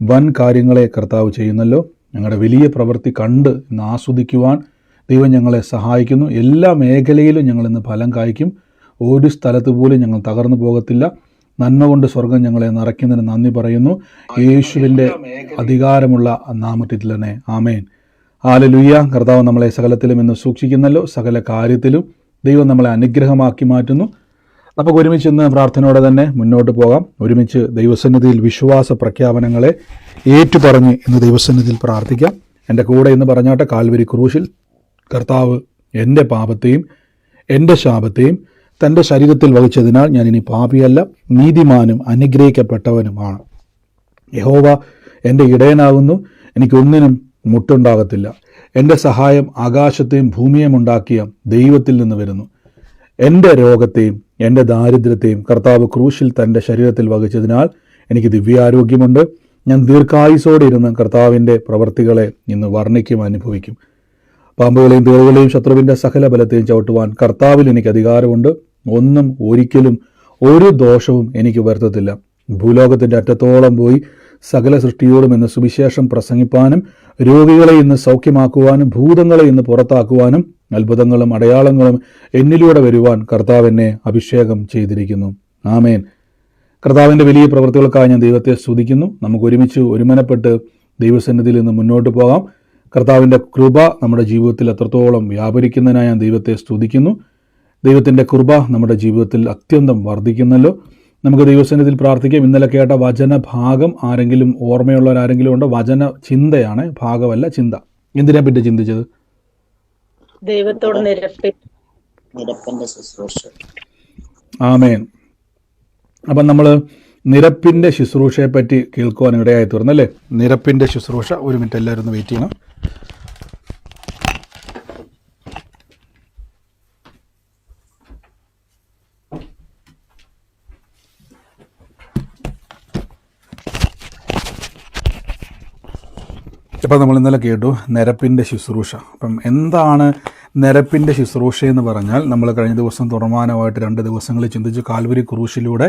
വൻ കാര്യങ്ങളെ കർത്താവ് ചെയ്യുന്നല്ലോ. ഞങ്ങളുടെ വലിയ പ്രവൃത്തി കണ്ട് ഇന്ന് ആസ്വദിക്കുവാൻ ദൈവം ഞങ്ങളെ സഹായിക്കുന്നു. എല്ലാ മേഖലയിലും ഞങ്ങൾ ഇന്ന് ഫലം കായ്ക്കും. ഒരു സ്ഥലത്ത് പോലും ഞങ്ങൾ തകർന്നു പോകത്തില്ല. നന്മ കൊണ്ട് സ്വർഗം ഞങ്ങളെ നിറയ്ക്കുന്നതിന് നന്ദി പറയുന്നു. യേശുവിൻ്റെ അധികാരമുള്ള നാമത്തിൽ തന്നെ ആമേൻ. ഹല്ലേലൂയ. കർത്താവ് നമ്മളെ സകലത്തിലും ഇന്ന് സൂക്ഷിക്കുന്നല്ലോ. സകല കാര്യത്തിലും ദൈവം നമ്മളെ അനുഗ്രഹമാക്കി മാറ്റുന്നു. നമുക്ക് ഒരുമിച്ച് ഇന്ന് പ്രാർത്ഥനയോടെ തന്നെ മുന്നോട്ട് പോകാം. ഒരുമിച്ച് ദൈവസന്നിധിയിൽ വിശ്വാസ പ്രഖ്യാപനങ്ങളെ ഏറ്റുപറഞ്ഞ് ഇന്ന് ദൈവസന്നിധിയിൽ പ്രാർത്ഥിക്കാം. എൻ്റെ കൂടെ ഇന്ന് പറഞ്ഞാട്ടെ, കാൽവരി ക്രൂശിൽ കർത്താവ് എൻ്റെ പാപത്തെയും എൻ്റെ ശാപത്തെയും തൻ്റെ ശരീരത്തിൽ വഹിച്ചതിനാൽ ഞാൻ ഇനി പാപിയല്ല, നീതിമാനും അനുഗ്രഹിക്കപ്പെട്ടവനുമാണ്. യഹോവ എൻ്റെ ഇടയനാകുന്നു, എനിക്കൊന്നിനും മുട്ടുണ്ടാകത്തില്ല. എൻ്റെ സഹായം ആകാശത്തെയും ഭൂമിയെയും ഉണ്ടാക്കിയ ദൈവത്തിൽ നിന്ന് വരുന്നു. എൻ്റെ രോഗത്തെയും എൻ്റെ ദാരിദ്ര്യത്തെയും കർത്താവ് ക്രൂശിൽ തൻ്റെ ശരീരത്തിൽ വഹിച്ചതിനാൽ എനിക്ക് ദിവ്യാരോഗ്യമുണ്ട്. ഞാൻ ദീർഘായുസോടെ ഇരുന്ന് കർത്താവിൻ്റെ പ്രവൃത്തികളെ ഇന്ന് വർണ്ണിക്കും, അനുഭവിക്കും. പാമ്പുകളെയും തേളുകളെയും ശത്രുവിൻ്റെ സകല ബലത്തെയും ചവിട്ടുവാൻ കർത്താവിൽ എനിക്ക് അധികാരമുണ്ട്. ഒന്നും ഒരിക്കലും ഒരു ദോഷവും എനിക്ക് വരുത്തത്തില്ല. ഭൂലോകത്തിൻ്റെ അറ്റത്തോളം പോയി സകല സൃഷ്ടിയോടും ഇന്ന് സുവിശേഷം പ്രസംഗിപ്പാനും രോഗികളെ ഇന്ന് സൗഖ്യമാക്കുവാനും ഭൂതങ്ങളെ ഇന്ന് പുറത്താക്കുവാനും അത്ഭുതങ്ങളും അടയാളങ്ങളും എന്നിലൂടെ വരുവാൻ കർത്താവ് എന്നെ അഭിഷേകം ചെയ്തിരിക്കുന്നു. ആമേൻ. കർത്താവിൻ്റെ വലിയ പ്രവൃത്തികൾക്കായി ഞാൻ ദൈവത്തെ സ്തുതിക്കുന്നു. നമുക്ക് ഒരുമിച്ച് ഒരുമനപ്പെട്ട് ദൈവസന്നിധിയിൽ നിന്ന് മുന്നോട്ട് പോകാം. കർത്താവിൻ്റെ കൃപ നമ്മുടെ ജീവിതത്തിൽ എത്രത്തോളം വ്യാപരിക്കുന്നതിനായി ഞാൻ ദൈവത്തെ സ്തുതിക്കുന്നു. ദൈവത്തിൻ്റെ കൃപ നമ്മുടെ ജീവിതത്തിൽ അത്യന്തം വർദ്ധിക്കുന്നല്ലോ. നമുക്ക് ദൈവസന്നിധിയിൽ പ്രാർത്ഥിക്കാം. ഇന്നലെ കേട്ട വചന ഭാഗം ആരെങ്കിലും ഓർമ്മയുള്ളവരാരെങ്കിലും ഉണ്ടോ? വചന ചിന്തയാണ്, ഭാഗമല്ല, ചിന്ത. എന്തിനെ പറ്റി ചിന്തിച്ചത്? ദൈവത്തോട് ആമേൻ. അപ്പം നമ്മൾ നിരപ്പിൻ്റെ ശുശ്രൂഷയെ പറ്റി കേൾക്കുവാൻ ഇടയായി തീർന്നല്ലേ? നിരപ്പിൻ്റെ ശുശ്രൂഷ. ഒരു മിനിറ്റ്, എല്ലാവരും ഒന്ന് വെയിറ്റ് ചെയ്യണം. ഇപ്പം നമ്മൾ ഇന്നലെ കേട്ടു നിരപ്പിൻ്റെ ശുശ്രൂഷ. അപ്പം എന്താണ് നിരപ്പിൻ്റെ ശുശ്രൂഷ എന്ന് പറഞ്ഞാൽ, നമ്മൾ കഴിഞ്ഞ ദിവസം തുടർമാനമായിട്ട് 2 ദിവസങ്ങളിൽ ചിന്തിച്ചു. കാൽവരി ക്രൂശിലൂടെ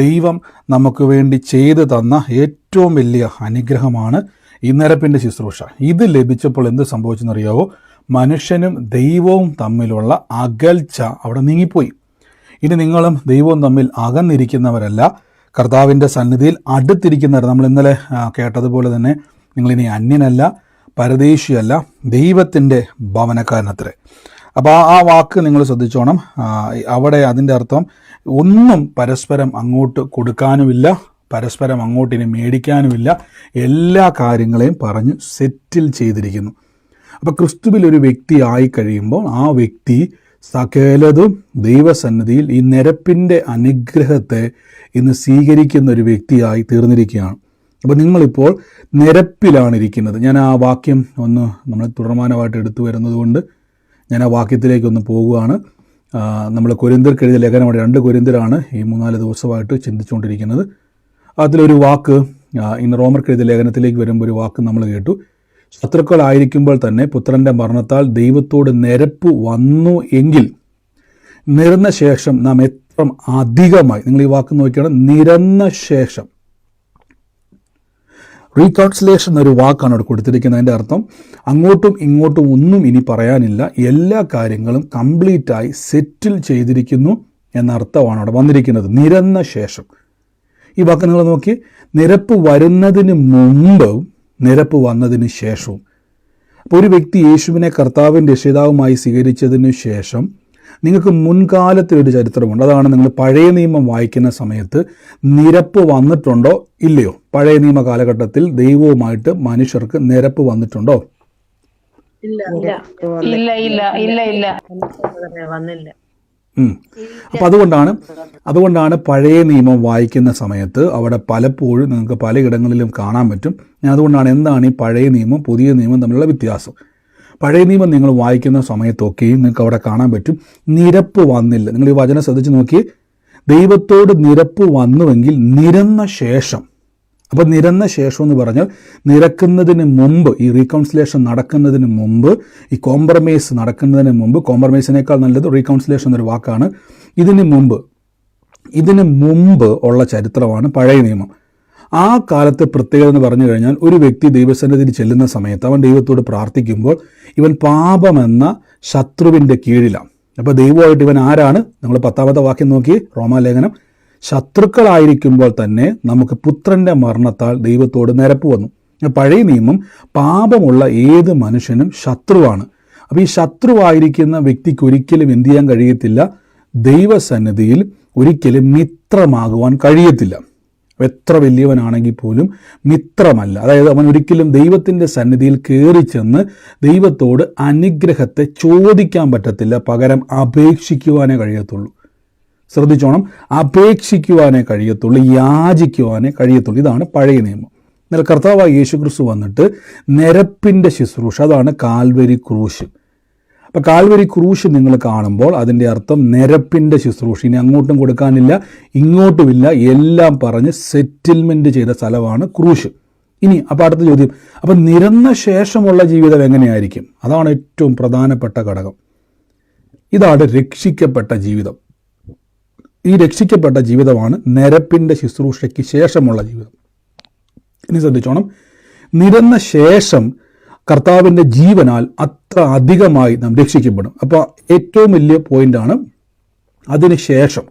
ദൈവം നമുക്ക് വേണ്ടി ചെയ്തു തന്ന ഏറ്റവും വലിയ അനുഗ്രഹമാണ് ഈ നിരപ്പിൻ്റെ ശുശ്രൂഷ. ഇത് ലഭിച്ചപ്പോൾ എന്ത് സംഭവിച്ചെന്നറിയാവോ? മനുഷ്യനും ദൈവവും തമ്മിലുള്ള അകൽച്ച അവിടെ നീങ്ങിപ്പോയി. ഇനി നിങ്ങളും ദൈവവും തമ്മിൽ അകന്നിരിക്കുന്നവരല്ല, കർത്താവിൻ്റെ സന്നിധിയിൽ അടുത്തിരിക്കുന്നവർ. നമ്മൾ ഇന്നലെ കേട്ടതുപോലെ തന്നെ നിങ്ങളിനി അന്യനല്ല, പരദേശിയല്ല, ദൈവത്തിൻ്റെ ഭവനക്കാരനത്രേ. അപ്പോൾ ആ വാക്ക് നിങ്ങൾ ശ്രദ്ധിച്ചോണം. അവിടെ അതിൻ്റെ അർത്ഥം ഒന്നും പരസ്പരം അങ്ങോട്ട് കൊടുക്കാനുമില്ല, പരസ്പരം അങ്ങോട്ടിനി മേടിക്കാനുമില്ല. എല്ലാ കാര്യങ്ങളെയും പറഞ്ഞ് സെറ്റിൽ ചെയ്തിരിക്കുന്നു. അപ്പോൾ ക്രിസ്തുവിൽ ഒരു വ്യക്തി ആയി കഴിയുമ്പോൾ ആ വ്യക്തി സകലതും ദൈവസന്നിധിയിൽ ഈ നിരപ്പിൻ്റെ അനുഗ്രഹത്തെ ഇന്ന് സ്വീകരിക്കുന്ന ഒരു വ്യക്തിയായി തീർന്നിരിക്കുകയാണ്. അപ്പോൾ നിങ്ങളിപ്പോൾ നിരപ്പിലാണ് ഇരിക്കുന്നത്. ഞാൻ ആ വാക്യം ഒന്ന് നമ്മൾ തുടർമാനമായിട്ട് എടുത്തു വരുന്നത് കൊണ്ട് ഞാൻ ആ വാക്യത്തിലേക്കൊന്ന് പോകുകയാണ്. നമ്മൾ കൊരിന്ത്യർക്ക് എഴുതിയ ലേഖനമാണ്. 2 കൊരിന്ത്യരാണ് ഈ 3-4 ദിവസമായിട്ട് ചിന്തിച്ചുകൊണ്ടിരിക്കുന്നത്. അതിലൊരു വാക്ക് ഇന്ന് റോമർക്ക് എഴുതിയ ലേഖനത്തിലേക്ക് വരുമ്പോൾ ഒരു വാക്ക് നമ്മൾ കേട്ടു. ശത്രുക്കളായിരിക്കുമ്പോൾ തന്നെ പുത്രൻ്റെ മരണത്താൽ ദൈവത്തോട് നിരപ്പ് വന്നു എങ്കിൽ നിരന്ന ശേഷം നാം എത്ര അധികമായി, നിങ്ങൾ ഈ വാക്ക് നോക്കിയാണ്, നിരന്ന ശേഷം. റീകൺസിലേഷൻ എന്നൊരു വാക്കാണ് അവിടെ കൊടുത്തിരിക്കുന്നത്. അതിൻ്റെ അർത്ഥം അങ്ങോട്ടും ഇങ്ങോട്ടും ഒന്നും ഇനി പറയാനില്ല, എല്ലാ കാര്യങ്ങളും കംപ്ലീറ്റായി സെറ്റിൽ ചെയ്തിരിക്കുന്നു എന്നർത്ഥമാണ് അവിടെ വന്നിരിക്കുന്നത്. നിരന്ന ശേഷം. ഈ വാക്ക് നിങ്ങൾ നോക്കി, നിരപ്പ് വരുന്നതിന് മുമ്പും നിരപ്പ് വന്നതിന് ശേഷവും. അപ്പോൾ ഒരു വ്യക്തി യേശുവിനെ കർത്താവിൻ്റെ രക്ഷിതാവുമായി സ്വീകരിച്ചതിന് ശേഷം നിങ്ങൾക്ക് മുൻകാലത്തിലൊരു ചരിത്രമുണ്ട്. അതാണ് നിങ്ങൾ പഴയ നിയമം വായിക്കുന്ന സമയത്ത് നിരപ്പ് വന്നിട്ടുണ്ടോ ഇല്ലയോ? പഴയ നിയമ കാലഘട്ടത്തിൽ ദൈവവുമായിട്ട് മനുഷ്യർക്ക് നിരപ്പ് വന്നിട്ടുണ്ടോ? അപ്പം അതുകൊണ്ടാണ് പഴയ നിയമം വായിക്കുന്ന സമയത്ത് അവിടെ പലപ്പോഴും നിങ്ങൾക്ക് പലയിടങ്ങളിലും കാണാൻ പറ്റും. അതുകൊണ്ടാണ് എന്താണ് ഈ പഴയ നിയമം പുതിയ നിയമം തമ്മിലുള്ള വ്യത്യാസം. പഴയ നിയമം നിങ്ങൾ വായിക്കുന്ന സമയത്തൊക്കെയും നിങ്ങൾക്ക് അവിടെ കാണാൻ പറ്റും നിരപ്പ് വന്നില്ല. നിങ്ങൾ ഈ വചനം ശ്രദ്ധിച്ച് നോക്കി, ദൈവത്തോട് നിരപ്പ് വന്നുവെങ്കിൽ നിരന്ന ശേഷം. അപ്പോൾ നിരന്ന ശേഷം എന്ന് പറഞ്ഞാൽ നിരക്കുന്നതിന് മുമ്പ്, ഈ റീകൗൺസിലേഷൻ നടക്കുന്നതിന് മുമ്പ്, ഈ കോംപ്രമൈസ് നടക്കുന്നതിന് മുമ്പ്, കോംപ്രമൈസിനേക്കാൾ നല്ലത് റീകൗൺസിലേഷൻ എന്നൊരു വാക്കാണ്. ഇതിന് മുമ്പ് ഉള്ള ചരിത്രമാണ് പഴയ നിയമം. ആ കാലത്തെ പ്രത്യേകത എന്ന് പറഞ്ഞു കഴിഞ്ഞാൽ ഒരു വ്യക്തി ദൈവസന്നിധിയിൽ ചെല്ലുന്ന സമയത്ത് അവൻ ദൈവത്തോട് പ്രാർത്ഥിക്കുമ്പോൾ ഇവൻ പാപമെന്ന ശത്രുവിൻ്റെ കീഴിലാണ്. അപ്പോൾ ദൈവമായിട്ട് ഇവൻ ആരാണ്? നമ്മൾ 10ാമത്തെ വാക്യം നോക്കി, റോമാലേഖനം. ശത്രുക്കളായിരിക്കുമ്പോൾ തന്നെ നമുക്ക് പുത്രന്റെ മരണത്താൽ ദൈവത്തോട് നിരപ്പ് വന്നു. പഴയ നിയമം പാപമുള്ള ഏത് മനുഷ്യനും ശത്രുവാണ്. അപ്പോൾ ഈ ശത്രുവായിരിക്കുന്ന വ്യക്തിക്ക് ഒരിക്കലും എന്ത് ചെയ്യാൻ കഴിയത്തില്ല? ദൈവസന്നിധിയിൽ ഒരിക്കലും മിത്രമാകുവാൻ കഴിയത്തില്ല. എത്ര വലിയവനാണെങ്കിൽ പോലും മിത്രമല്ല. അതായത് അവൻ ഒരിക്കലും ദൈവത്തിൻ്റെ സന്നിധിയിൽ കയറി ചെന്ന് ദൈവത്തോട് അനുഗ്രഹത്തെ ചോദിക്കാൻ പറ്റത്തില്ല, പകരം അപേക്ഷിക്കുവാനേ കഴിയത്തുള്ളൂ. ശ്രദ്ധിച്ചോണം, അപേക്ഷിക്കുവാനേ കഴിയത്തുള്ളൂ, യാചിക്കുവാനേ കഴിയത്തുള്ളൂ. ഇതാണ് പഴയ നിയമം. എന്നാൽ കർത്താവായ യേശുക്രിസ്തു വന്നിട്ട് നിരപ്പിൻ്റെ ശുശ്രൂഷ, അതാണ് കാൽവരി ക്രൂശ്. അപ്പം കാൽവരി ക്രൂശ് നിങ്ങൾ കാണുമ്പോൾ അതിൻ്റെ അർത്ഥം നിരപ്പിൻ്റെ ശുശ്രൂഷ. ഇനി അങ്ങോട്ടും കൊടുക്കാനില്ല, ഇങ്ങോട്ടുമില്ല, എല്ലാം പറഞ്ഞ് സെറ്റിൽമെൻറ്റ് ചെയ്ത സ്ഥലമാണ് ക്രൂശ്. ഇനി അപ്പം അടുത്ത ചോദ്യം, അപ്പം നിരന്ന ശേഷമുള്ള ജീവിതം എങ്ങനെയായിരിക്കും? അതാണ് ഏറ്റവും പ്രധാനപ്പെട്ട ഘടകം. ഇതാണ് രക്ഷിക്കപ്പെട്ട ജീവിതം. ഈ രക്ഷിക്കപ്പെട്ട ജീവിതമാണ് നിരപ്പിൻ്റെ ശുശ്രൂഷയ്ക്ക് ശേഷമുള്ള ജീവിതം. ഇനി ശ്രദ്ധിച്ചോണം, നിരന്ന ശേഷം കർത്താവിൻ്റെ ജീവനാൽ അത്ര അധികമായി നാം രക്ഷിക്കപ്പെടും. അപ്പോൾ ഏറ്റവും വലിയ പോയിൻ്റാണ് അതിന് ശേഷം.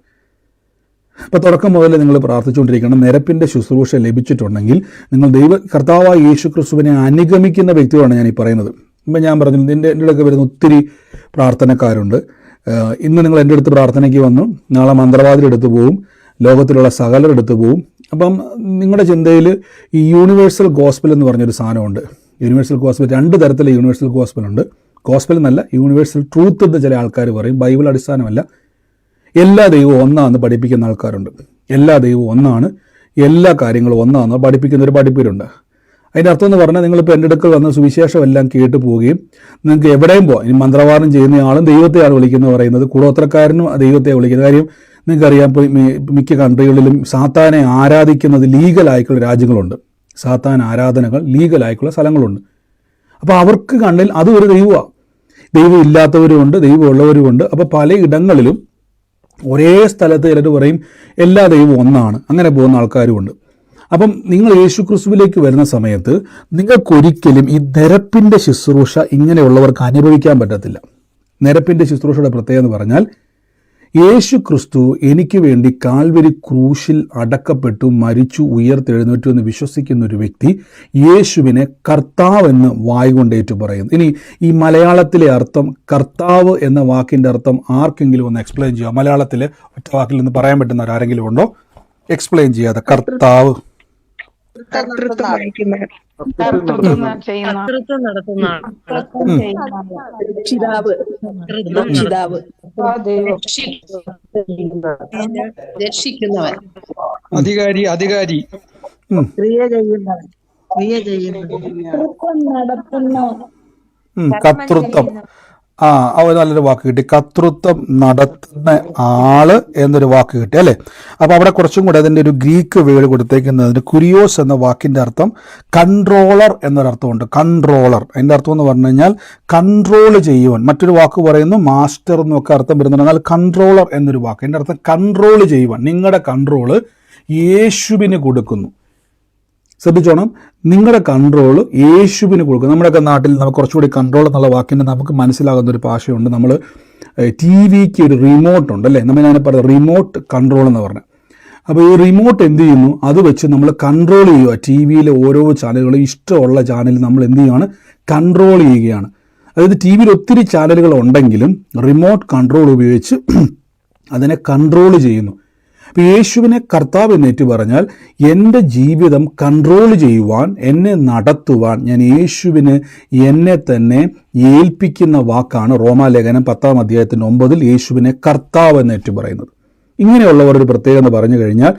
അപ്പോൾ തുടക്കം മുതൽ നിങ്ങൾ പ്രാർത്ഥിച്ചുകൊണ്ടിരിക്കണം, നിരപ്പിൻ്റെ ശുശ്രൂഷ ലഭിച്ചിട്ടുണ്ടെങ്കിൽ നിങ്ങൾ കർത്താവായ യേശു ക്രിസ്തുവിനെ അനുഗമിക്കുന്ന വ്യക്തികളാണ് ഞാൻ ഈ പറയുന്നത്. ഇപ്പം ഞാൻ പറഞ്ഞു, എൻ്റെ അടുത്ത് വരുന്ന ഒത്തിരി പ്രാർത്ഥനക്കാരുണ്ട്. ഇന്ന് നിങ്ങൾ എൻ്റെ അടുത്ത് പ്രാർത്ഥനയ്ക്ക് വന്നു, നാളെ മന്ത്രവാദിയുടെ പോവും, ലോകത്തിലുള്ള സകലരെടുത്ത് പോവും. അപ്പം നിങ്ങളുടെ ചിന്തയിൽ ഈ യൂണിവേഴ്സൽ ഗോസ്പൽ എന്ന് പറഞ്ഞൊരു സാധനമുണ്ട്. യൂണിവേഴ്സൽ ഗോസ്പൽ, 2 തരത്തിലെ യൂണിവേഴ്സൽ ഗോസ്പലുണ്ട്. ഗോസ്പൽ എന്നല്ല, യൂണിവേഴ്സൽ ട്രൂത്ത് എന്ന് ചില ആൾക്കാർ പറയും. ബൈബിൾ അടിസ്ഥാനമല്ല. എല്ലാ ദൈവവും ഒന്നാണെന്ന് പഠിപ്പിക്കുന്ന ആൾക്കാരുണ്ട്. എല്ലാ ദൈവവും ഒന്നാണ്, എല്ലാ കാര്യങ്ങളും ഒന്നാണെന്ന് പഠിപ്പിക്കുന്ന ഒരു പഠിപ്പീരുണ്ട്. അതിൻ്റെ അർത്ഥം എന്ന് പറഞ്ഞാൽ നിങ്ങളിപ്പോൾ എൻ്റെ അടുക്കൽ വന്ന് സുവിശേഷം എല്ലാം കേട്ട് പോവുകയും നിങ്ങൾക്ക് എവിടെയും പോകാം. ഇനി മന്ത്രവാദം ചെയ്യുന്നയാളും ദൈവത്തെയാണ് വിളിക്കുന്നത് പറയുന്നത്, കൂടോത്രക്കാരനും ദൈവത്തെ വിളിക്കുന്ന കാര്യം നിങ്ങൾക്കറിയാം. മിക്ക കൺട്രികളിലും സാത്താനെ ആരാധിക്കുന്നത് ലീഗലായിട്ടുള്ള രാജ്യങ്ങളുണ്ട്. സാത്താൻ ആരാധനകൾ ലീഗലായിട്ടുള്ള സ്ഥലങ്ങളുണ്ട്. അപ്പോൾ അവർക്ക് കണ്ണിൽ അത് ഒരു ദൈവമാണ്. ദൈവം ഇല്ലാത്തവരുമുണ്ട്, ദൈവമുള്ളവരുമുണ്ട്. അപ്പോൾ പലയിടങ്ങളിലും ഒരേ സ്ഥലത്ത് ചിലർ പറയും എല്ലാ ദൈവവും ഒന്നാണ്, അങ്ങനെ പോകുന്ന ആൾക്കാരുമുണ്ട്. അപ്പം നിങ്ങൾ യേശുക്രിസ്തുവിലേക്ക് വരുന്ന സമയത്ത് നിങ്ങൾക്കൊരിക്കലും ഈ നിരപ്പിൻ്റെ ശുശ്രൂഷ ഇങ്ങനെയുള്ളവർക്ക് അനുഭവിക്കാൻ പറ്റത്തില്ല. നിരപ്പിൻ്റെ ശുശ്രൂഷയുടെ പ്രത്യേകത എന്ന് പറഞ്ഞാൽ യേശു ക്രിസ്തു എനിക്ക് വേണ്ടി കാൽവരി ക്രൂശിൽ അടക്കപ്പെട്ടു, മരിച്ചു, ഉയർത്തെഴുന്നേറ്റു എന്ന് വിശ്വസിക്കുന്ന ഒരു വ്യക്തി യേശുവിനെ കർത്താവെന്ന് വായ്കൊണ്ടേറ്റു പറയുന്നു. ഇനി ഈ മലയാളത്തിലെ അർത്ഥം, കർത്താവ് എന്ന വാക്കിൻ്റെ അർത്ഥം ആർക്കെങ്കിലും ഒന്ന് എക്സ്പ്ലെയിൻ ചെയ്യുക? മലയാളത്തിലെ ഒറ്റ വാക്കിൽ നിന്ന് പറയാൻ പറ്റുന്ന ആരെങ്കിലും ഉണ്ടോ? എക്സ്പ്ലെയിൻ ചെയ്യാതെ. കർത്താവ് അധികാരി അധികാരി കർത്തൃത്വം. അത് നല്ലൊരു വാക്ക് കിട്ടി. കർത്തൃത്വം നടത്തുന്ന ആള് എന്നൊരു വാക്ക് കിട്ടി അല്ലേ? അപ്പോൾ അവിടെ കുറച്ചും കൂടെ അതിൻ്റെ ഒരു ഗ്രീക്ക് വേർഡ് കൊടുത്തേക്കുന്നതിന് കുരിയോസ് എന്ന വാക്കിൻ്റെ അർത്ഥം കൺട്രോളർ എന്നൊരർത്ഥമുണ്ട്. കൺട്രോളർ അതിൻ്റെ അർത്ഥം എന്ന് പറഞ്ഞു കഴിഞ്ഞാൽ കൺട്രോൾ ചെയ്യുവാൻ. മറ്റൊരു വാക്ക് പറയുന്നു മാസ്റ്റർ എന്നൊക്കെ അർത്ഥം വരുന്നുണ്ട്. എന്നാൽ കൺട്രോളർ എന്നൊരു വാക്ക്, അതിൻ്റെ അർത്ഥം കൺട്രോൾ ചെയ്യുവാൻ. നിങ്ങളുടെ കൺട്രോള് യേശുവിന് കൊടുക്കുന്നു. ശ്രദ്ധിച്ചോണം, നിങ്ങളുടെ കൺട്രോൾ യേശുവിന് കൊടുക്കും. നമ്മുടെയൊക്കെ നാട്ടിൽ നമുക്ക് കുറച്ചുകൂടി കൺട്രോൾ എന്നുള്ള വാക്കിൻ്റെ നമുക്ക് മനസ്സിലാകുന്ന ഒരു ഭാഷയുണ്ട്. നമ്മൾ TV-ക്ക് ഒരു റിമോട്ട് ഉണ്ട് അല്ലേ? നമ്മൾ ഞാൻ പറയുന്നത് റിമോട്ട് കൺട്രോൾ എന്ന് പറഞ്ഞാൽ. അപ്പോൾ ഈ റിമോട്ട് എന്ത് ചെയ്യുന്നു? അത് വെച്ച് നമ്മൾ കൺട്രോൾ ചെയ്യുക. TV-യിലെ ഓരോ ചാനലുകളും ഇഷ്ടമുള്ള ചാനൽ നമ്മൾ എന്ത് ചെയ്യുകയാണ്? കൺട്രോൾ ചെയ്യുകയാണ്. അതായത് TV-യിൽ ഒത്തിരി ചാനലുകൾ ഉണ്ടെങ്കിലും റിമോട്ട് കൺട്രോൾ ഉപയോഗിച്ച് അതിനെ കൺട്രോൾ ചെയ്യുന്നു. അപ്പോൾ യേശുവിനെ കർത്താവ് എന്നേറ്റു പറഞ്ഞാൽ എൻ്റെ ജീവിതം കൺട്രോൾ ചെയ്യുവാൻ, എന്നെ നടത്തുവാൻ ഞാൻ യേശുവിന് എന്നെ തന്നെ ഏൽപ്പിക്കുന്ന വാക്കാണ് റോമാലേഖനം 10-ാം അധ്യായത്തിൻ്റെ 9 യേശുവിനെ കർത്താവ് എന്നേറ്റു പറയുന്നത്. ഇങ്ങനെയുള്ളവർ ഒരു പ്രത്യേകത പറഞ്ഞു കഴിഞ്ഞാൽ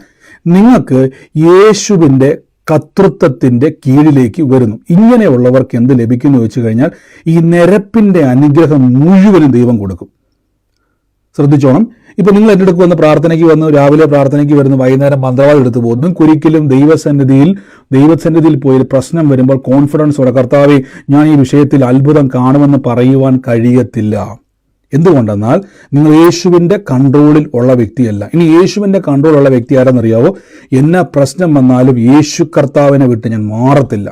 നിങ്ങൾക്ക് യേശുവിൻ്റെ കർത്തൃത്വത്തിൻ്റെ കീഴിലേക്ക് വരുന്നു. ഇങ്ങനെയുള്ളവർക്ക് എന്ത് ലഭിക്കുന്നു വെച്ച് കഴിഞ്ഞാൽ ഈ നിരപ്പിൻ്റെ അനുഗ്രഹം മുഴുവനും ദൈവം കൊടുക്കും. ശ്രദ്ധിച്ചോണം. ഇപ്പം നിങ്ങൾ എൻ്റെ അടുത്ത് വന്ന് പ്രാർത്ഥനയ്ക്ക് വന്നു, രാവിലെ പ്രാർത്ഥനയ്ക്ക് വരുന്നു, വൈകുന്നേരം മന്ത്രവാദം എടുത്ത് പോകുന്നു. ഒരിക്കലും ദൈവസന്നിധിയിൽ പോയി പ്രശ്നം വരുമ്പോൾ കോൺഫിഡൻസോടെ കർത്താവേ ഞാൻ ഈ വിഷയത്തിൽ അത്ഭുതം കാണുമെന്ന് പറയുവാൻ കഴിയത്തില്ല. എന്തുകൊണ്ടെന്നാൽ നിങ്ങൾ യേശുവിൻ്റെ കൺട്രോളിൽ ഉള്ള വ്യക്തിയല്ല. ഇനി യേശുവിൻ്റെ കൺട്രോളുള്ള വ്യക്തി ആരെന്നറിയാവോ? എന്നാ പ്രശ്നം വന്നാലും യേശു കർത്താവിനെ വിട്ട് ഞാൻ മാറത്തില്ല.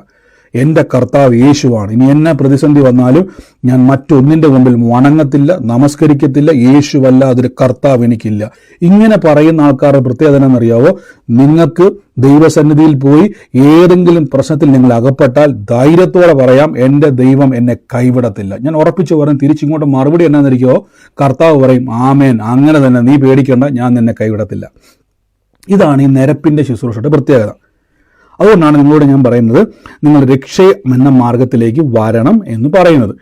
എൻ്റെ കർത്താവ് യേശുവാണ്. ഇനി എന്നാ പ്രതിസന്ധി വന്നാലും ഞാൻ മറ്റൊന്നിൻ്റെ മുമ്പിൽ വണങ്ങത്തില്ല, നമസ്കരിക്കത്തില്ല. യേശുവല്ലാതൊരു കർത്താവ് എനിക്കില്ല. ഇങ്ങനെ പറയുന്ന ആൾക്കാരുടെ പ്രത്യേകത എന്നറിയാവോ? നിങ്ങൾക്ക് ദൈവസന്നിധിയിൽ പോയി ഏതെങ്കിലും പ്രശ്നത്തിൽ നിങ്ങൾ അകപ്പെട്ടാൽ ധൈര്യത്തോടെ പറയാം, എൻ്റെ ദൈവം എന്നെ കൈവിടത്തില്ല. ഞാൻ ഉറപ്പിച്ചു പറയും, തിരിച്ചിങ്ങോട്ട് മറുപടി എന്നാന്നിരിക്കുമോ? കർത്താവ് പറയും, ആമേൻ, അങ്ങനെ തന്നെ, നീ പേടിക്കേണ്ട, ഞാൻ നിന്നെ കൈവിടത്തില്ല. ഇതാണ് ഈ നിരപ്പിൻ്റെ ശുശ്രൂഷയുടെ പ്രത്യേകത. അതുകൊണ്ടാണ് നിങ്ങളോട് ഞാൻ പറയുന്നത്, നിങ്ങൾ രക്ഷ എന്ന മാർഗത്തിലേക്ക് വരണം എന്ന് പറയുന്നത്.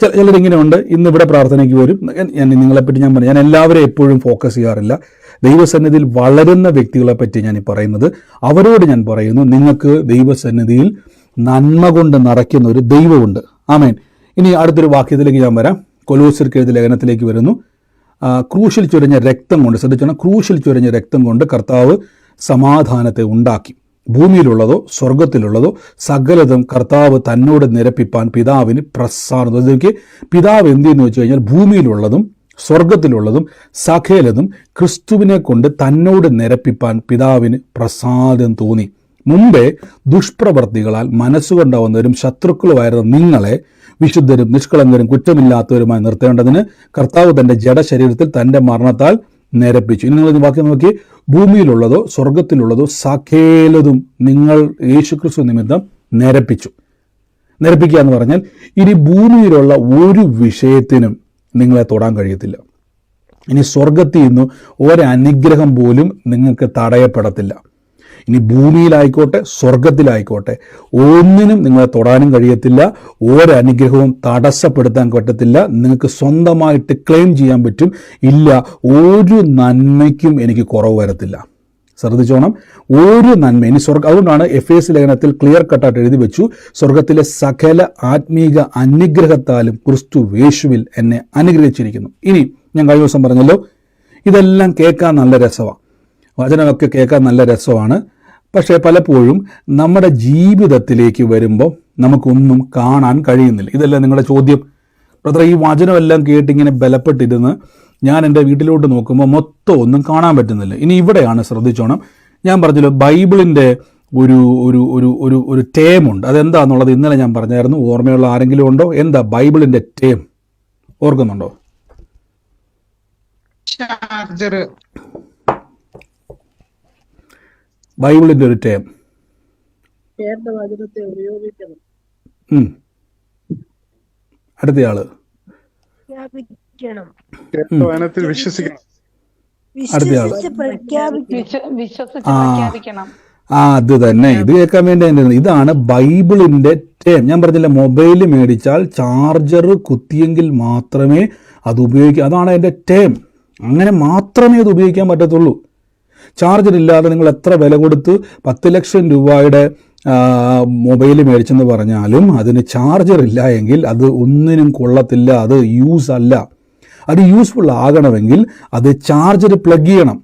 ചിലരിങ്ങനെയുണ്ട്, ഇന്നിവിടെ പ്രാർത്ഥനയ്ക്ക് വരും. ഞാൻ നിങ്ങളെപ്പറ്റി ഞാൻ പറഞ്ഞു, ഞാൻ എല്ലാവരെയും എപ്പോഴും ഫോക്കസ് ചെയ്യാറില്ല. ദൈവസന്നിധിയിൽ വളരുന്ന വ്യക്തികളെ പറ്റി ഞാൻ പറയുന്നത്. അവരോട് ഞാൻ പറയുന്നു, നിങ്ങൾക്ക് ദൈവസന്നിധിയിൽ നന്മ കൊണ്ട് നിറയ്ക്കുന്ന ഒരു ദൈവമുണ്ട്. ആമേൻ. ഇനി അടുത്തൊരു വാക്യത്തിലേക്ക് ഞാൻ വരാം. കൊലോസ്യർക്ക് എഴുതിയ ലേഖനത്തിലേക്ക് വരുന്നു. ക്രൂശിൽ ചൊരിഞ്ഞ രക്തം കൊണ്ട്, ശ്രദ്ധിച്ചോണം, ക്രൂശിൽ ചൊരിഞ്ഞ രക്തം കൊണ്ട് കർത്താവ് സമാധാനത്തെ ഉണ്ടാക്കി. ഭൂമിയിലുള്ളതോ സ്വർഗത്തിലുള്ളതോ സകലതും കർത്താവ് തന്നോട് നിരപ്പിപ്പാൻ പിതാവിന് പ്രസാദം. അതൊക്കെ പിതാവ് എന്തെന്ന് വെച്ച് കഴിഞ്ഞാൽ ഭൂമിയിലുള്ളതും സ്വർഗത്തിലുള്ളതും സകലതും ക്രിസ്തുവിനെ കൊണ്ട് തന്നോട് നിരപ്പിപ്പാൻ പിതാവിന് പ്രസാദം തോന്നി. മുമ്പേ ദുഷ്പ്രവർത്തികളാൽ മനസ്സുകൊണ്ടാവുന്നവരും ശത്രുക്കളുമായിരുന്ന നിങ്ങളെ വിശുദ്ധരും നിഷ്കളങ്കരും കുറ്റമില്ലാത്തവരുമായി നിർത്തേണ്ടതിന് കർത്താവ് തൻ്റെ ജഡശരീരത്തിൽ തൻ്റെ മരണത്താൽ നിരപ്പിച്ചു. ഇനി നിങ്ങൾ വാക്യം നോക്കി, ഭൂമിയിലുള്ളതോ സ്വർഗത്തിലുള്ളതോ സകലതും നിങ്ങൾ യേശുക്രിസ്തു നിമിത്തം നിരപ്പിച്ചു. നിരപ്പിക്കുക എന്ന് പറഞ്ഞാൽ ഇനി ഭൂമിയിലുള്ള ഒരു വിഷയത്തിനും നിങ്ങളെ തൊടാൻ കഴിയത്തില്ല. ഇനി സ്വർഗത്തിൽ നിന്ന് ഒരനുഗ്രഹം പോലും നിങ്ങൾക്ക് തടയപ്പെടത്തില്ല. ഇനി ഭൂമിയിലായിക്കോട്ടെ സ്വർഗത്തിലായിക്കോട്ടെ ഒന്നിനും നിങ്ങളെ തൊടാനും കഴിയത്തില്ല. ഒരനുഗ്രഹവും തടസ്സപ്പെടുത്താൻ പറ്റത്തില്ല. നിങ്ങൾക്ക് സ്വന്തമായിട്ട് ക്ലെയിം ചെയ്യാൻ പറ്റും, ഇല്ല ഒരു നന്മയ്ക്കും എനിക്ക് കുറവ് വരത്തില്ല. ശ്രദ്ധിച്ചോണം, ഒരു നന്മ ഇനി അതുകൊണ്ടാണ് എഫേസ്യ ലേഖനത്തിൽ ക്ലിയർ കട്ടായിട്ട് എഴുതി വെച്ചു, സ്വർഗത്തിലെ സകല ആത്മീക അനുഗ്രഹത്താലും ക്രിസ്തു യേശുവിൽ എന്നെ അനുഗ്രഹിച്ചിരിക്കുന്നു. ഇനി ഞാൻ കഴിഞ്ഞ ദിവസം പറഞ്ഞല്ലോ, ഇതെല്ലാം കേൾക്കാൻ നല്ല രസമാണ്, വചനമൊക്കെ കേൾക്കാൻ നല്ല രസമാണ്. പക്ഷേ പലപ്പോഴും നമ്മുടെ ജീവിതത്തിലേക്ക് വരുമ്പോൾ നമുക്കൊന്നും കാണാൻ കഴിയുന്നില്ല. ഇതല്ല നിങ്ങളുടെ ചോദ്യം. ബ്രദർ, ഈ വചനമെല്ലാം കേട്ടിങ്ങനെ ബലപ്പെട്ടിരുന്ന് ഞാൻ എൻ്റെ വീട്ടിലോട്ട് നോക്കുമ്പോൾ മൊത്തം ഒന്നും കാണാൻ പറ്റുന്നില്ല. ഇനി ഇവിടെയാണ് ശ്രദ്ധിച്ചോണം, ഞാൻ പറഞ്ഞല്ലോ ബൈബിളിൻ്റെ ഒരു ഒരു ഒരു ഒരു ഒരു ടേമുണ്ട്. അതെന്താണെന്നുള്ളത് ഇന്നലെ ഞാൻ പറഞ്ഞായിരുന്നു. ഓർമ്മയുള്ള ആരെങ്കിലും ഉണ്ടോ? എന്താ ബൈബിളിൻ്റെ ടേം? ഓർക്കുന്നുണ്ടോ? ബൈബിളിൻ്റെ ഒരു ടേം. അടുത്തയാള് അത് തന്നെ, ഇത് കേൾക്കാൻ വേണ്ടി. ഇതാണ് ബൈബിളിന്റെ ടേം. ഞാൻ പറഞ്ഞില്ല, മൊബൈൽ മേടിച്ചാൽ ചാർജർ കുത്തിയെങ്കിൽ മാത്രമേ അത് ഉപയോഗിക്കൂ. അതാണ് അതിന്റെ ടേം. അങ്ങനെ മാത്രമേ അത് ഉപയോഗിക്കാൻ പറ്റത്തുള്ളൂ. ചാർജർ ഇല്ലാതെ നിങ്ങൾ എത്ര വില കൊടുത്ത് 10 ലക്ഷം രൂപയുടെ മൊബൈൽ മേടിച്ചെന്ന് പറഞ്ഞാലും അതിന് ചാർജർ ഇല്ല എങ്കിൽ അത് ഒന്നിനും കൊള്ളത്തില്ല. അത് യൂസ് അല്ല. അത് യൂസ്ഫുൾ ആകണമെങ്കിൽ അത് ചാർജർ പ്ലഗ് ചെയ്യണം.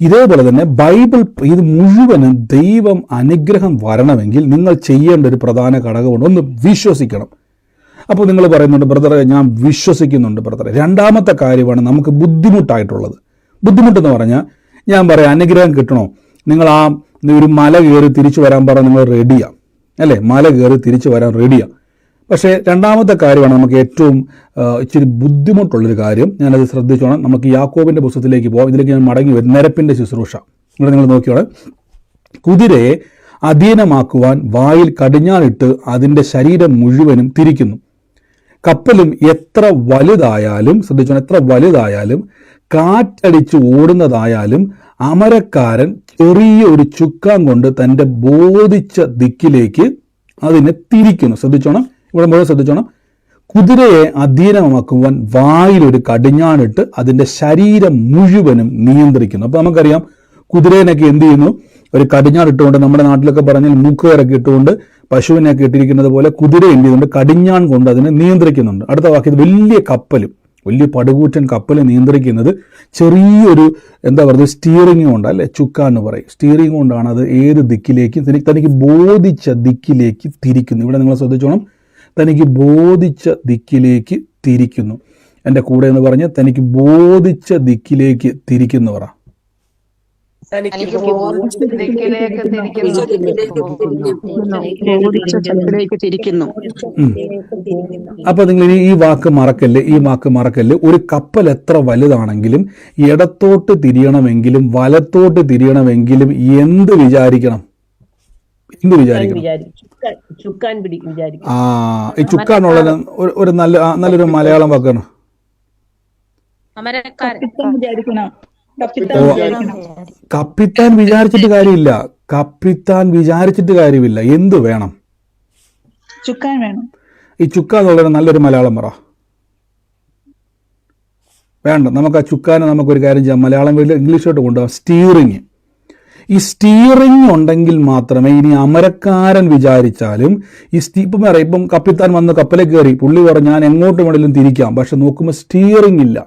ഇതേപോലെ തന്നെ ബൈബിൾ ഇത് മുഴുവനും ദൈവം അനുഗ്രഹം വരണമെങ്കിൽ നിങ്ങൾ ചെയ്യേണ്ട ഒരു പ്രധാന ഘടകമുണ്ട്. ഒന്ന്, വിശ്വസിക്കണം. അപ്പോൾ നിങ്ങൾ പറയുന്നുണ്ട്, ബ്രദറെ ഞാൻ വിശ്വസിക്കുന്നുണ്ട് ബ്രദറെ. രണ്ടാമത്തെ കാര്യമാണ് നമുക്ക് ബുദ്ധിമുട്ടായിട്ടുള്ളത്. ബുദ്ധിമുട്ടെന്ന് പറഞ്ഞാൽ ഞാൻ പറയാം, അനുഗ്രഹം കിട്ടണോ, നിങ്ങൾ ആ ഒരു മല കയറി തിരിച്ചു വരാൻ പറഞ്ഞാൽ നിങ്ങൾ റെഡിയാണ്, അല്ലേ? മല കയറി തിരിച്ചു വരാൻ റെഡിയാണ്. പക്ഷേ രണ്ടാമത്തെ കാര്യമാണ് നമുക്ക് ഏറ്റവും ഇച്ചിരി ബുദ്ധിമുട്ടുള്ളൊരു കാര്യം. ഞാനത് ശ്രദ്ധിച്ചോണം. നമുക്ക് യാക്കോബിൻ്റെ പുസ്തകത്തിലേക്ക് പോകാം. ഇതിലേക്ക് ഞാൻ മടങ്ങി വരും. നിരപ്പിൻ്റെ ശുശ്രൂഷ ഇവിടെ നിങ്ങൾ നോക്കിയോളെ. കുതിരയെ അധീനമാക്കുവാൻ വായിൽ കടിഞ്ഞാണിട്ട് അതിൻ്റെ ശരീരം മുഴുവനും തിരിക്കുന്നു. കപ്പലും എത്ര വലുതായാലും, ശ്രദ്ധിച്ചോണം, എത്ര വലുതായാലും കാറ്റടിച്ച് ഓടുന്നതായാലും അമരക്കാരൻ ചെറിയ ഒരു ചുക്കാൻ കൊണ്ട് തൻ്റെ ബോധിച്ച ദിക്കിലേക്ക് അതിനെ തിരിക്കുന്നു. ശ്രദ്ധിച്ചോണം, ഇവിടെ മുഴുവൻ ശ്രദ്ധിച്ചോണം. കുതിരയെ അധീനമാക്കുവാൻ വായിലൊരു കടിഞ്ഞാണിട്ട് അതിൻ്റെ ശരീരം മുഴുവനും നിയന്ത്രിക്കുന്നു. അപ്പോൾ നമുക്കറിയാം, കുതിരേനൊക്കെ എന്ത് ചെയ്യുന്നു? ഒരു കടിഞ്ഞാണിട്ടുകൊണ്ട്, നമ്മുടെ നാട്ടിലൊക്കെ പറഞ്ഞാൽ മൂക്കുകയറൊക്കെ ഇട്ടുകൊണ്ട് പശുവിനെയൊക്കെ ഇട്ടിരിക്കുന്നത് പോലെ കുതിര എന്ത് ചെയ്യുന്നുണ്ട്? കടിഞ്ഞാൺ കൊണ്ട് അതിനെ നിയന്ത്രിക്കുന്നുണ്ട്. അടുത്ത വാക്യത്തിൽ വലിയ കപ്പലും, വലിയ പടുകൂറ്റൻ കപ്പൽ നിയന്ത്രിക്കുന്നത് ചെറിയൊരു എന്താ പറയുക സ്റ്റിയറിംഗ് കൊണ്ട്, അല്ലെ? ചുക്ക എന്ന് പറയും. സ്റ്റിയറിംഗ് കൊണ്ടാണ് അത് ഏത് ദിക്കിലേക്ക് തനിക്ക് ബോധിച്ച ദിക്കിലേക്ക് തിരിക്കുന്നു. ഇവിടെ നിങ്ങൾ ശ്രദ്ധിച്ചോണം, തനിക്ക് ബോധിച്ച ദിക്കിലേക്ക് തിരിക്കുന്നു. എൻ്റെ കൂടെ എന്ന് പറഞ്ഞ് തനിക്ക് ബോധിച്ച ദിക്കിലേക്ക് തിരിക്കുന്നു പറ. തനിക്ക് ബോധിച്ച ദിക്കിലേക്ക് തിരിക്കുന്നു. അപ്പൊ നിങ്ങൾ ഈ വാക്ക് മറക്കല്ല്. ഒരു കപ്പൽ എത്ര വലുതാണെങ്കിലും ഇടത്തോട്ട് തിരിയണമെങ്കിലും വലത്തോട്ട് തിരിയണമെങ്കിലും എന്ത് വിചാരിക്കണം? ഈ ചുക്കാനുള്ള ഒരു നല്ലൊരു മലയാളം വാക്കാണ്. കപ്പിത്താൻ വിചാരിച്ചിട്ട് കാര്യമില്ല. എന്ത് വേണം? ചുക്കാൻ വേണം. ഈ ചുക്ക എന്നുള്ളത് നല്ലൊരു മലയാളം പറ. വേണ്ട, നമുക്ക് ആ ചുക്കാനെ നമുക്കൊരു കാര്യം ചെയ്യാം, മലയാളം വീട്ടിൽ ഇംഗ്ലീഷോട്ട് കൊണ്ടുപോകാം. സ്റ്റിയറിങ്. ഈ സ്റ്റിയറിങ് ഉണ്ടെങ്കിൽ മാത്രമേ ഇനി അമരക്കാരൻ വിചാരിച്ചാലും ഇപ്പം കപ്പിത്താൻ വന്ന് കപ്പലിൽ കയറി പുള്ളി പറഞ്ഞു ഞാൻ എങ്ങോട്ട് വേണമെങ്കിലും തിരിക്കാം. പക്ഷെ നോക്കുമ്പോൾ സ്റ്റിയറിങ് ഇല്ല.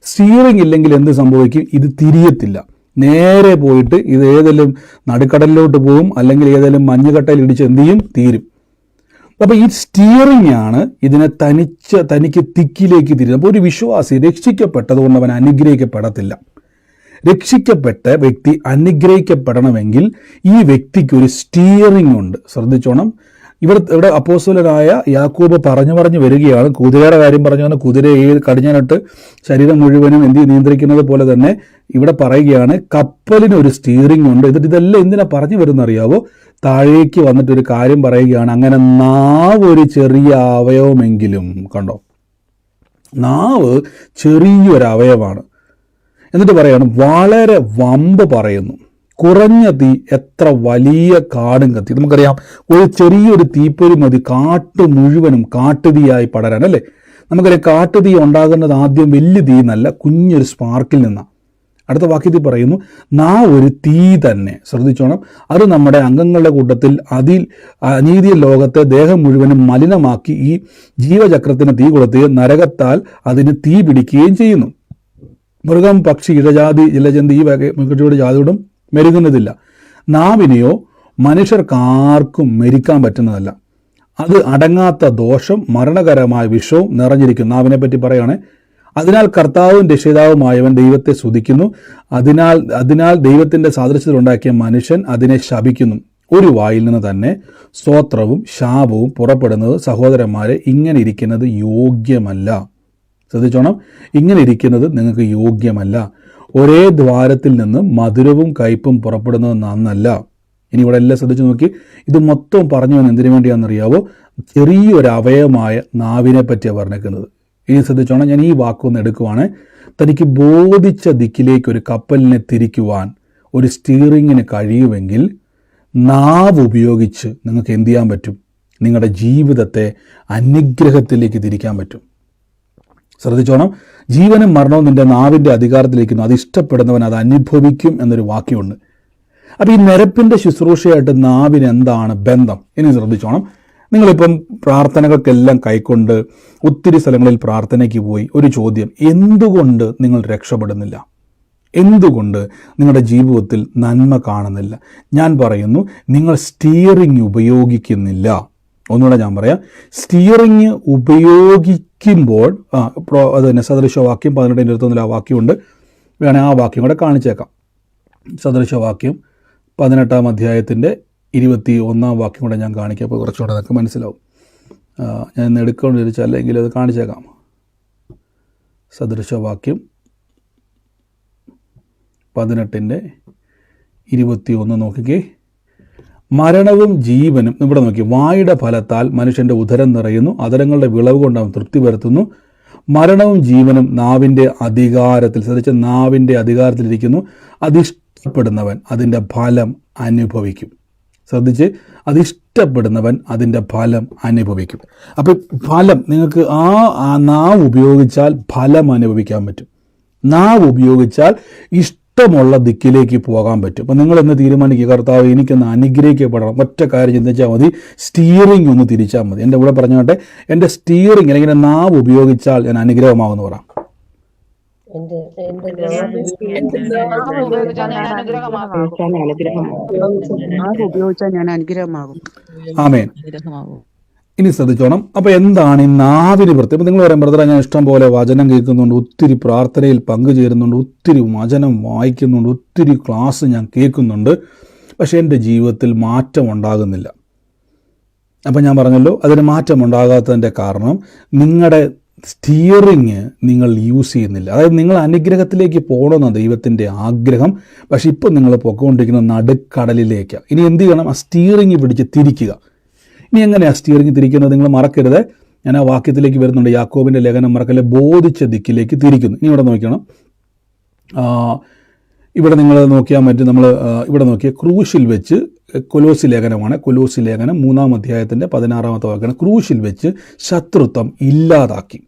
സ്റ്റിയറിങ് ഇല്ലെങ്കിൽ എന്ത് സംഭവിക്കും? ഇത് തിരിയത്തില്ല. നേരെ പോയിട്ട് ഇത് ഏതെങ്കിലും നടുക്കടലിലോട്ട് പോകും, അല്ലെങ്കിൽ ഏതെങ്കിലും മഞ്ഞുകട്ടയിൽ ഇടിച്ച് എന്ത് ചെയ്യും? തീരും. അപ്പൊ ഈ സ്റ്റിയറിംഗ് ആണ് ഇതിനെ തനിക്ക് തിക്കിലേക്ക് തിരിയുന്നത്. അപ്പോൾ ഒരു വിശ്വാസി രക്ഷിക്കപ്പെട്ടതുകൊണ്ട് അവൻ അനുഗ്രഹിക്കപ്പെടത്തില്ല. രക്ഷിക്കപ്പെട്ട വ്യക്തി അനുഗ്രഹിക്കപ്പെടണമെങ്കിൽ ഈ വ്യക്തിക്ക് ഒരു സ്റ്റിയറിംഗ് ഉണ്ട്. ശ്രദ്ധിച്ചോണം. ഇവിടെ അപ്പോസ്തലനായ യാക്കോബ് പറഞ്ഞു വരികയാണ്. കുതിരയുടെ കാര്യം പറഞ്ഞു. കുതിരയെ കടിഞ്ഞാനിട്ട് ശരീരം മുഴുവനും നിയന്ത്രിക്കുന്നത് പോലെ തന്നെ ഇവിടെ പറയുകയാണ് കപ്പലിന് ഒരു സ്റ്റിയറിംഗ് ഉണ്ട്. എന്നിട്ട് ഇതെല്ലാം എന്തിനാ പറഞ്ഞു വരുന്നറിയാവോ? താഴേക്ക് വന്നിട്ടൊരു കാര്യം പറയുകയാണ്. അങ്ങനെ നാവ് ഒരു ചെറിയ അവയവമെങ്കിലും, കണ്ടോ, നാവ് ചെറിയൊരു അവയവമാണ്. എന്നിട്ട് പറയാണ് വളരെ വമ്പ് പറയുന്നു. കുറഞ്ഞ തീ എത്ര വലിയ കാടും കത്തി. നമുക്കറിയാം ഒരു ചെറിയൊരു തീപ്പൊരി മതി കാട്ട് മുഴുവനും കാട്ടുതീയായി പടരാൻ, അല്ലേ? നമുക്കറിയാം കാട്ടുതീ ഉണ്ടാകുന്നത് ആദ്യം വലിയ തീ എന്നല്ല, കുഞ്ഞൊരു സ്പാർക്കിൽ നിന്നാണ്. അടുത്ത വാക്യത്തിൽ പറയുന്നു ഒരു തീ തന്നെ. ശ്രദ്ധിച്ചോണം. അത് നമ്മുടെ അംഗങ്ങളുടെ കൂട്ടത്തിൽ അനീതിയ ലോകത്തെ ദേഹം മുഴുവനും മലിനമാക്കി ഈ ജീവചക്രത്തിന് തീ കൊളുത്തുകയും നരകത്താൽ അതിന് തീ പിടിക്കുകയും ചെയ്യുന്നു. മൃഗം, പക്ഷി, ഇഴജാതി, ജലജന്തി ഈ മൃഗജോട് ജാതിയോടും മെരുകുന്നതില്ല. നാവിനെയോ മനുഷ്യർക്കാർക്കും മെരിക്കാൻ പറ്റുന്നതല്ല. അത് അടങ്ങാത്ത ദോഷം മരണകരമായ വിഷവും നിറഞ്ഞിരിക്കുന്നു. നാവിനെ പറ്റി പറയുകയാണ്. അതിനാൽ കർത്താവും രക്ഷിതാവുമായവൻ ദൈവത്തെ സ്തുതിക്കുന്നു. അതിനാൽ ദൈവത്തിന്റെ സാദൃശ്യത്തിൽ ഉണ്ടാക്കിയ മനുഷ്യൻ അതിനെ ശപിക്കുന്നു. ഒരു വായിൽ നിന്ന് തന്നെ സ്തോത്രവും ശാപവും പുറപ്പെടുന്നത് സഹോദരന്മാരെ ഇങ്ങനെ ഇരിക്കുന്നത് യോഗ്യമല്ല. ശ്രദ്ധിച്ചോണം. ഇങ്ങനെ ഇരിക്കുന്നത് നിങ്ങൾക്ക് യോഗ്യമല്ല. ഒരേ ദ്വാരത്തിൽ നിന്ന് മധുരവും കയ്പും പുറപ്പെടുന്നത് നന്നല്ല. ഇനി ഇവിടെ എല്ലാം ശ്രദ്ധിച്ചു നോക്കി. ഇത് മൊത്തം പറഞ്ഞു എന്തിനു വേണ്ടിയാണെന്നറിയാവോ? ചെറിയൊരു അവയവമായ നാവിനെ പറ്റിയാണ് പറഞ്ഞേക്കുന്നത്. ഇനി ശ്രദ്ധിച്ചോണം. ഞാൻ ഈ വാക്കൊന്ന് എടുക്കുവാണ്. തനിക്ക് ബോധിച്ച ദിക്കിലേക്ക് ഒരു കപ്പലിനെ തിരിക്കുവാൻ ഒരു സ്റ്റിയറിങ്ങിന് കഴിയുമെങ്കിൽ നാവ് ഉപയോഗിച്ച് നിങ്ങൾക്ക് എന്ത് ചെയ്യാൻ പറ്റും? നിങ്ങളുടെ ജീവിതത്തെ അനുഗ്രഹത്തിലേക്ക് തിരിക്കാൻ പറ്റും. ശ്രദ്ധിച്ചോണം. ജീവനും മരണവും നിന്റെ നാവിൻ്റെ അധികാരത്തിലേക്കുന്നു. അത് ഇഷ്ടപ്പെടുന്നവൻ അത് അനുഭവിക്കും എന്നൊരു വാക്യമുണ്ട്. അപ്പം ഈ നിരപ്പിൻ്റെ ശുശ്രൂഷയായിട്ട് നാവിന് എന്താണ് ബന്ധം? ഇനി ശ്രദ്ധിച്ചോണം. നിങ്ങളിപ്പം പ്രാർത്ഥനകൾക്കെല്ലാം കൈക്കൊണ്ട് ഒത്തിരി സ്ഥലങ്ങളിൽ പ്രാർത്ഥനയ്ക്ക് പോയി. ഒരു ചോദ്യം, എന്തുകൊണ്ട് നിങ്ങൾ രക്ഷപ്പെടുന്നില്ല? എന്തുകൊണ്ട് നിങ്ങളുടെ ജീവിതത്തിൽ നന്മ കാണുന്നില്ല? ഞാൻ പറയുന്നു, നിങ്ങൾ സ്റ്റിയറിംഗ് ഉപയോഗിക്കുന്നില്ല. ഒന്നുകൂടെ ഞാൻ പറയാം. സ്റ്റിയറിംഗ് ഉപയോഗിക്കുമ്പോൾ അത് തന്നെ സദൃശവാക്യം 18:21 ആ വാക്യമുണ്ട്. വേണേൽ ആ വാക്യം കൂടെ കാണിച്ചേക്കാം. സദൃശവാക്യം 18 അധ്യായത്തിൻ്റെ 21 വാക്യം കൂടെ ഞാൻ കാണിക്കാം. അപ്പോൾ കുറച്ചുകൂടെ അതൊക്കെ മനസ്സിലാവും. ഞാൻ ഇന്ന് എടുക്കൊണ്ട് ചോദിച്ചാൽ അല്ലെങ്കിൽ അത് കാണിച്ചേക്കാം. സദൃശവാക്യം 18:21 നോക്കിക്കേ. മരണവും ജീവനും, ഇവിടെ നോക്കി, വായുടെ ഫലത്താൽ മനുഷ്യൻ്റെ ഉദരം നിറയുന്നു, അധരങ്ങളുടെ വിളവ് കൊണ്ട് അവൻ തൃപ്തി വരുത്തുന്നു. മരണവും ജീവനും നാവിൻ്റെ അധികാരത്തിൽ, ശ്രദ്ധിച്ച, നാവിൻ്റെ അധികാരത്തിലിരിക്കുന്നു. അതിഷ്ടപ്പെടുന്നവൻ അതിൻ്റെ ഫലം അനുഭവിക്കും. ശ്രദ്ധിച്ച്, അതിഷ്ടപ്പെടുന്നവൻ അതിൻ്റെ ഫലം അനുഭവിക്കും. അപ്പോൾ ഫലം നിങ്ങൾക്ക് ആ നാവ് ഉപയോഗിച്ചാൽ ഫലം അനുഭവിക്കാൻ പറ്റും. നാവ് ഉപയോഗിച്ചാൽ ഇഷ്ടമുള്ള ദിക്കിലേക്ക് പോകാൻ പറ്റും. അപ്പം നിങ്ങളെന്ന് തീരുമാനിക്കുക, കർത്താവ് എനിക്കൊന്ന് അനുഗ്രഹിക്കപ്പെടണം. ഒറ്റ കാര്യം ചിന്തിച്ചാൽ മതി, സ്റ്റിയറിംഗ് ഒന്ന് തിരിച്ചാൽ മതി. എൻ്റെ കൂടെ പറഞ്ഞോട്ടെ, എൻ്റെ സ്റ്റിയറിംഗ് അല്ലെങ്കിൽ നാവ് ഉപയോഗിച്ചാൽ ഞാൻ അനുഗ്രഹമാകുമെന്ന് പറയാം. ആമേൻ. ഇനി ശ്രദ്ധിച്ചോണം. അപ്പോൾ എന്താണ് ഈ നാവിന് പ്രത്യേകം? അപ്പോൾ നിങ്ങൾ പറയാം, ബ്രദറെ ഞാൻ ഇഷ്ടം പോലെ വചനം കേൾക്കുന്നുണ്ട്, ഒത്തിരി പ്രാർത്ഥനയിൽ പങ്കുചേരുന്നുണ്ട്, ഒത്തിരി വചനം വായിക്കുന്നുണ്ട്, ഒത്തിരി ക്ലാസ് ഞാൻ കേൾക്കുന്നുണ്ട്, പക്ഷേ എൻ്റെ ജീവിതത്തിൽ മാറ്റം ഉണ്ടാകുന്നില്ല. അപ്പം ഞാൻ പറഞ്ഞല്ലോ, അതിന് മാറ്റം ഉണ്ടാകാത്തതിൻ്റെ കാരണം നിങ്ങളുടെ സ്റ്റിയറിങ് നിങ്ങൾ യൂസ് ചെയ്യുന്നില്ല. അതായത് നിങ്ങൾ അനുഗ്രഹത്തിലേക്ക് പോകണമെന്ന ദൈവത്തിൻ്റെ ആഗ്രഹം, പക്ഷെ ഇപ്പോൾ നിങ്ങൾ പൊക്കോണ്ടിരിക്കുന്ന നടുക്കടലിലേക്കാണ്. ഇനി എന്ത് ചെയ്യണം? ആ സ്റ്റിയറിങ് പിടിച്ച് തിരിക്കുക. ഇനി എങ്ങനെയാണ് സ്റ്റിയറിങ് തിരിക്കുന്നത്? നിങ്ങൾ മറക്കരുത്, ഞാൻ ആ വാക്യത്തിലേക്ക് വരുന്നുണ്ട്. യാക്കോബിൻ്റെ ലേഖനം മറക്കല്ലേ, ബോധിച്ച ദിക്കിലേക്ക് തിരിക്കുന്നു. ഇനി ഇവിടെ നോക്കണം, ഇവിടെ നിങ്ങൾ നോക്കിയാൽ പറ്റും. നമ്മൾ ഇവിടെ നോക്കിയാൽ ക്രൂശിൽ വെച്ച്, കൊലോസി ലേഖനമാണ്, കൊലോസി ലേഖനം 3-ാം അധ്യായത്തിൻ്റെ 16-ാമത്തെ വാക്യമാണ്. ക്രൂശിൽ വെച്ച് ശത്രുത്വം ഇല്ലാതാക്കി.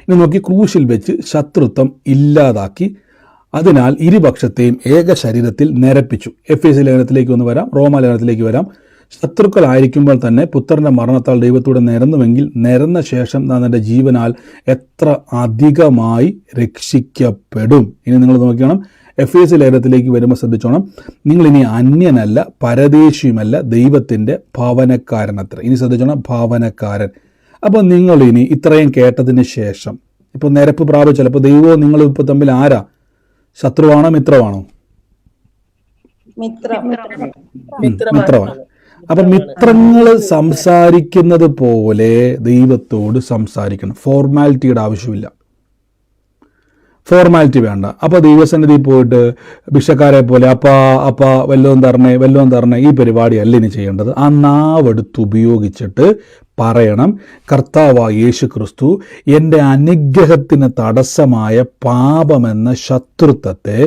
ഇനി നോക്കി, ക്രൂശിൽ വെച്ച് ശത്രുത്വം ഇല്ലാതാക്കി, അതിനാൽ ഇരുപക്ഷത്തെയും ഏക ശരീരത്തിൽ നിരപ്പിച്ചു. എഫേസ്യ ലേഖനത്തിലേക്ക് ഒന്ന് വരാം, റോമ ലേഖനത്തിലേക്ക് വരാം. ശത്രുക്കളായിരിക്കുമ്പോൾ തന്നെ പുത്രൻ്റെ മരണത്താൽ ദൈവത്തോടെ നിരന്നുവെങ്കിൽ നിരന്ന ശേഷം തന്റെ ജീവനാൽ എത്ര അധികമായി രക്ഷിക്കപ്പെടും. ഇനി നിങ്ങൾ നോക്കണം, എഫേസ്യ ലേഖനത്തിലേക്ക് വരുമ്പോൾ ശ്രദ്ധിച്ചോണം, നിങ്ങളിനി അന്യനല്ല പരദേശിയുമല്ല, ദൈവത്തിൻ്റെ ഭവനക്കാരനത്ര. ഇനി ശ്രദ്ധിച്ചോണം, ഭവനക്കാരൻ. അപ്പോൾ നിങ്ങളിനി ഇത്രയും കേട്ടതിന് ശേഷം ഇപ്പോൾ നിരപ്പ് പ്രാപിച്ചാൽ, ഇപ്പോൾ ദൈവവും നിങ്ങളും ഇപ്പോൾ തമ്മിൽ ആരാ? ശത്രുവാണോ മിത്രമാണോ? മിത്രമാണ്. അപ്പം മിത്രങ്ങൾ സംസാരിക്കുന്നത് പോലെ ദൈവത്തോട് സംസാരിക്കണം. ഫോർമാലിറ്റിയുടെ ആവശ്യമില്ല, ഫോർമാലിറ്റി വേണ്ട. അപ്പോൾ ദൈവസന്നിധി പോയിട്ട് ഭിക്ഷക്കാരെ പോലെ അപ്പ വല്ലതും തരണേ ഈ പരിപാടിയല്ല ഇനി ചെയ്യേണ്ടത്. ആ നാവെടുത്ത് ഉപയോഗിച്ചിട്ട് പറയണം, കർത്താവായ യേശു ക്രിസ്തു എൻ്റെ അനുഗ്രഹത്തിന് തടസ്സമായ പാപമെന്ന ശത്രുത്വത്തെ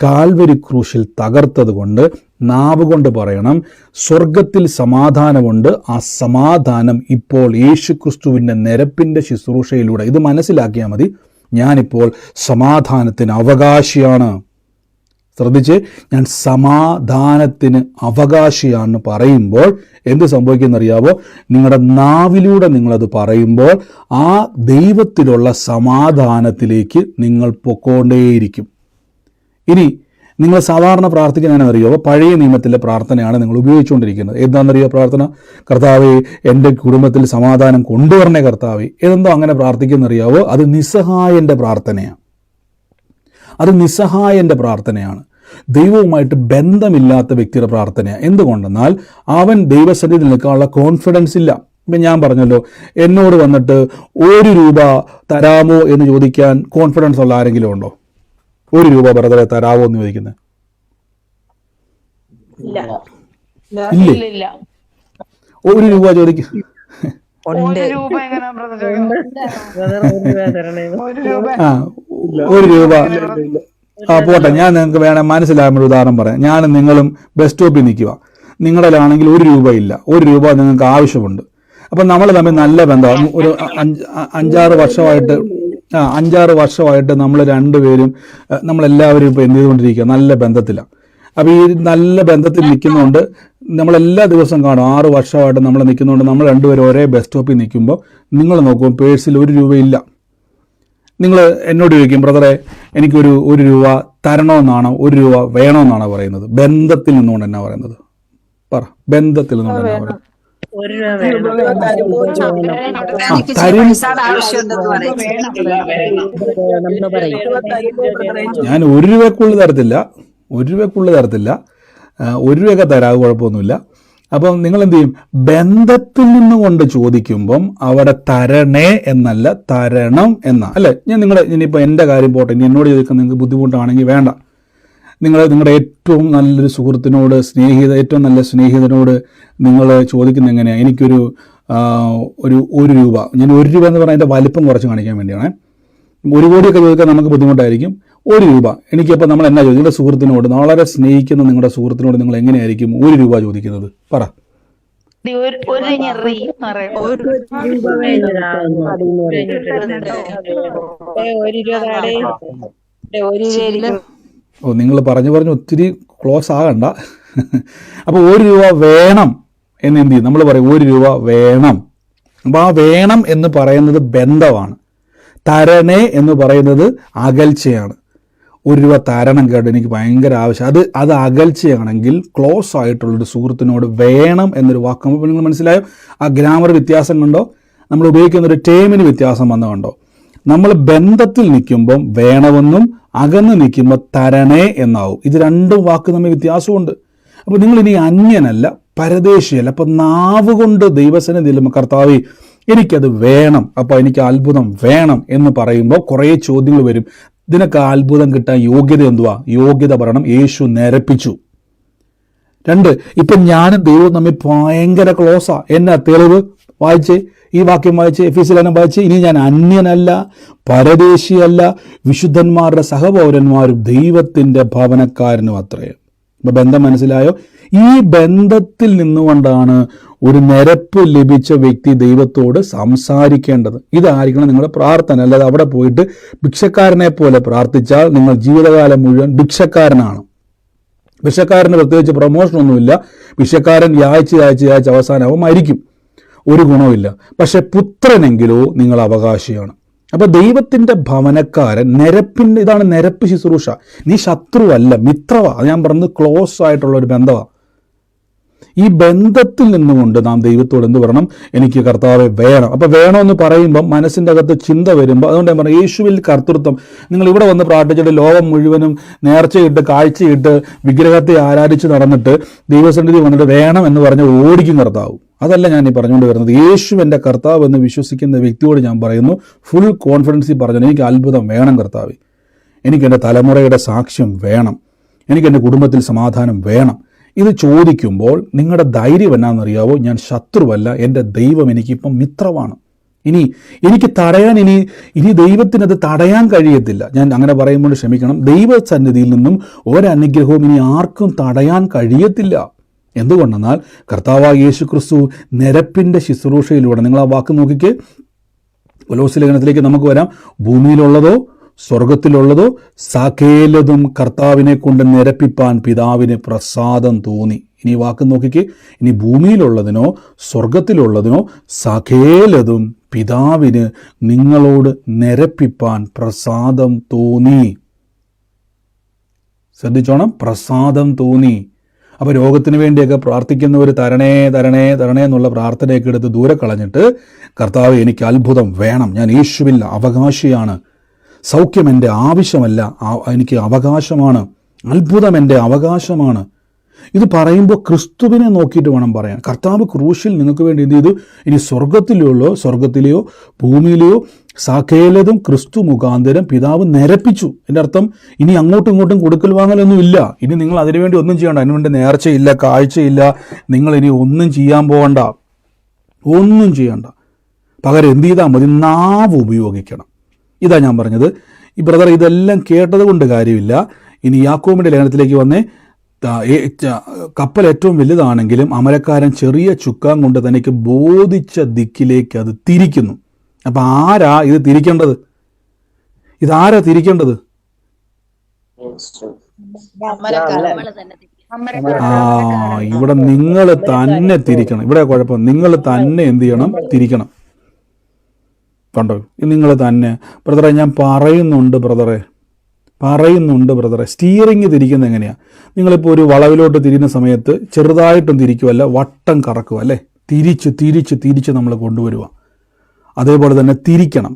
കാൽവരി ക്രൂശിൽ തകർത്തത് കൊണ്ട് നാവ് കൊണ്ട് പറയണം, സ്വർഗത്തിൽ സമാധാനമുണ്ട്, ആ സമാധാനം ഇപ്പോൾ യേശു ക്രിസ്തുവിൻ്റെ നിരപ്പിൻ്റെ ശുശ്രൂഷയിലൂടെ, ഇത് മനസ്സിലാക്കിയാൽ മതി, ഞാനിപ്പോൾ സമാധാനത്തിന് അവകാശിയാണ്. ശ്രദ്ധിച്ച്, ഞാൻ സമാധാനത്തിന് അവകാശിയാണെന്ന് പറയുമ്പോൾ എന്ത് സംഭവിക്കുന്നറിയാവോ? നിങ്ങളുടെ നാവിലൂടെ നിങ്ങളത് പറയുമ്പോൾ ആ ദൈവത്തിലുള്ള സമാധാനത്തിലേക്ക് നിങ്ങൾ പൊക്കോണ്ടേയിരിക്കും. ഇനി നിങ്ങൾ സാധാരണ പ്രാർത്ഥിക്കുന്നതിനറിയോ? പഴയ നിയമത്തിലെ പ്രാർത്ഥനയാണ് നിങ്ങൾ ഉപയോഗിച്ചുകൊണ്ടിരിക്കുന്നത്. എന്താണെന്നറിയോ പ്രാർത്ഥന? കർത്താവേ എൻ്റെ കുടുംബത്തിൽ സമാധാനം കൊണ്ടുവരണേ കർത്താവേ. ഏതെന്തോ അങ്ങനെ പ്രാർത്ഥിക്കുന്നറിയാവോ? അത് നിസ്സഹായൻ്റെ പ്രാർത്ഥനയാണ്. അത് നിസ്സഹായൻ്റെ പ്രാർത്ഥനയാണ്. ദൈവവുമായിട്ട് ബന്ധമില്ലാത്ത വ്യക്തിയുടെ പ്രാർത്ഥനയാണ്. എന്തുകൊണ്ടെന്നാൽ അവൻ ദൈവസന്നിധിയിൽ നിൽക്കാനുള്ള കോൺഫിഡൻസ് ഇല്ല. ഇപ്പം ഞാൻ പറഞ്ഞല്ലോ, എന്നോട് വന്നിട്ട് 1 രൂപ തരാമോ എന്ന് ചോദിക്കാൻ കോൺഫിഡൻസ് ഉള്ള ആരെങ്കിലും ഉണ്ടോ? 1 രൂപ ബ്രദറെ തരാമോ എന്ന് ചോദിക്കുന്നത് ഇല്ലേ? 1 രൂപ ചോദിക്കും. 1 രൂപ എങ്ങനെ ബ്രദർ ചോദിക്കുന്നത്? 1 രൂപ പോട്ടെ, ഞാൻ നിങ്ങൾക്ക് വേണേൽ മനസ്സിലാകുന്ന ഒരു ഉദാഹരണം പറയാം. ഞാനും നിങ്ങളും ബസ് സ്റ്റോപ്പിൽ നിൽക്കുക, നിങ്ങളിലാണെങ്കിൽ 1 രൂപ ഇല്ല, 1 രൂപ നിങ്ങൾക്ക് ആവശ്യമുണ്ട്. അപ്പം നമ്മൾ തമ്മിൽ നല്ല ബന്ധമാണ്. ഒരു 5-6 വർഷമായിട്ട് നമ്മൾ രണ്ടുപേരും, നമ്മളെല്ലാവരും ഇപ്പോൾ എന്ത് ചെയ്തുകൊണ്ടിരിക്കുക? നല്ല ബന്ധത്തിലാണ്. അപ്പോൾ ഈ നല്ല ബന്ധത്തിൽ നിൽക്കുന്നതുകൊണ്ട് നമ്മളെല്ലാ ദിവസവും കാണും. 6 വർഷമായിട്ട് നമ്മൾ നിൽക്കുന്നതുകൊണ്ട് നമ്മൾ രണ്ടുപേരും ഒരേ ബസ് സ്റ്റോപ്പിൽ നിൽക്കുമ്പോൾ നിങ്ങൾ നോക്കും, പേഴ്സിൽ 1 രൂപയില്ല. നിങ്ങൾ എന്നോട് ചോദിക്കും, ബ്രദറെ എനിക്കൊരു 1 രൂപ തരണമെന്നാണോ 1 രൂപ വേണമെന്നാണോ പറയുന്നത്? ബന്ധത്തിൽ നിന്നുകൊണ്ട് എന്നാ പറയുന്നത്? പറ, ബന്ധത്തിൽ നിന്നുകൊണ്ട് എന്നാ പറയുന്നത്? ഞാൻ 1 രൂപക്കുള്ളിൽ തരത്തില്ല, 1 രൂപക്കുള്ളിൽ തരത്തില്ല, 1 രൂപയൊക്കെ തരാം, കുഴപ്പമൊന്നുമില്ല. അപ്പം നിങ്ങൾ എന്ത് ചെയ്യും? ബന്ധത്തിൽ നിന്നുകൊണ്ട് ചോദിക്കുമ്പം അവിടെ തരണേ എന്നല്ല, തരണം എന്നാ അല്ലേ? ഇനിയിപ്പോൾ എൻ്റെ കാര്യം പോട്ടെ, ഇനി എന്നോട് ചോദിക്കാൻ നിങ്ങൾക്ക് ബുദ്ധിമുട്ടാണെങ്കിൽ വേണ്ട. നിങ്ങളുടെ ഏറ്റവും നല്ലൊരു സുഹൃത്തിനോട്, ഏറ്റവും നല്ല സ്നേഹിതനോട് നിങ്ങൾ ചോദിക്കുന്നത് എങ്ങനെയാണ്? എനിക്കൊരു 1 രൂപ, ഞാൻ 1 രൂപ എന്ന് പറഞ്ഞാൽ അതിൻ്റെ വലിപ്പം കുറച്ച് കാണിക്കാൻ വേണ്ടിയാണ്. 1 കോടിയൊക്കെ ചോദിക്കാൻ നമുക്ക് ബുദ്ധിമുട്ടായിരിക്കും. 1 രൂപ എനിക്കപ്പോൾ നമ്മൾ എന്നാ ചോദിക്കും? നിങ്ങളുടെ സുഹൃത്തിനോട്, വളരെ സ്നേഹിക്കുന്ന നിങ്ങളുടെ സുഹൃത്തിനോട് നിങ്ങൾ എങ്ങനെയായിരിക്കും 1 രൂപ ചോദിക്കുന്നത്? പറ. നിങ്ങൾ പറഞ്ഞു ഒത്തിരി ക്ലോസ് ആകണ്ട. അപ്പോൾ 1 രൂപ വേണം എന്ന് എന്ത് ചെയ്യും? നമ്മൾ പറയും 1 രൂപ വേണം. അപ്പോൾ ആ വേണം എന്ന് പറയുന്നത് ബന്ധമാണ്. തരണേ എന്ന് പറയുന്നത് അകൽച്ചയാണ്. ₹1 തരണം കേട്ടോ, എനിക്ക് ഭയങ്കര ആവശ്യം. അത് അകൽച്ചയാണെങ്കിൽ ക്ലോസ് ആയിട്ടുള്ളൊരു സുഹൃത്തിനോട് വേണം എന്നൊരു വാക്ക്. അപ്പോൾ നിങ്ങൾ മനസ്സിലായോ ആ ഗ്രാമർ വ്യത്യാസം കണ്ടോ? നമ്മൾ ഉപയോഗിക്കുന്ന ഒരു ടേമിന് വ്യത്യാസം വന്നു കണ്ടോ? നമ്മൾ ബന്ധത്തിൽ നിൽക്കുമ്പം വേണമെന്നും അകന്ന് നിൽക്കുമ്പോൾ തരണേ എന്നാവും. ഇത് രണ്ടും വാക്ക് തമ്മിൽ വ്യത്യാസമുണ്ട്. അപ്പോൾ നിങ്ങൾ ഇനി അന്യനല്ല, പരദേശിയല്ല. അപ്പം നാവ് കൊണ്ട് ദൈവസന്നിധിയിൽ കർത്താവേ എനിക്കത് വേണം, അപ്പോൾ എനിക്ക് അത്ഭുതം വേണം എന്ന് പറയുമ്പോൾ കുറേ ചോദ്യങ്ങൾ വരും. ഇതിനൊക്കെ അത്ഭുതം കിട്ടാൻ യോഗ്യത എന്തുവാ? യോഗ്യത പറയണം, യേശു നിരപ്പിച്ചു. 2, ഇപ്പം ഞാനും ദൈവവും തമ്മിൽ ഭയങ്കര ക്ലോസാ. എന്നാ തെളിവ്? വായിച്ചേ, ഈ വാക്യം വായിച്ച്, എഫീസിലെല്ലാം വായിച്ച്. ഇനി ഞാൻ അന്യനല്ല, പരദേശിയല്ല, വിശുദ്ധന്മാരുടെ സഹപൗരന്മാരും ദൈവത്തിൻ്റെ ഭവനക്കാരനും അത്രയും. ഇപ്പം ബന്ധം മനസ്സിലായോ? ഈ ബന്ധത്തിൽ നിന്നുകൊണ്ടാണ് ഒരു നിരപ്പ് ലഭിച്ച വ്യക്തി ദൈവത്തോട് സംസാരിക്കേണ്ടത്. ഇതായിരിക്കണം നിങ്ങളുടെ പ്രാർത്ഥന. അല്ലാതെ അവിടെ പോയിട്ട് ഭിക്ഷക്കാരനെ പോലെ പ്രാർത്ഥിച്ചാൽ നിങ്ങൾ ജീവിതകാലം മുഴുവൻ ഭിക്ഷക്കാരനാണ്. ഭിക്ഷക്കാരന് പ്രത്യേകിച്ച് പ്രൊമോഷനൊന്നുമില്ല. ഭിക്ഷക്കാരൻ യാഴ്ച അവസാനമാവും മരിക്കും, ഒരു ഗുണവുമില്ല. പക്ഷെ പുത്രനെങ്കിലോ നിങ്ങൾ അവകാശിയാണ്. അപ്പൊ ദൈവത്തിന്റെ ഭവനക്കാരൻ നിരപ്പിന്റെ, ഇതാണ് നിരപ്പ് ശുശ്രൂഷ. നീ ശത്രുവല്ല, മിത്രവാ. അത് ഞാൻ പറഞ്ഞത് ക്ലോസ് ആയിട്ടുള്ള ഒരു ബന്ധമാണ്. ഈ ബന്ധത്തിൽ നിന്നുകൊണ്ട് നാം ദൈവത്തോട് എന്ത് പറയണം? എനിക്ക് കർത്താവെ വേണം. അപ്പൊ വേണമെന്ന് പറയുമ്പം മനസ്സിൻ്റെ അകത്ത് ചിന്ത വരുമ്പോൾ, അതുകൊണ്ട് ഞാൻ പറഞ്ഞു യേശുവിൽ കർത്തൃത്വം. നിങ്ങൾ ഇവിടെ വന്ന് പ്രാർത്ഥിച്ചിട്ട് ലോകം മുഴുവനും നേർച്ചയിട്ട് കാഴ്ചയിട്ട് വിഗ്രഹത്തെ ആരാധിച്ച് നടന്നിട്ട് ദൈവസന്നിധി വന്നിട്ട് വേണം എന്ന് പറഞ്ഞ് ഓടിക്കും കർത്താവ്. അതല്ല ഞാൻ ഈ പറഞ്ഞുകൊണ്ട് വരുന്നത്. യേശു എൻ്റെ കർത്താവ് എന്ന് വിശ്വസിക്കുന്ന വ്യക്തിയോട് ഞാൻ പറയുന്നു, ഫുൾ കോൺഫിഡൻസിൽ പറഞ്ഞു, എനിക്ക് അത്ഭുതം വേണം കർത്താവേ, എനിക്ക് എൻ്റെ തലമുറയുടെ സാക്ഷ്യം വേണം, എനിക്ക് എൻ്റെ കുടുംബത്തിൽ സമാധാനം വേണം. ഇത് ചോദിക്കുമ്പോൾ നിങ്ങളുടെ ധൈര്യം എന്നാണെന്നറിയാവോ? ഞാൻ ശത്രുവല്ല, എൻ്റെ ദൈവം എനിക്കിപ്പം മിത്രമാണ്. ഇനി എനിക്ക് തടയാൻ ഇനി ദൈവത്തിനത് തടയാൻ കഴിയത്തില്ല. ഞാൻ അങ്ങനെ പറയുമ്പോൾ ക്ഷമിക്കണം. ദൈവസന്നിധിയിൽ നിന്നും ഒരനുഗ്രഹവും ഇനി ആർക്കും തടയാൻ കഴിയത്തില്ല. എന്തുകൊണ്ടെന്നാൽ കർത്താവായ യേശു ക്രിസ്തു നിരപ്പിൻ്റെ ശുശ്രൂഷയിലൂടെ, നിങ്ങൾ ആ വാക്ക് നോക്കിക്കേ, കൊലോസ്യ ലേഖനത്തിലേക്ക് നമുക്ക് വരാം. ഭൂമിയിലുള്ളതോ സ്വർഗത്തിലുള്ളതോ സകലതും കർത്താവിനെ കൊണ്ട് നിരപ്പിപ്പാൻ പിതാവിന് പ്രസാദം തോന്നി. ഇനി വാക്ക് നോക്കിക്കേ, ഇനി ഭൂമിയിലുള്ളതിനോ സ്വർഗത്തിലുള്ളതിനോ സകലതും പിതാവിന് നിങ്ങളോട് നിരപ്പിപ്പാൻ പ്രസാദം തോന്നി. ശ്രദ്ധിച്ചോണം, പ്രസാദം തോന്നി. അപ്പോൾ രോഗത്തിന് വേണ്ടിയൊക്കെ പ്രാർത്ഥിക്കുന്നവർ തരണേ തരണേ തരണേ എന്നുള്ള പ്രാർത്ഥനയൊക്കെ എടുത്ത് ദൂരെ കളഞ്ഞിട്ട്, കർത്താവ് എനിക്ക് അത്ഭുതം വേണം, ഞാൻ യേശുവിൽ അവകാശിയാണ്, സൗഖ്യം എൻ്റെ ആവശ്യമല്ല, എനിക്ക് അവകാശമാണ്, അത്ഭുതം എൻ്റെ അവകാശമാണ്. ഇത് പറയുമ്പോൾ ക്രിസ്തുവിനെ നോക്കിയിട്ട് വേണം പറയാൻ. കർത്താവ് ക്രൂശിൽ നിങ്ങൾക്ക് വേണ്ടി എന്ത് ചെയ്തു? ഇനി സ്വർഗത്തിലെയോ ഭൂമിയിലെയോ സകലതും ക്രിസ്തു മുഖാന്തരം പിതാവ് നിരപ്പിച്ചു. എൻ്റെ അർത്ഥം ഇനി അങ്ങോട്ടും ഇങ്ങോട്ടും കൊടുക്കൽ വാങ്ങലൊന്നും ഇല്ല. ഇനി നിങ്ങൾ അതിനുവേണ്ടി ഒന്നും ചെയ്യണ്ട. അതിനുവേണ്ടി നേർച്ചയില്ല, കാഴ്ചയില്ല, നിങ്ങൾ ഇനി ഒന്നും ചെയ്യാൻ പോകണ്ട, ഒന്നും ചെയ്യണ്ട. പകരം എന്ത് ചെയ്താൽ മതി? നാവ് ഉപയോഗിക്കണം. ഇതാ ഞാൻ പറഞ്ഞത്. ഈ ബ്രദർ ഇതെല്ലാം കേട്ടത് കൊണ്ട് കാര്യമില്ല. ഇനി യാക്കോബിൻ്റെ ലേഖനത്തിലേക്ക് വന്നേ. കപ്പൽ ഏറ്റവും വലുതാണെങ്കിലും അമരക്കാരൻ ചെറിയ ചുക്കാൻ കൊണ്ട് തനിക്ക് ബോധിച്ച ദിക്കിലേക്ക് അത് തിരിക്കുന്നു. അപ്പം ആരാ ഇത് തിരിക്കേണ്ടത്? ഇതാരാ തിരിക്കേണ്ടത്? ഇവിടെ നിങ്ങൾ തന്നെ തിരിക്കണം. ഇവിടെ കുഴപ്പം, നിങ്ങൾ തന്നെ എന്ത് ചെയ്യണം? തിരിക്കണം. കണ്ടോ, നിങ്ങൾ തന്നെ. ബ്രദറെ ഞാൻ പറയുന്നുണ്ട് ബ്രദറെ, സ്റ്റിയറിങ് തിരിക്കുന്നത് എങ്ങനെയാണ്? നിങ്ങളിപ്പോൾ ഒരു വളവിലോട്ട് തിരിയുന്ന സമയത്ത് ചെറുതായിട്ടും തിരിക്കുമല്ല, വട്ടം കറക്കുക അല്ലേ? തിരിച്ച് നമ്മൾ കൊണ്ടുവരിക. അതേപോലെ തന്നെ തിരിക്കണം,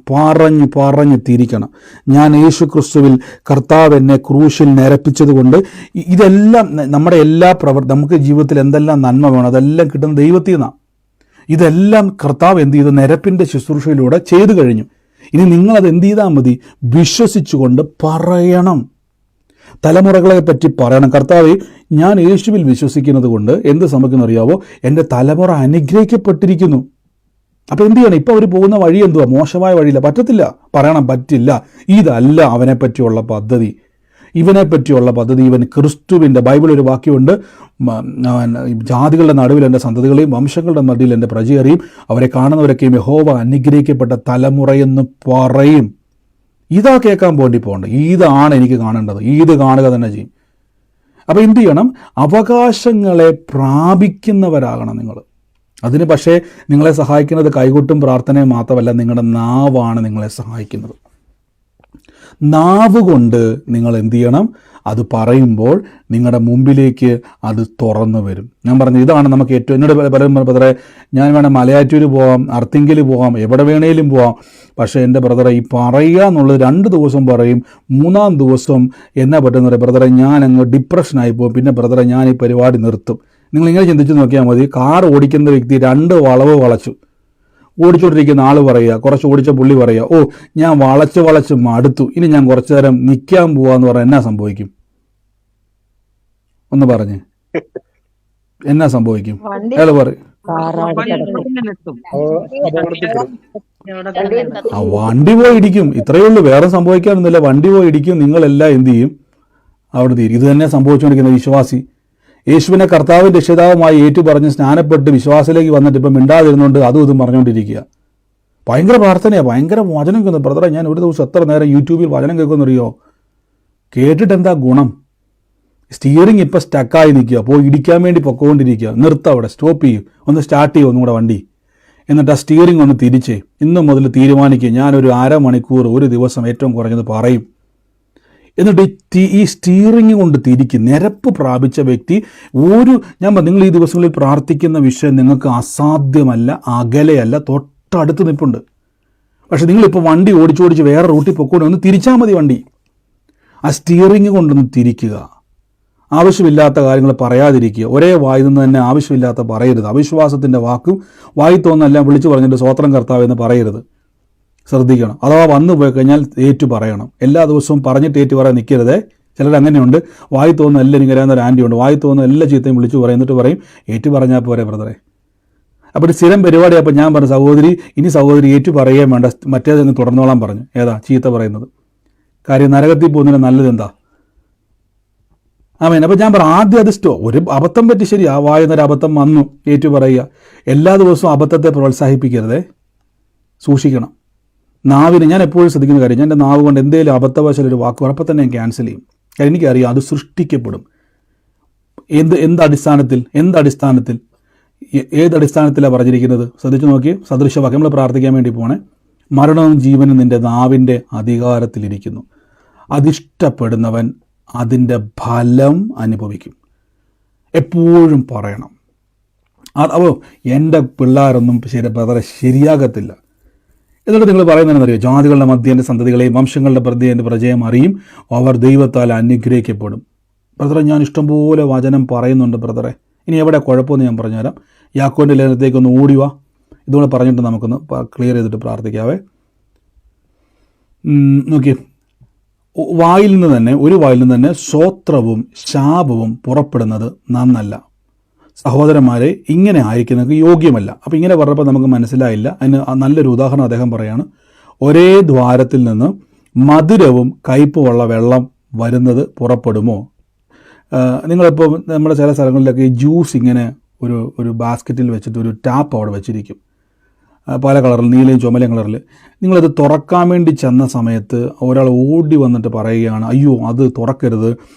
പറഞ്ഞ് തിരിക്കണം. ഞാൻ യേശു ക്രിസ്തുവിൽ കർത്താവ് എന്നെ ക്രൂശിൽ നിരപ്പിച്ചത് കൊണ്ട് ഇതെല്ലാം നമ്മുടെ എല്ലാ നമുക്ക് ജീവിതത്തിൽ എന്തെല്ലാം നന്മ വേണം അതെല്ലാം കിട്ടുന്ന ദൈവത്തിൽ നിന്നാണ്. ഇതെല്ലാം കർത്താവ് എന്ത് ചെയ്തു? നിരപ്പിൻ്റെ ശുശ്രൂഷയിലൂടെ ചെയ്തു കഴിഞ്ഞു. ഇനി നിങ്ങളത് എന്ത് ചെയ്താൽ മതി? വിശ്വസിച്ചുകൊണ്ട് പറയണം. തലമുറകളെ പറ്റി പറയണം. കർത്താവേ, ഞാൻ യേശുവിൽ വിശ്വസിക്കുന്നത് കൊണ്ട് എന്ത് സംഭവിക്കുന്നറിയാവോ? എൻ്റെ തലമുറ അനുഗ്രഹിക്കപ്പെട്ടിരിക്കുന്നു. അപ്പോൾ എന്ത് ചെയ്യണം? ഇപ്പോൾ അവർ പോകുന്ന വഴി എന്തുവാ? മോശമായ വഴിയില്ല. പറ്റത്തില്ല, പറയണം, പറ്റില്ല, ഇതല്ല അവനെ പറ്റിയുള്ള പദ്ധതി, ഇവനെ പറ്റിയുള്ള പദ്ധതി. ഇവൻ ക്രിസ്തുവിൻ്റെ, ബൈബിൾ ഒരു വാക്യമുണ്ട്, ജാതികളുടെ നടുവിൽ എൻ്റെ സന്തതികളെയും വംശങ്ങളുടെ നടുവിൽ എൻ്റെ പ്രജയറിയും അവരെ കാണുന്നവരൊക്കെയും യഹോവ അനുഗ്രഹിക്കപ്പെട്ട തലമുറയെന്ന് പറയും. ഇതാ കേൾക്കാൻ പോകേണ്ട, ഇതാണ് എനിക്ക് കാണേണ്ടത്, ഇത് കാണുക തന്നെ ചെയ്യും. അപ്പോൾ എന്ത് ചെയ്യണം? അവകാശങ്ങളെ പ്രാപിക്കുന്നവരാകണം നിങ്ങൾ. അതിന് പക്ഷേ നിങ്ങളെ സഹായിക്കുന്നത് കൈകൊട്ടും പ്രാർത്ഥനയും മാത്രമല്ല, നിങ്ങളുടെ നാവാണ് നിങ്ങളെ സഹായിക്കുന്നത്. നാവ് കൊണ്ട് നിങ്ങൾ എന്ത് ചെയ്യണം? അത് പറയുമ്പോൾ നിങ്ങളുടെ മുമ്പിലേക്ക് അത് തുറന്നു വരും. ഞാൻ പറഞ്ഞു ഇതാണ് നമുക്ക് ഏറ്റവും, എന്നോട് പലരും ബ്രദറെ ഞാൻ വേണം മലയാറ്റൂർ പോകാം, അർത്തിങ്കിൽ പോകാം, എവിടെ വേണേലും പോകാം, പക്ഷേ എൻ്റെ ബ്രദറെ ഈ പറയുക എന്നുള്ളത് 2 ദിവസം പറയും, 3-ാം ദിവസം എന്നാ പറ്റുന്ന പറയാം ബ്രദറെ ഞാൻ അങ്ങ് ഡിപ്രഷനായി പോകും, പിന്നെ ബ്രദറെ ഞാൻ ഈ പരിപാടി നിർത്തും. നിങ്ങൾ ഇങ്ങനെ ചിന്തിച്ച് നോക്കിയാൽ മതി. കാർ ഓടിക്കുന്ന വ്യക്തി 2 വളവ് വളച്ചു, ഓടിച്ചുകൊണ്ടിരിക്കുന്ന ആൾ പറയുക, കുറച്ച് ഓടിച്ച പുള്ളി പറയുക, ഓ ഞാൻ വളച്ച് മടുത്തു, ഇനി ഞാൻ കുറച്ചു നേരം നിൽക്കാൻ പോവാന്ന് പറഞ്ഞാൽ എന്നാ സംഭവിക്കും? ഒന്ന് പറഞ്ഞ് എന്നാ സംഭവിക്കും? അയാൾ പറയും ആ വണ്ടി പോയി ഇടിക്കും, ഇത്രയേ ഉള്ളൂ, വേറെ സംഭവിക്കാനൊന്നുമില്ല. വണ്ടി പോയി ഇടിക്കും, നിങ്ങളെല്ലാം എന്ത് ചെയ്യും? അവിടെ തീരും. ഇത് തന്നെ സംഭവിച്ചുകൊണ്ടിരിക്കുന്ന വിശ്വാസി യേശുവിനെ കർത്താവും രക്ഷിതാവുമായി ഏറ്റു പറഞ്ഞ് സ്നാനപ്പെട്ട് വിശ്വാസത്തിലേക്ക് വന്നിട്ട് ഇപ്പം മിണ്ടാതിരുന്നുകൊണ്ട് അതും ഇതും പറഞ്ഞുകൊണ്ടിരിക്കുക. ഭയങ്കര പ്രാർത്ഥനയാണ്, ഭയങ്കര വചനം കേൾക്കുന്നു. ബ്രദറെ ഞാൻ ഒരു ദിവസം എത്ര നേരം യൂട്യൂബിൽ വചനം കേൾക്കുമെന്നറിയോ? കേട്ടിട്ട് എന്താ ഗുണം? സ്റ്റിയറിംഗ് ഇപ്പം സ്റ്റക്കായി നിൽക്കുക, പോയി ഇടിക്കാൻ വേണ്ടി പൊക്കോണ്ടിരിക്കുക. നിർത്ത, അവിടെ സ്റ്റോപ്പ് ചെയ്യും, ഒന്ന് സ്റ്റാർട്ട് ചെയ്യും ഒന്നുകൂടെ വണ്ടി, എന്നിട്ട് ആ സ്റ്റിയറിംഗ് ഒന്ന് തിരിച്ച് ഇന്നു മുതൽ തീരുമാനിക്കുക ഞാനൊരു 1/2 മണിക്കൂർ ഒരു ദിവസം ഏറ്റവും കുറഞ്ഞത് പറയും. എന്നിട്ട് ഈ സ്റ്റിയറിംഗ് കൊണ്ട് തിരിക്കും. നിരപ്പ് പ്രാപിച്ച വ്യക്തി നിങ്ങൾ ഈ ദിവസങ്ങളിൽ പ്രാർത്ഥിക്കുന്ന വിഷയം നിങ്ങൾക്ക് അസാധ്യമല്ല, അകലെയല്ല, തൊട്ടടുത്ത് നിൽപ്പുണ്ട്. പക്ഷെ നിങ്ങളിപ്പോൾ വണ്ടി ഓടിച്ചോടിച്ച് വേറെ റൂട്ടിൽ പൊക്കോണ്ട് ഒന്ന് തിരിച്ചാൽ മതി വണ്ടി. ആ സ്റ്റിയറിംഗ് കൊണ്ടൊന്ന് തിരിക്കുക. ആവശ്യമില്ലാത്ത കാര്യങ്ങൾ പറയാതിരിക്കുക. ഒരേ വായിൽ നിന്ന് തന്നെ ആവശ്യമില്ലാത്ത പറയരുത്. അവിശ്വാസത്തിൻ്റെ വാക്കും വായി തോന്നെല്ലാം വിളിച്ചു പറഞ്ഞിട്ട് സ്വോത്രം കർത്താവ് എന്ന് പറയരുത്. ശ്രദ്ധിക്കണം. അഥവാ വന്നു പോയി കഴിഞ്ഞാൽ ഏറ്റു പറയണം. എല്ലാ ദിവസവും പറഞ്ഞിട്ട് ഏറ്റു പറയാൻ നിൽക്കരുതേ. ചിലർ അങ്ങനെയുണ്ട്. വായി തോന്നുന്ന എല്ലാം എനിക്ക് അറിയാവുന്ന ഒരു ആൻറ്റിയുണ്ട്. വായി തോന്നുന്ന എല്ലാ ചീത്തയും വിളിച്ചു പറയും, എന്നിട്ട് പറയും ഏറ്റു പറഞ്ഞാൽ പോരെ ബ്രദറെ. അപ്പോൾ ഒരു സ്ഥിരം പരിപാടി. അപ്പോൾ ഞാൻ പറഞ്ഞു ഇനി സഹോദരി ഏറ്റു പറയുകയും വേണ്ട, മറ്റേതെന്ന് തുടർന്നോളാൻ പറഞ്ഞു. ഏതാ ചീത്ത പറയുന്നത്? കാര്യം നരകത്തിൽ പോകുന്നതിന് നല്ലത് എന്താ? ആമേൻ. അപ്പോൾ ഞാൻ പറഞ്ഞു ആദ്യം അത് ഒരു അബദ്ധം പറ്റി, ശരി, ആ വായുന്നൊരു അബദ്ധം വന്നു, ഏറ്റു പറയുക. എല്ലാ ദിവസവും അബദ്ധത്തെ പ്രോത്സാഹിപ്പിക്കരുതേ, സൂക്ഷിക്കണം. നാവിന് ഞാൻ എപ്പോഴും ശ്രദ്ധിക്കുന്ന കാര്യം, ഞാൻ എൻ്റെ നാവ് കൊണ്ട് എന്തെങ്കിലും അബദ്ധവശാലൊരു വാക്ക് ഉറപ്പം തന്നെ ഞാൻ ക്യാൻസൽ ചെയ്യും. കാരണം എനിക്കറിയാം അത് സൃഷ്ടിക്കപ്പെടും. എന്തടിസ്ഥാനത്തിൽ ഏതടിസ്ഥാനത്തിലാണ് പറഞ്ഞിരിക്കുന്നത്? ശ്രദ്ധിച്ചു നോക്കി. സദൃശവാക്യം നമ്മൾ പ്രാർത്ഥിക്കാൻ വേണ്ടി പോണേ. മരണവും ജീവനും നിൻ്റെ നാവിൻ്റെ അധികാരത്തിലിരിക്കുന്നു, അതിഷ്ടപ്പെടുന്നവൻ അതിൻ്റെ ഫലം അനുഭവിക്കും. എപ്പോഴും പറയണം. അപ്പോൾ എൻ്റെ പിള്ളേരൊന്നും ബ്രദറെ ശരിയാകത്തില്ല. എന്നിട്ട് നിങ്ങൾ പറയുന്നതെന്നറിയോ? ജാതികളുടെ മധ്യേൻ്റെ സന്തതികളെയും വംശങ്ങളുടെ പ്രതിൻ്റെ പ്രജയം അറിയും, അവർ ദൈവത്താൽ അനുഗ്രഹിക്കപ്പെടും. ബ്രദറെ ഞാൻ ഇഷ്ടംപോലെ വചനം പറയുന്നുണ്ട് ബ്രദറെ. ഇനി എവിടെ കുഴപ്പമെന്ന് ഞാൻ പറഞ്ഞുതരാം. യാക്കോബിൻ്റെ ലേഖനത്തേക്കൊന്ന് ഓടിവാ. ഇതുകൂടെ പറഞ്ഞിട്ട് നമുക്കൊന്ന് ക്ലിയർ ചെയ്തിട്ട് പ്രാർത്ഥിക്കാവേ. നോക്കി, ഒരു വായിൽ നിന്ന് തന്നെ സ്വോത്രവും ശാപവും പുറപ്പെടുന്നത് നന്നല്ല. സഹോദരന്മാരെ, ഇങ്ങനെ ആയിരിക്കുന്നത് യോഗ്യമല്ല. അപ്പോൾ ഇങ്ങനെ പറഞ്ഞപ്പോൾ നമുക്ക് മനസ്സിലായില്ല. അതിന് നല്ലൊരു ഉദാഹരണം അദ്ദേഹം പറയാണ്. ഒരേ ദ്വാരത്തിൽ നിന്ന് മധുരവും കയ്പുമുള്ള വെള്ളം വരുന്നത് പുറപ്പെടുമോ? നിങ്ങളിപ്പോൾ നമ്മുടെ ചില സ്ഥലങ്ങളിലൊക്കെ ഈ ജ്യൂസ് ഇങ്ങനെ ഒരു ബാസ്ക്കറ്റിൽ വെച്ചിട്ട് ഒരു ടാപ്പ് അവിടെ വെച്ചിരിക്കും, പല കളറിൽ, നീലയും ചുമലയും കളറിൽ. നിങ്ങളത് തുറക്കാൻ വേണ്ടി ചെന്ന സമയത്ത് ഒരാൾ ഓടി വന്നിട്ട് പറയുകയാണ്, അയ്യോ അത് തുറക്കരുത്,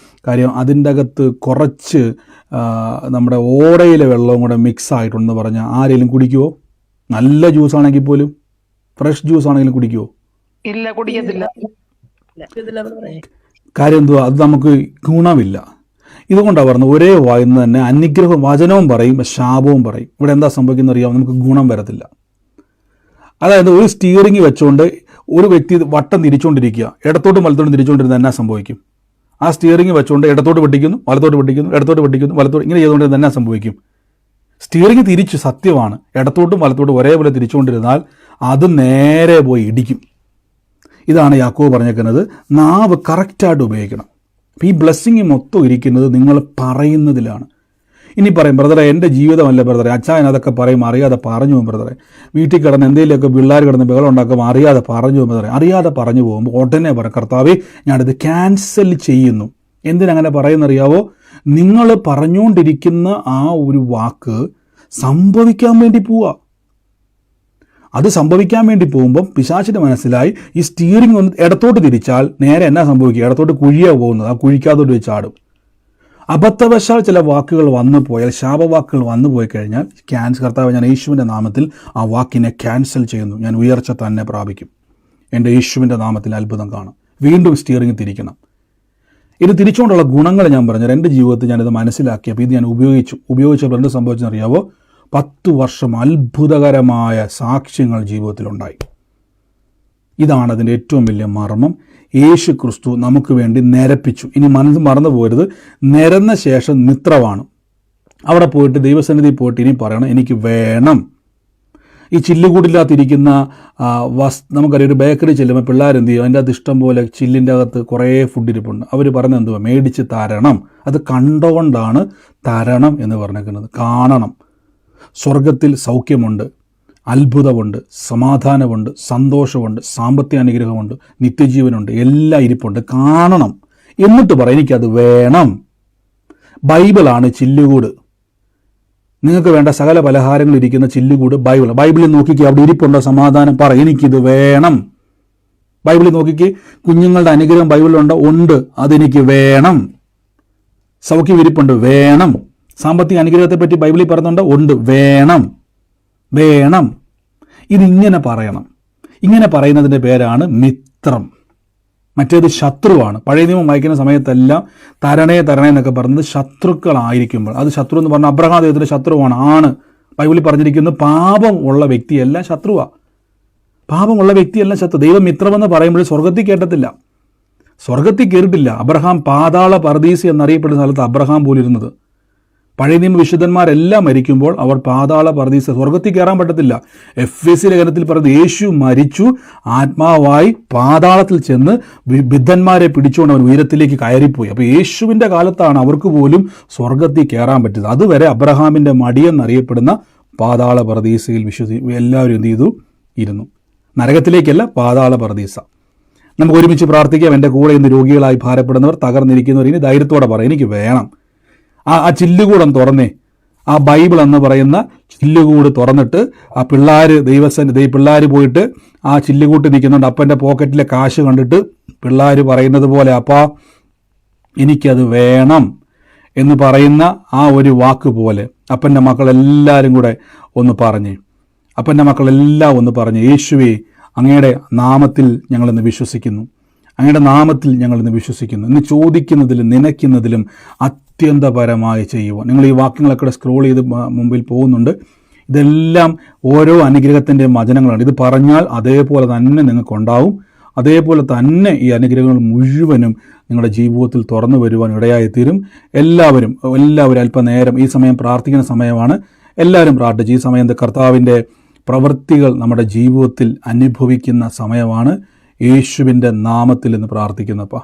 കാര്യം അതിൻ്റെ അകത്ത് കുറച്ച് നമ്മുടെ ഓടയിലെ വെള്ളവും കൂടെ മിക്സ് ആയിട്ടുണ്ടെന്ന് പറഞ്ഞാൽ ആരെങ്കിലും കുടിക്കുമോ? നല്ല ജ്യൂസ് ആണെങ്കിൽ പോലും, ഫ്രഷ് ജ്യൂസ് ആണെങ്കിലും കുടിക്കുമോ? ഇല്ല, കുടിക്കത്തില്ല. കാര്യം എന്തുവാ? അത് നമുക്ക് ഗുണമില്ല. ഇതുകൊണ്ടാണ് പറഞ്ഞത് ഒരേ വായിന്ന് തന്നെ അനുഗ്രഹം വചനവും പറയും, ശാപവും പറയും. ഇവിടെ എന്താ സംഭവിക്കുന്നത് അറിയാം? നമുക്ക് ഗുണം വരത്തില്ല. അതായത് ഒരു സ്റ്റിയറിംഗ് വെച്ചുകൊണ്ട് ഒരു വ്യക്തി വട്ടം തിരിച്ചുകൊണ്ടിരിക്കുക, ഇടത്തോട്ടും വലത്തോട്ടും തിരിച്ചുകൊണ്ടിരുന്ന എന്നാ സംഭവിക്കും? ആ സ്റ്റിയറിംഗ് വെച്ചുകൊണ്ട് ഇടത്തോട്ട് വെട്ടിക്കുന്നു, വലത്തോട്ട് വെട്ടിക്കുന്നു, ഇടത്തോട്ട് വെട്ടിക്കുന്നു, വലത്തോട്ട്, ഇങ്ങനെ ചെയ്തുകൊണ്ടിരുന്ന എന്നാ സംഭവിക്കും? സ്റ്റിയറിംഗ് തിരിച്ചു, സത്യമാണ്, ഇടത്തോട്ടും വലത്തോട്ടും ഒരേപോലെ തിരിച്ചുകൊണ്ടിരുന്നാൽ അത് നേരെ പോയി ഇടിക്കും. ഇതാണ് യാക്കോബ് പറഞ്ഞേക്കുന്നത്. നാവ് കറക്റ്റായിട്ട് ഉപയോഗിക്കണം. അപ്പോൾ ഈ ബ്ലെസ്സിങ് മൊത്തം ഇരിക്കുന്നത് നിങ്ങൾ പറയുന്നതിലാണ്. ഇനി പറയും ബ്രദറെ എൻ്റെ ജീവിതമല്ല ബ്രദറെ, അച്ഛൻ അതൊക്കെ പറയും, അറിയാതെ പറഞ്ഞു പോകും ബ്രദറെ. വീട്ടിൽ കിടന്ന് എന്തെങ്കിലുമൊക്കെ പിള്ളേർ കിടന്ന് ബഹളം ഉണ്ടാക്കുമ്പോൾ അറിയാതെ പറഞ്ഞു പോകും ബ്രദറെ. അറിയാതെ പറഞ്ഞു പോകുമ്പോൾ ഉടനെ പറയും, കർത്താവേ ഞാനിത് ക്യാൻസൽ ചെയ്യുന്നു. എന്തിനങ്ങനെ പറയുന്നറിയാവോ? നിങ്ങൾ പറഞ്ഞുകൊണ്ടിരിക്കുന്ന ആ ഒരു വാക്ക് സംഭവിക്കാൻ വേണ്ടി പോവുക. അത് സംഭവിക്കാൻ വേണ്ടി പോകുമ്പം പിശാചിന് മനസ്സിലായി ഈ സ്റ്റിയറിംഗ് ഒന്ന് ഇടത്തോട്ട് തിരിച്ചാൽ നേരെ എന്നാ സംഭവിക്കുക? ഇടത്തോട്ട് കുഴിയാണ് പോകുന്നത്, ആ കുഴിക്കാത്തോട്ട് വെച്ച് ചാടും. അബദ്ധവശാൽ ചില വാക്കുകൾ വന്നു പോയാൽ, ശാപവാക്കുകൾ വന്നു പോയി കഴിഞ്ഞാൽ, കർത്താവ് ഞാൻ യേശുവിൻ്റെ നാമത്തിൽ ആ വാക്കിനെ ക്യാൻസൽ ചെയ്യുന്നു, ഞാൻ ഉയർച്ച തന്നെ പ്രാപിക്കും, എൻ്റെ യേശുവിൻ്റെ നാമത്തിൽ അത്ഭുതം കാണും. വീണ്ടും സ്റ്റിയറിംഗ് തിരിക്കണം. ഇത് തിരിച്ചുകൊണ്ടുള്ള ഗുണങ്ങൾ ഞാൻ പറഞ്ഞു. എൻ്റെ ജീവിതത്തിൽ ഞാനിത് മനസ്സിലാക്കിയപ്പോൾ ഇത് ഞാൻ ഉപയോഗിച്ചപ്പോൾ എന്ത് സംഭവിച്ചെന്നറിയാവോ? 10 വർഷം അത്ഭുതകരമായ സാക്ഷ്യങ്ങൾ ജീവിതത്തിലുണ്ടായി. ഇതാണ് അതിൻ്റെ ഏറ്റവും വലിയ മർമ്മം. യേശു ക്രിസ്തു നമുക്ക് വേണ്ടി നിരപ്പിച്ചു. ഇനി മനസ്സ് മറന്നു പോകരുത്, നിരന്ന ശേഷം നിത്രമാണ്. അവിടെ പോയിട്ട് ദൈവസന്നിധി പോയിട്ട് ഇനി പറയണം, എനിക്ക് വേണം. ഈ ചില്ലുകൂടില്ലാത്തിരിക്കുന്ന നമുക്കറിയാം, ഒരു ബേക്കറി ചെല്ലുമ്പോൾ പിള്ളേരെന്ത് ചെയ്യും? അതിൻ്റെ അകത്ത് ഇഷ്ടം പോലെ ചില്ലിൻ്റെ അകത്ത് കുറേ ഫുഡ് ഇരിപ്പുണ്ട്. അവർ പറയുന്നത് എന്തുവാ? മേടിച്ച് തരണം. അത് കണ്ടുകൊണ്ടാണ് തരണം എന്ന് പറഞ്ഞേക്കുന്നത്. കാണണം. സ്വർഗത്തിൽ സൗഖ്യമുണ്ട്, അത്ഭുതമുണ്ട്, സമാധാനമുണ്ട്, സന്തോഷമുണ്ട്, സാമ്പത്തിക അനുഗ്രഹമുണ്ട്, നിത്യജീവനുണ്ട്, എല്ലാം ഇരിപ്പുണ്ട്. കാണണം. എന്നിട്ട് പറ, എനിക്കത് വേണം. ബൈബിളാണ് ചില്ലുകൂട്. നിങ്ങൾക്ക് വേണ്ട സകല പലഹാരങ്ങൾ ഇരിക്കുന്ന ചില്ലുകൂട് ബൈബിളിൽ നോക്കിക്കേ, അവിടെ ഇരിപ്പുണ്ടോ സമാധാനം? പറ, എനിക്കിത് വേണം. ബൈബിളിൽ നോക്കിക്കേ, കുഞ്ഞുങ്ങളുടെ അനുഗ്രഹം ബൈബിളിലുണ്ടോ? ഉണ്ട്. അതെനിക്ക് വേണം. സൗഖ്യം ഇരിപ്പുണ്ട്, വേണം. സാമ്പത്തിക അനുഗ്രഹത്തെപ്പറ്റി ബൈബിളിൽ പറയുന്നുണ്ടോ? ഉണ്ട്, വേണം. വേണം. ഇതിങ്ങനെ പറയണം. ഇങ്ങനെ പറയുന്നതിൻ്റെ പേരാണ് മിത്രം. മറ്റേത് ശത്രുവാണ്. പഴയ നിയമം വായിക്കുന്ന സമയത്തെല്ലാം തരണേ എന്നൊക്കെ പറയുന്നത് ശത്രുക്കളായിരിക്കുമ്പോൾ, അത് ശത്രു എന്ന് പറഞ്ഞാൽ അബ്രഹാം ദൈവത്തിൻ്റെ ശത്രുവാണ്. ബൈബിളിൽ പറഞ്ഞിരിക്കുന്നത് പാപം ഉള്ള വ്യക്തിയല്ല ശത്രുവാണ്. പാപമുള്ള വ്യക്തിയല്ല ശത്രു. ദൈവമിത്രമെന്ന് പറയുമ്പോൾ സ്വർഗത്തിൽ കേട്ടിട്ടില്ല, സ്വർഗത്തിൽ കയറിയിട്ടില്ല. അബ്രഹാം പാതാള പർദീസ് എന്നറിയപ്പെടുന്ന സ്ഥലത്ത് അബ്രഹാം പോലിരുന്നത്. പഴയ നിയമ വിശുദ്ധന്മാരെല്ലാം മരിക്കുമ്പോൾ അവർ പാതാള പർദീസ, സ്വർഗത്തിൽ കയറാൻ പറ്റത്തില്ല. എഫെസി ലേഖനത്തിൽ പറയുന്നത് യേശു മരിച്ചു ആത്മാവായി പാതാളത്തിൽ ചെന്ന് ബിദ്ധന്മാരെ പിടിച്ചുകൊണ്ട് അവൻ ഉയരത്തിലേക്ക് കയറിപ്പോയി. അപ്പോൾ യേശുവിൻ്റെ കാലത്താണ് അവർക്ക് പോലും സ്വർഗത്തിൽ കയറാൻ പറ്റിയത്. അതുവരെ അബ്രഹാമിൻ്റെ മടിയെന്നറിയപ്പെടുന്ന പാതാള പർദീസയിൽ എല്ലാവരും എന്ത് ചെയ്തു? ഇരുന്നു. നരകത്തിലേക്കല്ല, പാതാള പർദീസ. നമുക്ക് ഒരുമിച്ച് പ്രാർത്ഥിക്കാം. എൻ്റെ കൂടെ ഇന്ന് രോഗികളായി ഭാരപ്പെടുന്നവർ, തകർന്നിരിക്കുന്നവർ, ഇനി ധൈര്യത്തോടെ പറയും, എനിക്ക് വേണം. ആ ചില്ലുകൂടം തുറന്നേ. ആ ബൈബിൾ എന്ന് പറയുന്ന ചില്ലുകൂട് തുറന്നിട്ട് ആ പിള്ളേർ പോയിട്ട് ആ ചില്ലുകൂട്ട് നിൽക്കുന്നുണ്ട്. അപ്പൻ്റെ പോക്കറ്റിലെ കാശ് കണ്ടിട്ട് പിള്ളേർ പറയുന്നത് പോലെ, അപ്പാ എനിക്കത് വേണം എന്ന് പറയുന്ന ആ ഒരു വാക്ക് പോലെ അപ്പൻ്റെ മക്കളെല്ലാവരും കൂടെ ഒന്ന് പറഞ്ഞ്, അപ്പൻ്റെ മക്കളെല്ലാം ഒന്ന് പറഞ്ഞ്, യേശുവേ, അങ്ങയുടെ നാമത്തിൽ ഞങ്ങളിന്ന് വിശ്വസിക്കുന്നു, അങ്ങയുടെ നാമത്തിൽ ഞങ്ങളിന്ന് വിശ്വസിക്കുന്നു. ഇന്ന് ചോദിക്കുന്നതിലും നനയ്ക്കുന്നതിലും അത്യന്തപരമായി ചെയ്യുവാൻ. നിങ്ങൾ ഈ വാക്യങ്ങളൊക്കെ സ്ക്രോൾ ചെയ്ത് മുമ്പിൽ പോകുന്നുണ്ട്. ഇതെല്ലാം ഓരോ അനുഗ്രഹത്തിൻ്റെയും വചനങ്ങളാണ്. ഇത് പറഞ്ഞാൽ അതേപോലെ തന്നെ നിങ്ങൾക്കുണ്ടാവും. അതേപോലെ തന്നെ ഈ അനുഗ്രഹങ്ങൾ മുഴുവനും നിങ്ങളുടെ ജീവിതത്തിൽ തുറന്നു വരുവാൻ ഇടയായിത്തീരും. എല്ലാവരും അല്പനേരം, ഈ സമയം പ്രാർത്ഥിക്കുന്ന സമയമാണ്. എല്ലാവരും പ്രാർത്ഥിച്ച് ഈ സമയം കർത്താവിൻ്റെ പ്രവൃത്തികൾ നമ്മുടെ ജീവിതത്തിൽ അനുഭവിക്കുന്ന സമയമാണ്. യേശുവിൻ്റെ നാമത്തിൽ എന്ന് പ്രാർത്ഥിക്കുന്നപ്പാ,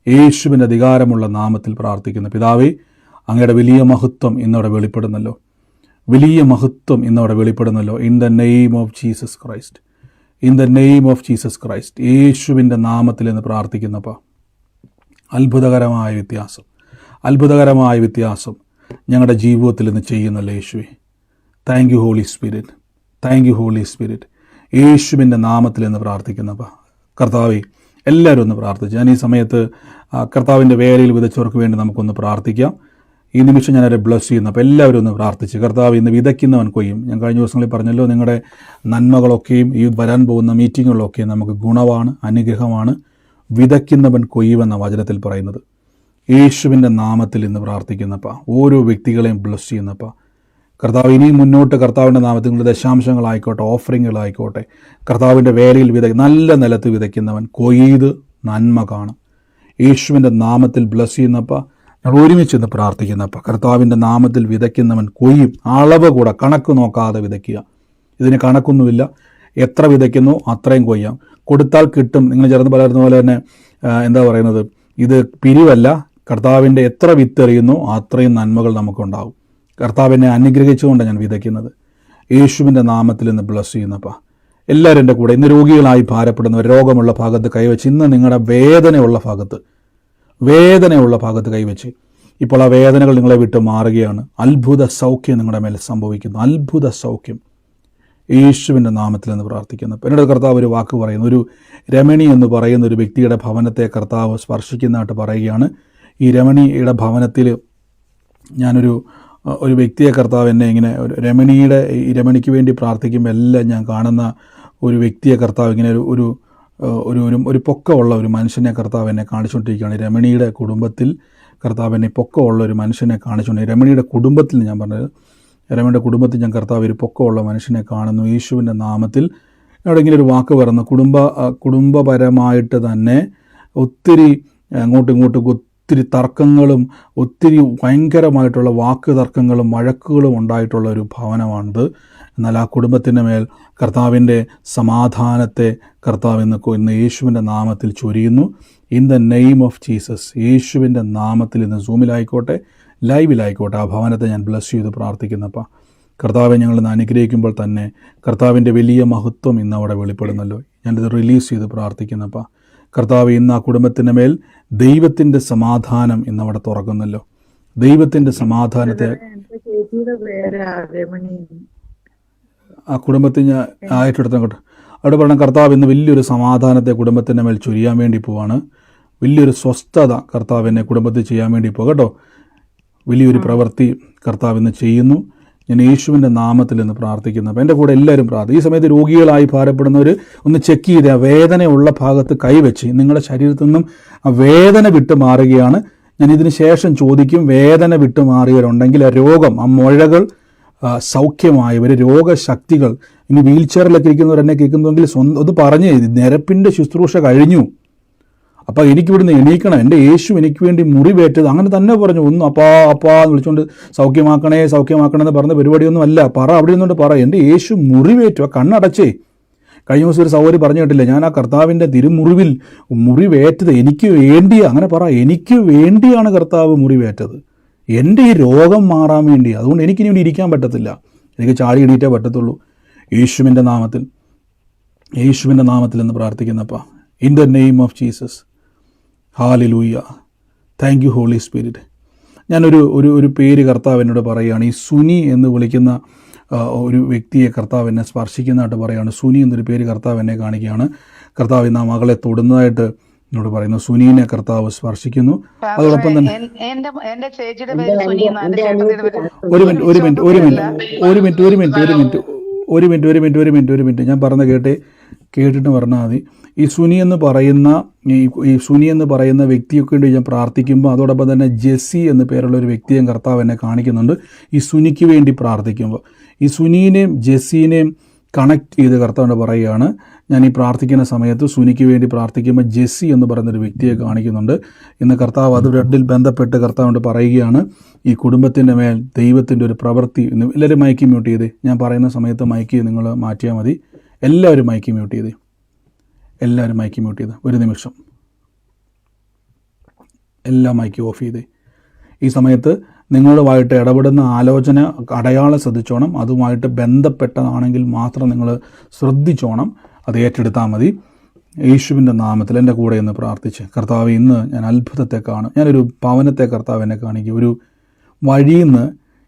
യേശുവിൻ്റെ അധികാരമുള്ള നാമത്തിൽ പ്രാർത്ഥിക്കുന്ന പിതാവേ, അങ്ങയുടെ വലിയ മഹത്വം ഇന്നവിടെ വെളിപ്പെടുന്നല്ലോ, വലിയ മഹത്വം ഇന്നവിടെ വെളിപ്പെടുന്നല്ലോ. In the name of Jesus Christ, in the name of Jesus Christ, യേശുവിൻ്റെ നാമത്തിൽ എന്ന് പ്രാർത്ഥിക്കുന്നപ്പാ. അത്ഭുതകരമായ വ്യത്യാസം ഞങ്ങളുടെ ജീവിതത്തിൽ ഇന്ന് ചെയ്യുന്നല്ലോ യേശുവേ. Thank you Holy Spirit, thank you Holy Spirit. യേശുവിൻ്റെ നാമത്തിൽ എന്ന് പ്രാർത്ഥിക്കുന്നപ്പാ. കർത്താവേ, എല്ലാവരും ഒന്ന് പ്രാർത്ഥിച്ചു. ഞാൻ ഈ സമയത്ത് കർത്താവിൻ്റെ വേലയിൽ വിതച്ചവർക്ക് വേണ്ടി നമുക്കൊന്ന് പ്രാർത്ഥിക്കാം. ഈ നിമിഷം ഞാനവരെ ബ്ലസ് ചെയ്യുന്നു. അപ്പോൾ എല്ലാവരും ഒന്ന് പ്രാർത്ഥിച്ച്, കർത്താവ് ഇന്ന് വിതയ്ക്കുന്നവൻ കൊയ്യും. ഞാൻ കഴിഞ്ഞ ദിവസങ്ങളിൽ പറഞ്ഞല്ലോ, നിങ്ങളുടെ നന്മകളൊക്കെയും ഈ വരാൻ പോകുന്ന മീറ്റിങ്ങുകളൊക്കെയും നമുക്ക് ഗുണമാണ്, അനുഗ്രഹമാണ്. വിതയ്ക്കുന്നവൻ കൊയ്യുമെന്ന വചനത്തിൽ പറയുന്നത്. യേശുവിൻ്റെ നാമത്തിൽ ഇന്ന് പ്രാർത്ഥിക്കുന്നപ്പാ, ഓരോ വ്യക്തികളെയും ബ്ലസ് ചെയ്യുന്നപ്പാ. കർത്താവ് ഇനിയും മുന്നോട്ട് കർത്താവിൻ്റെ നാമത്തിൽ നിങ്ങളുടെ ദശാംശങ്ങളായിക്കോട്ടെ, ഓഫറിങ്ങുകളായിക്കോട്ടെ, കർത്താവിൻ്റെ വേലയിൽ നല്ല നിലത്ത് വിതയ്ക്കുന്നവൻ കൊയ്ത് നന്മ കാണും. യേശുവിൻ്റെ നാമത്തിൽ ബ്ലസ് ചെയ്യുന്നപ്പ, ഞങ്ങൾ ഒരുമിച്ച് പ്രാർത്ഥിക്കുന്നപ്പ, കർത്താവിൻ്റെ നാമത്തിൽ വിതയ്ക്കുന്നവൻ കൊയ്യും. അളവ് കൂടെ കണക്ക് നോക്കാതെ വിതയ്ക്കുക. ഇതിന് കണക്കൊന്നുമില്ല. എത്ര വിതയ്ക്കുന്നു അത്രയും കൊയ്യാം. കൊടുത്താൽ കിട്ടും. നിങ്ങൾ ചേർന്ന് പറയുന്ന പോലെ തന്നെ എന്താ പറയുന്നത്, ഇത് പിരിവല്ല. കർത്താവിൻ്റെ എത്ര വിത്തെറിയുന്നു അത്രയും നന്മകൾ നമുക്കുണ്ടാകും. കർത്താവിനെ അനുഗ്രഹിച്ചുകൊണ്ട് ഞാൻ വിതയ്ക്കുന്നത്. യേശുവിൻ്റെ നാമത്തിൽ ഇന്ന് ബ്ലസ് ചെയ്യുന്നപ്പാ. എല്ലാവരും എൻ്റെ കൂടെ ഇന്ന് രോഗികളായി ഭാരപ്പെടുന്നവർ, രോഗമുള്ള ഭാഗത്ത് കൈവച്ച്, ഇന്ന് നിങ്ങളുടെ വേദനയുള്ള ഭാഗത്ത് കൈവച്ച്, ഇപ്പോൾ ആ വേദനകൾ നിങ്ങളെ വിട്ട് മാറുകയാണ്. അത്ഭുത സൗഖ്യം നിങ്ങളുടെ മേലെ സംഭവിക്കുന്നു. അത്ഭുത സൗഖ്യം യേശുവിൻ്റെ നാമത്തിൽ എന്ന് പ്രാർത്ഥിക്കുന്നു. എന്നോട് കർത്താവ് ഒരു വാക്ക് പറയുന്നു. ഒരു രമണി എന്ന് പറയുന്ന ഒരു വ്യക്തിയുടെ ഭവനത്തെ കർത്താവ് സ്പർശിക്കുന്നതായിട്ട് പറയുകയാണ്. ഈ രമണിയുടെ ഭവനത്തിൽ ഞാനൊരു വ്യക്തിയെ കർത്താവ് എന്നെ ഇങ്ങനെ ഈ രമണിക്ക് വേണ്ടി പ്രാർത്ഥിക്കുമ്പോൾ എല്ലാം ഞാൻ കാണുന്ന ഒരു വ്യക്തിയെ കർത്താവ് ഇങ്ങനെ ഒരു ഒരു പൊക്കമുള്ള ഒരു മനുഷ്യനെ കർത്താവ് എന്നെ കാണിച്ചുകൊണ്ടിരിക്കുകയാണ്. രമണിയുടെ കുടുംബത്തിൽ കർത്താവ് എന്നെ പൊക്കമുള്ള ഒരു മനുഷ്യനെ കാണിച്ചുകൊണ്ട്, രമണിയുടെ കുടുംബത്തിൽ ഞാൻ പറഞ്ഞത്, രമണിയുടെ കുടുംബത്തിൽ ഞാൻ കർത്താവ് ഒരു പൊക്കമുള്ള മനുഷ്യനെ കാണുന്നു. യേശുവിൻ്റെ നാമത്തിൽ എവിടെയെങ്കിലും ഒരു വാക്ക് പറയുന്നു, കുടുംബപരമായിട്ട് തന്നെ ഒത്തിരി അങ്ങോട്ടും ഇങ്ങോട്ടും ഒത്തിരി തർക്കങ്ങളും ഒത്തിരി ഭയങ്കരമായിട്ടുള്ള വാക്ക് തർക്കങ്ങളും വഴക്കുകളും ഉണ്ടായിട്ടുള്ള ഒരു ഭവനമാണിത്. എന്നാൽ ആ കുടുംബത്തിൻ്റെ മേൽ കർത്താവിൻ്റെ സമാധാനത്തെ കർത്താവ് ഇന്ന് യേശുവിൻ്റെ നാമത്തിൽ ചൊരിയുന്നു. In the name of Jesus, യേശുവിൻ്റെ നാമത്തിൽ ഇന്ന് സൂമിലായിക്കോട്ടെ ലൈവിലായിക്കോട്ടെ ആ ഭവനത്തെ ഞാൻ ബ്ലസ് ചെയ്ത് പ്രാർത്ഥിക്കുന്നപ്പോൾ കർത്താവെ ഞങ്ങളിന്ന് അനുഗ്രഹിക്കുമ്പോൾ തന്നെ കർത്താവിൻ്റെ വലിയ മഹത്വം ഇന്ന് അവിടെ വെളിപ്പെടുന്നല്ലോ. ഞാനിത് റിലീസ് ചെയ്ത് പ്രാർത്ഥിക്കുന്നപ്പോൾ കർത്താവ് ഇന്ന് ആ കുടുംബത്തിൻ്റെ മേൽ ദൈവത്തിൻ്റെ സമാധാനം ഇന്നവിടെ തുറക്കുന്നല്ലോ. ദൈവത്തിൻ്റെ സമാധാനത്തെ ആ കുടുംബത്തിൽ ഞാൻ ആയിട്ടെടുത്തങ്ങോട്ട് അവിടെ പറഞ്ഞ കർത്താവ് ഇന്ന് വലിയൊരു സമാധാനത്തെ കുടുംബത്തിൻ്റെ മേൽ ചൊരിയാൻ വേണ്ടി പോവാണ്. വലിയൊരു സ്വസ്ഥത കർത്താവ് എന്നെ കുടുംബത്തിൽ ചെയ്യാൻ വേണ്ടി പോകും കേട്ടോ. വലിയൊരു പ്രവൃത്തി കർത്താവ് ഇന്ന് ചെയ്യുന്നു. ഞാൻ യേശുവിൻ്റെ നാമത്തിൽ നിന്ന് പ്രാർത്ഥിക്കുന്നു. അപ്പോൾ എൻ്റെ കൂടെ എല്ലാവരും പ്രാർത്ഥിക്കും. ഈ സമയത്ത് രോഗികളായി ഭാരപ്പെടുന്നവർ ഒന്ന് ചെക്ക് ചെയ്ത് ആ വേദനയുള്ള ഭാഗത്ത് കൈവച്ച് നിങ്ങളുടെ ശരീരത്തിൽ നിന്നും ആ വേദന വിട്ട് മാറുകയാണ്. ഞാൻ ഇതിന് ശേഷം ചോദിക്കും, വേദന വിട്ട് മാറിയവരുണ്ടെങ്കിൽ ആ രോഗം, ആ മുഴകൾ സൗഖ്യമായവർ, രോഗശക്തികൾ, ഇനി വീൽ ചെയറിലൊക്കെ ഇരിക്കുന്നവർ എന്നെ കേൾക്കുന്നുവെങ്കിൽ അത് പറഞ്ഞ് നിരപ്പിൻ്റെ ശുശ്രൂഷ കഴിഞ്ഞു, അപ്പോൾ എനിക്കിവിടുന്ന് എണീക്കണം, എൻ്റെ യേശു എനിക്ക് വേണ്ടി മുറിവേറ്റത്, അങ്ങനെ തന്നെ പറഞ്ഞു. ഒന്നും അപ്പാ എന്ന് വിളിച്ചുകൊണ്ട് സൗഖ്യമാക്കണേ എന്ന് പറഞ്ഞ പരിപാടിയൊന്നും അല്ല. അവിടെ നിന്നുകൊണ്ട് പറ, എൻ്റെ യേശു മുറിവേറ്റു, ആ കണ്ണടച്ചേ. കഴിഞ്ഞ ദിവസം ഒരു സഹോദരി പറഞ്ഞു കേട്ടില്ല, ഞാൻ ആ കർത്താവിൻ്റെ തിരുമുറിവിൽ മുറിവേറ്റത് എനിക്ക് വേണ്ടിയാണ്. അങ്ങനെ പറ, എനിക്ക് വേണ്ടിയാണ് കർത്താവ് മുറിവേറ്റത്, എൻ്റെ ഈ രോഗം മാറാൻ വേണ്ടി. അതുകൊണ്ട് എനിക്കിനി ഇവിടെ ഇരിക്കാൻ പറ്റത്തില്ല, എനിക്ക് ചാടി എണീറ്റേ പറ്റത്തുള്ളൂ. യേശുവിൻ്റെ നാമത്തിൽ എന്ന് പ്രാർത്ഥിക്കുന്നപ്പാ, in the name of Jesus. Hallelujah, thank you Holy Spirit. ഞാനൊരു പേര് കർത്താവ് എന്നോട് പറയുകയാണ്. ഈ സുനി എന്ന് വിളിക്കുന്ന ഒരു വ്യക്തിയെ കർത്താവ് എന്നെ സ്പർശിക്കുന്നതായിട്ട് പറയുകയാണ്. സുനി എന്നൊരു പേര് കർത്താവ് എന്നെ കാണിക്കുകയാണ്. കർത്താവ് ഇന്ന് ആ മകളെ തൊടുന്നതായിട്ട് എന്നോട് പറയുന്നു. സുനീനെ കർത്താവ് സ്പർശിക്കുന്നു. അതോടൊപ്പം തന്നെ ഒരു മിനിറ്റ് ഞാൻ പറഞ്ഞ കേട്ടിട്ട് പറഞ്ഞാൽ മതി. ഈ സുനി എന്ന് പറയുന്ന വ്യക്തിയൊക്കെ വേണ്ടി ഞാൻ പ്രാർത്ഥിക്കുമ്പോൾ അതോടൊപ്പം തന്നെ ജെസ്സി എന്ന് പേരുള്ള ഒരു വ്യക്തിയെ കർത്താവ് എന്നെ കാണിക്കുന്നുണ്ട്. ഈ സുനിക്ക് വേണ്ടി പ്രാർത്ഥിക്കുമ്പോൾ ഈ സുനീനെയും ജെസ്സിനെയും കണക്ട് ചെയ്ത് കർത്താവിനോട് പറയുകയാണ്. ഞാൻ ഈ പ്രാർത്ഥിക്കുന്ന സമയത്ത് സുനിക്ക് വേണ്ടി പ്രാർത്ഥിക്കുമ്പോൾ ജെസ്സി എന്ന് പറയുന്നൊരു വ്യക്തിയെ കാണിക്കുന്നുണ്ട്. ഇന്ന് കർത്താവ് അത് രണ്ടിൽ ബന്ധപ്പെട്ട് കർത്താവിനോട് പറയുകയാണ്, ഈ കുടുംബത്തിൻ്റെ മേൽ ദൈവത്തിൻ്റെ ഒരു പ്രവൃത്തി. ഇന്ന് എല്ലാവരും മൈക്ക് മ്യൂട്ട് ചെയ്തേ. ഞാൻ പറയുന്ന സമയത്ത് മൈക്ക് നിങ്ങൾ മാറ്റിയാൽ മതി. എല്ലാവരും മൈക്ക് മ്യൂട്ട് ചെയ്തേ. ഒരു നിമിഷം എല്ലാം മൈക്ക് ഓഫ് ചെയ്തേ. ഈ സമയത്ത് നിങ്ങളുമായിട്ട് ഇടപെടുന്ന ആലോചന അടയാളം ശ്രദ്ധിച്ചോണം. അതുമായിട്ട് ബന്ധപ്പെട്ടതാണെങ്കിൽ മാത്രം നിങ്ങൾ ശ്രദ്ധിച്ചോണം, അത് ഏറ്റെടുത്താൽ മതി. യേശുവിൻ്റെ നാമത്തിൽ എൻ്റെ കൂടെ എന്ന് പ്രാർത്ഥിച്ച് കർത്താവ് ഇന്ന് ഞാൻ അത്ഭുതത്തെ കാണും. ഞാനൊരു ഭവനത്തെ കർത്താവ് എന്നെ കാണിക്കും. ഒരു വഴിയിൽ നിന്ന്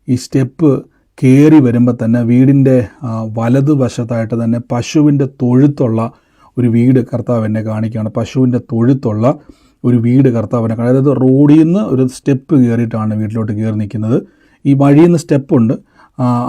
ഈ സ്റ്റെപ്പ് കയറി വരുമ്പോൾ തന്നെ വീടിൻ്റെ വലതുവശത്തായിട്ട് തന്നെ പശുവിൻ്റെ തൊഴുത്തുള്ള ഒരു വീട് കർത്താവ് എന്നെ കാണിക്കുകയാണ്. പശുവിൻ്റെ തൊഴുത്തുള്ള ഒരു വീട് കർത്താവിനെ, അതായത് റോഡിൽ നിന്ന് ഒരു സ്റ്റെപ്പ് കയറിയിട്ടാണ് വീട്ടിലോട്ട് കയറി നിൽക്കുന്നത്. ഈ വഴിയിൽ നിന്ന് സ്റ്റെപ്പുണ്ട്,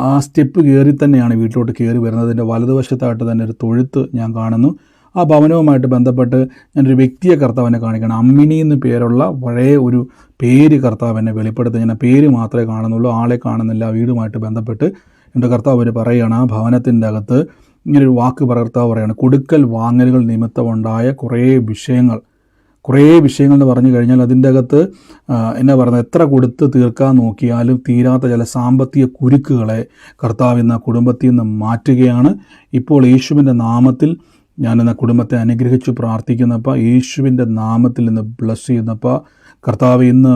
ആ സ്റ്റെപ്പ് കയറി തന്നെയാണ് വീട്ടിലോട്ട് കയറി വരുന്നത്. അതിൻ്റെ വലതുവശത്തായിട്ട് തന്നെ ഒരു തൊഴുത്ത് ഞാൻ കാണുന്നു. ആ ഭവനവുമായിട്ട് ബന്ധപ്പെട്ട് ഞാനൊരു വ്യക്തിയെ കർത്താവിനെ കാണിക്കണം. അമ്മിനി എന്ന് പേരുള്ള പഴയ ഒരു പേര് കർത്താവിനെ വെളിപ്പെടുത്തി. ഞാൻ ആ പേര് മാത്രമേ കാണുന്നുള്ളൂ, ആളെ കാണുന്നില്ല. ആ വീടുമായിട്ട് ബന്ധപ്പെട്ട് എൻ്റെ കർത്താവ് പറയുകയാണ്, ആ ഭവനത്തിൻ്റെ അകത്ത് ഇങ്ങനൊരു വാക്ക് കർത്താവ് പറയുകയാണ്, കൊടുക്കൽ വാങ്ങലുകൾ നിമിത്തമുണ്ടായ കുറേ വിഷയങ്ങൾ എന്ന് പറഞ്ഞു കഴിഞ്ഞാൽ അതിൻ്റെ അകത്ത് എന്നാ പറയുന്നത്, എത്ര കൊടുത്ത് തീർക്കാൻ നോക്കിയാലും തീരാത്ത ചില സാമ്പത്തിക കുരുക്കുകളെ കർത്താവ് ഇന്ന് കുടുംബത്തിൽ നിന്ന് മാറ്റുകയാണ്. ഇപ്പോൾ യേശുവിൻ്റെ നാമത്തിൽ ഞാനെന്ന കുടുംബത്തെ അനുഗ്രഹിച്ചു പ്രാർത്ഥിക്കുന്നപ്പോൾ, യേശുവിൻ്റെ നാമത്തിൽ ഇന്ന് ബ്ലസ് ചെയ്യുന്നപ്പോൾ കർത്താവ് ഇന്ന്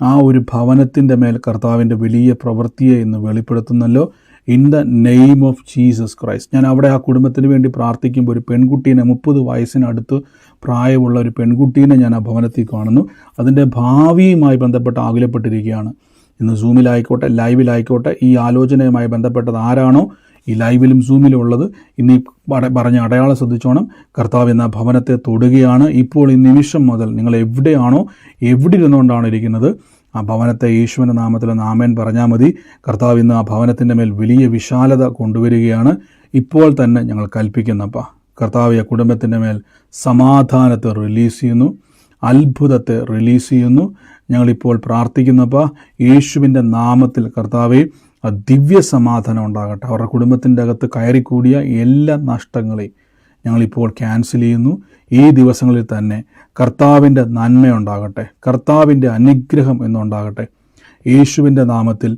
ആ ഒരു ഭവനത്തിൻ്റെ മേൽ കർത്താവിൻ്റെ വലിയ പ്രവൃത്തിയെ ഇന്ന് വെളിപ്പെടുത്തുന്നല്ലോ. In the name of Jesus Christ. ഞാൻ അവിടെ ആ കുടുംബത്തിന് വേണ്ടി പ്രാർത്ഥിക്കുമ്പോൾ ഒരു പെൺകുട്ടീനെ, 30 വയസ്സിനടുത്ത് പ്രായമുള്ള ഒരു പെൺകുട്ടീനെ ഞാൻ ആ ഭവനത്തിൽ കാണുന്നു. അതിൻ്റെ ഭാവിയുമായി ബന്ധപ്പെട്ട് ആകുലപ്പെട്ടിരിക്കുകയാണ്. ഇന്ന് സൂമിലായിക്കോട്ടെ ലൈവിലായിക്കോട്ടെ ഈ ആലോചനയുമായി ബന്ധപ്പെട്ടത് ആരാണോ ഈ ലൈവിലും സൂമിലും ഉള്ളത്, ഇന്ന് ഈ പറഞ്ഞ അടയാളം ശ്രദ്ധിച്ചോണം. കർത്താവ് എന്ന ഭവനത്തെ തൊടുകയാണ്. ഇപ്പോൾ ഈ നിമിഷം മുതൽ നിങ്ങൾ എവിടെയാണോ, എവിടെ ഇരുന്നുകൊണ്ടാണ് ഇരിക്കുന്നത്, ആ ഭവനത്തെ യേശുവിൻ്റെ നാമത്തിൽ ആമേൻ പറഞ്ഞാൽ മതി. കർത്താവ് ഇന്ന് ആ ഭവനത്തിൻ്റെ മേൽ വലിയ വിശാലത കൊണ്ടുവരികയാണ്. ഇപ്പോൾ തന്നെ ഞങ്ങൾ കൽപ്പിക്കുന്നപ്പാ കർത്താവ് ആ കുടുംബത്തിൻ്റെ മേൽ സമാധാനത്തെ റിലീസ് ചെയ്യുന്നു, അത്ഭുതത്തെ റിലീസ് ചെയ്യുന്നു. ഞങ്ങളിപ്പോൾ പ്രാർത്ഥിക്കുന്നപ്പോൾ യേശുവിൻ്റെ നാമത്തിൽ കർത്താവെ ദിവ്യ സമാധാനം ഉണ്ടാകട്ടെ. അവരുടെ കുടുംബത്തിൻ്റെ അകത്ത് കയറിക്കൂടിയ എല്ലാ നഷ്ടങ്ങളെയും ഞങ്ങളിപ്പോൾ ക്യാൻസൽ ചെയ്യുന്നു. ഈ ദിവസങ്ങളിൽ തന്നെ കർത്താവിൻ്റെ നന്മയുണ്ടാകട്ടെ, കർത്താവിൻ്റെ അനുഗ്രഹം എന്നുണ്ടാകട്ടെ. യേശുവിൻ്റെ നാമത്തിൽ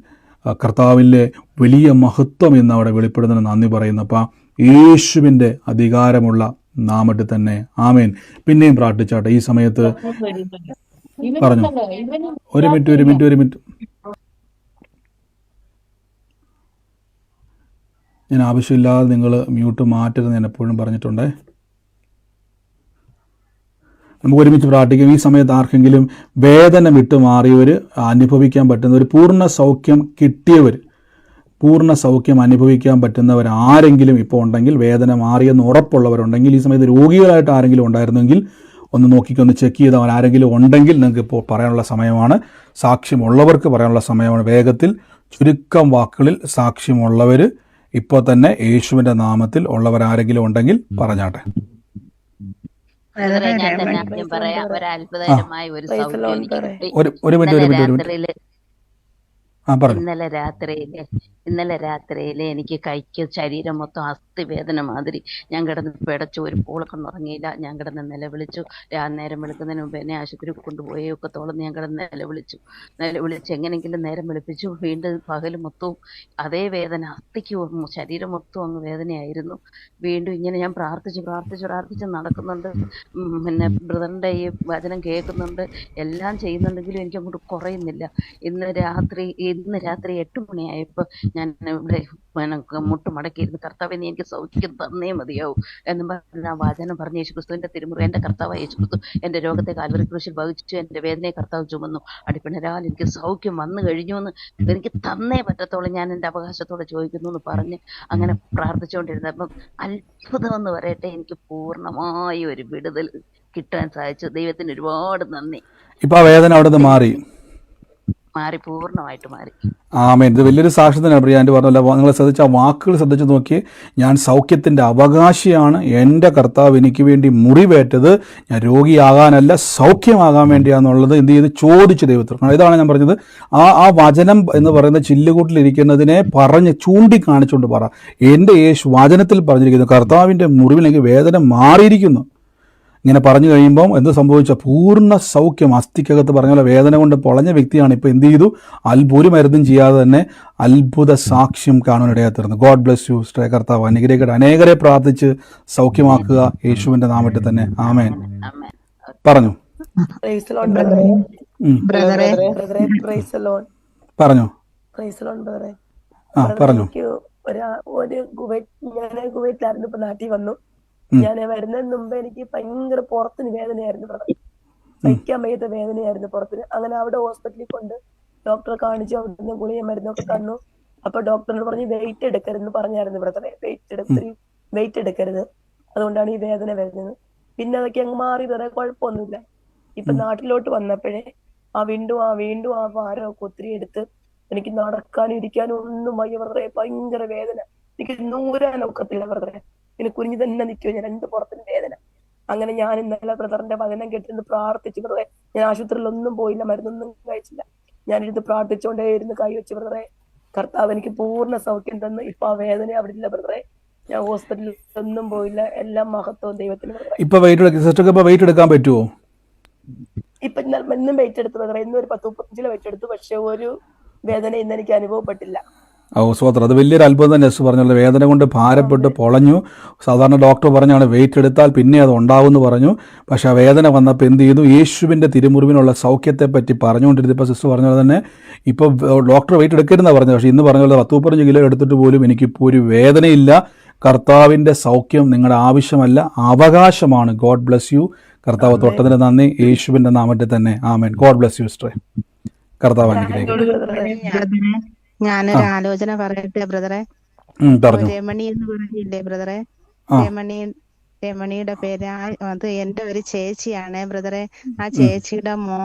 കർത്താവിൻ്റെ വലിയ മഹത്വം എന്ന് അവിടെ വെളിപ്പെടുന്നതിന് നന്ദി പറയുന്നപ്പോൾ യേശുവിൻ്റെ അധികാരമുള്ള നാമത്തിൽ തന്നെ ആമേൻ. പിന്നെയും പ്രാർത്ഥിച്ചാട്ടെ. ഈ സമയത്ത് പറഞ്ഞു ഒരു മിനിറ്റ് ഞാൻ ആവശ്യമില്ലാതെ നിങ്ങൾ മ്യൂട്ട് മാറ്റരുത് ഞാൻ എപ്പോഴും പറഞ്ഞിട്ടുണ്ട്. നമുക്ക് ഒരുമിച്ച് പ്രാർത്ഥിക്കാം. ഈ സമയത്ത് ആർക്കെങ്കിലും വേദന വിട്ടു മാറിയവർ, അനുഭവിക്കാൻ പറ്റുന്നവർ, പൂർണ്ണ സൗഖ്യം കിട്ടിയവർ, പൂർണ്ണ സൗഖ്യം അനുഭവിക്കാൻ പറ്റുന്നവർ ആരെങ്കിലും ഇപ്പോൾ ഉണ്ടെങ്കിൽ, വേദന മാറിയെന്ന് ഉറപ്പുള്ളവരുണ്ടെങ്കിൽ, ഈ സമയത്ത് രോഗികളായിട്ട് ആരെങ്കിലും ഉണ്ടായിരുന്നെങ്കിൽ ഒന്ന് നോക്കിക്കൊന്ന് ചെക്ക് ചെയ്തവർ ആരെങ്കിലും ഉണ്ടെങ്കിൽ നിങ്ങൾക്ക് ഇപ്പോൾ പറയാനുള്ള സമയമാണ്. സാക്ഷ്യമുള്ളവർക്ക് പറയാനുള്ള സമയമാണ്. വേഗത്തിൽ ചുരുക്കം വാക്കുകളിൽ സാക്ഷ്യമുള്ളവർ ഇപ്പോൾ തന്നെ യേശുവിൻ്റെ നാമത്തിൽ ഉള്ളവരാരെങ്കിലും ഉണ്ടെങ്കിൽ പറഞ്ഞാട്ടെ. ഞാൻ തന്നെ ആദ്യം പറയാം. ഒരു അത്ഭുതകരമായ ഒരു സൗഖ്യം എനിക്ക് കിട്ടി. ഒരു മിനിറ്റ് ഇന്നലെ രാത്രിയില് എനിക്ക് കൈക്ക് ശരീരം മൊത്തം അസ്ഥിവേദന മാതിരി. ഞാൻ കിടന്ന് പിടച്ചു, ഒരു പൂളക്കൊന്നുറങ്ങിയില്ല. ഞാൻ കിടന്ന് നിലവിളിച്ചു. നേരം വെളുക്കുന്നതിന് മുമ്പ് എന്നെ ആശുപത്രി കൊണ്ടുപോയി ഒക്കെ തോളന്ന് ഞാൻ കിടന്ന് നിലവിളിച്ച് എങ്ങനെയെങ്കിലും നേരം വെളുപ്പിച്ചു. വീണ്ടും പകൽ മൊത്തവും അതേ വേദന, അസ്ഥിക്ക് ശരീരം മൊത്തവും അങ്ങ് വേദനയായിരുന്നു. വീണ്ടും ഇങ്ങനെ ഞാൻ പ്രാർത്ഥിച്ച് നടക്കുന്നുണ്ട്. പിന്നെ ബ്രദറിന്റെ ഈ വചനം കേൾക്കുന്നുണ്ട്, എല്ലാം ചെയ്യുന്നുണ്ടെങ്കിലും എനിക്ക് അങ്ങോട്ട് കുറയുന്നില്ല. ഇന്ന് രാത്രി 8 മണിയായപ്പോൾ ഞാൻ ഇവിടെ മുട്ടുമടക്കിയിരുന്നു. കർത്താവെ, നീ എനിക്ക് സൗഖ്യം തന്നേ മതിയാവും എന്നും പറഞ്ഞ ആ വചനം പറഞ്ഞ യേശുക്രിസ്തുവിന്റെ തിരുമുറി എന്റെ കർത്താവായ യേശുക്രിസ്തു എന്റെ രോഗത്തെ കാൽവരി ക്രൂശിൽ വഹിച്ചു. എന്റെ വേദനയെ കർത്താവ് ചുമന്നു. അടിപ്പിണരാൽ എനിക്ക് സൗഖ്യം വന്നു കഴിഞ്ഞു എന്ന് എനിക്ക് തന്നേ പറ്റത്തോളം ഞാൻ എന്റെ അവകാശത്തോടെ ചോദിക്കുന്നു എന്ന് പറഞ്ഞ് അങ്ങനെ പ്രാർത്ഥിച്ചുകൊണ്ടിരുന്നത്. അപ്പം അത്ഭുതം എന്ന് പറയട്ടെ, എനിക്ക് പൂർണ്ണമായ ഒരു വിടുതൽ കിട്ടാൻ സാധിച്ചു. ദൈവത്തിന് ഒരുപാട് നന്ദി. ഇപ്പൊ ആ വേദന അവിടെ നിന്ന് മാറി, പൂർണ്ണമായിട്ട് മാറി. ആമേൻ. ഇത് വലിയൊരു സാക്ഷ്യത്തിനാണ്. പ്രിയാൻ്റെ പറഞ്ഞല്ല, നിങ്ങൾ ശ്രദ്ധിച്ച ആ വാക്കുകൾ ശ്രദ്ധിച്ച് നോക്കി. ഞാൻ സൗഖ്യത്തിൻ്റെ അവകാശിയാണ്. എൻ്റെ കർത്താവ് എനിക്ക് വേണ്ടി മുറിവേറ്റത് ഞാൻ രോഗിയാകാനല്ല സൗഖ്യമാകാൻ വേണ്ടിയാണെന്നുള്ളത് എന്ത് ചെയ്ത് ചോദിച്ചു ദൈവത്തിൽ. ഇതാണ് ഞാൻ പറഞ്ഞത്. ആ വചനം എന്ന് പറയുന്നത് ചില്ലുകൂട്ടിലിരിക്കുന്നതിനെ പറഞ്ഞ് ചൂണ്ടിക്കാണിച്ചുകൊണ്ട് പറ, എൻ്റെ യേശു വചനത്തിൽ പറഞ്ഞിരിക്കുന്നു കർത്താവിൻ്റെ മുറിവിൽ എനിക്ക് വേദന മാറിയിരിക്കുന്നു. ഇങ്ങനെ പറഞ്ഞു കഴിയുമ്പം എന്ത് സംഭവിച്ച പൂർണ്ണ സൗഖ്യം. അസ്ഥിക്കകത്ത് പറഞ്ഞ പോലെ വേദന കൊണ്ട് പൊളഞ്ഞ വ്യക്തിയാണ് ഇപ്പോൾ എന്ത് ചെയ്തു, ഒരു മരുന്നും ചെയ്യാതെ തന്നെ അത്ഭുത സാക്ഷ്യം കാണാനിടയായി തീർന്നു. God bless you sister. കർത്താവ് അനുഗ്രഹിക്കട്ടെ. അനേകരെ പ്രാർത്ഥിച്ച് സൗഖ്യമാക്കുക യേശുവിന്റെ നാമത്തിൽ തന്നെ. ആമേൻ. പറഞ്ഞു പറഞ്ഞു പറഞ്ഞു. കുവൈറ്റിലായിരുന്നു, ഇപ്പൊ നാട്ടിൽ വന്നു. ഞാൻ വരുന്നതിന് മുമ്പ് എനിക്ക് ഭയങ്കര പുറത്തിന് വേദനയായിരുന്നു, സഹിക്കാൻ വയ്യാത്ത വേദനയായിരുന്നു പുറത്തിന്. അങ്ങനെ അവിടെ ഹോസ്പിറ്റലിൽ കൊണ്ട് ഡോക്ടറെ കാണിച്ചു. അവിടുന്ന് ഗുളിക മരുന്നൊക്കെ തന്നു. അപ്പൊ ഡോക്ടറിനോട് പറഞ്ഞ് വെയിറ്റ് എടുക്കരുതെന്ന് പറഞ്ഞായിരുന്നു ബ്രദറെ. വെയിറ്റ് എടുക്കരുത്, അതുകൊണ്ടാണ് ഈ വേദന വരുന്നത്. പിന്നെ അതൊക്കെ അങ്ങ് മാറി, വേറെ കുഴപ്പമൊന്നുമില്ല. ഇപ്പൊ നാട്ടിലോട്ട് വന്നപ്പോഴേ വീണ്ടും ആ ഭാരമൊക്കെ ഒത്തിരി എടുത്ത് എനിക്ക് നടക്കാനും ഇരിക്കാനും ഒന്നും വയ്യ ബ്രദറെ. ഭയങ്കര വേദന, എനിക്ക് നൂരാനൊക്കത്തില്ല ബ്രദറെ. ഇങ്ങനെ കുഞ്ഞു തന്നെ നിൽക്കുമോ, ഞാൻ 2 പുറത്തിന് വേദന. അങ്ങനെ ഞാൻ ഇന്നലെ ബ്രദറിന്റെ വചനം കേട്ടിരുന്ന് പ്രാർത്ഥിച്ചു ബ്രദറെ. ഞാൻ ആശുപത്രിയിലൊന്നും പോയില്ല, മരുന്നൊന്നും കഴിച്ചില്ല. ഞാനിരുന്ന് പ്രാർത്ഥിച്ചുകൊണ്ടേ ഇരുന്ന് കൈവച്ച് ബ്രദറെ. കർത്താവ് എനിക്ക് പൂർണ്ണ സൗഖ്യം തന്നു. ഇപ്പൊ ആ വേദന അവിടെ ഇല്ല ബ്രദറെ. ഞാൻ ഹോസ്പിറ്റലിൽ ഒന്നും പോയില്ല. എല്ലാം മഹത്വവും ദൈവത്തിന്. ഇപ്പൊ വെയിറ്റ് എടുക്കാൻ പറ്റുമോ? ഇപ്പൊ ഇന്നും വെയിറ്റ് എടുത്തു ബ്രദറെ. ഇന്നും ഒരു 10-35 കിലോ വെയിറ്റ് എടുത്തു. പക്ഷെ ഒരു വേദന ഇന്ന് എനിക്ക് അനുഭവപ്പെട്ടില്ല. സ്വോത്രം. അത് വലിയൊരു അത്ഭുതം തന്നെ. യെസ് പറഞ്ഞല്ലോ, വേദന കൊണ്ട് ഭാരപ്പെട്ട് പൊളഞ്ഞു. സാധാരണ ഡോക്ടർ പറഞ്ഞാണ് വെയിറ്റ് എടുത്താൽ പിന്നെ അത് ഉണ്ടാവുമെന്ന് പറഞ്ഞു. പക്ഷെ ആ വേദന വന്നപ്പോൾ എന്ത് ചെയ്തു, യേശുവിൻ്റെ തിരുമുറിവിനുള്ള സൗഖ്യത്തെ പറ്റി പറഞ്ഞുകൊണ്ടിരുന്നത്. ഇപ്പോൾ സിസ്റ്റർ പറഞ്ഞ പോലെ തന്നെ ഇപ്പോൾ ഡോക്ടർ വെയിറ്റ് എടുക്കരുതെന്നാണ് പറഞ്ഞത്. പക്ഷേ ഇന്ന് പറഞ്ഞ പോലെ 10-15 കിലോ എടുത്തിട്ട് പോലും എനിക്കിപ്പോൾ ഒരു വേദനയില്ല. കർത്താവിൻ്റെ സൗഖ്യം നിങ്ങളുടെ ആവശ്യമല്ല, അവകാശമാണ്. God bless you. കർത്താവ് തൊട്ടതിന് നന്ദി. യേശുവിൻ്റെ നാമത്തിൽ തന്നെ ആമേൻ. God bless you sister. കർത്താവ് അനുഗ്രഹിക്കട്ടെ. ഞാനൊരു ആലോചന പറയട്ടെ ബ്രദറെ. രമണി എന്ന് പറഞ്ഞില്ലേ ബ്രദറെ? രമണിയുടെ പേര്. അത് എന്റെ ഒരു ചേച്ചിയാണ് ബ്രദറെ. ആ ചേച്ചിയുടെ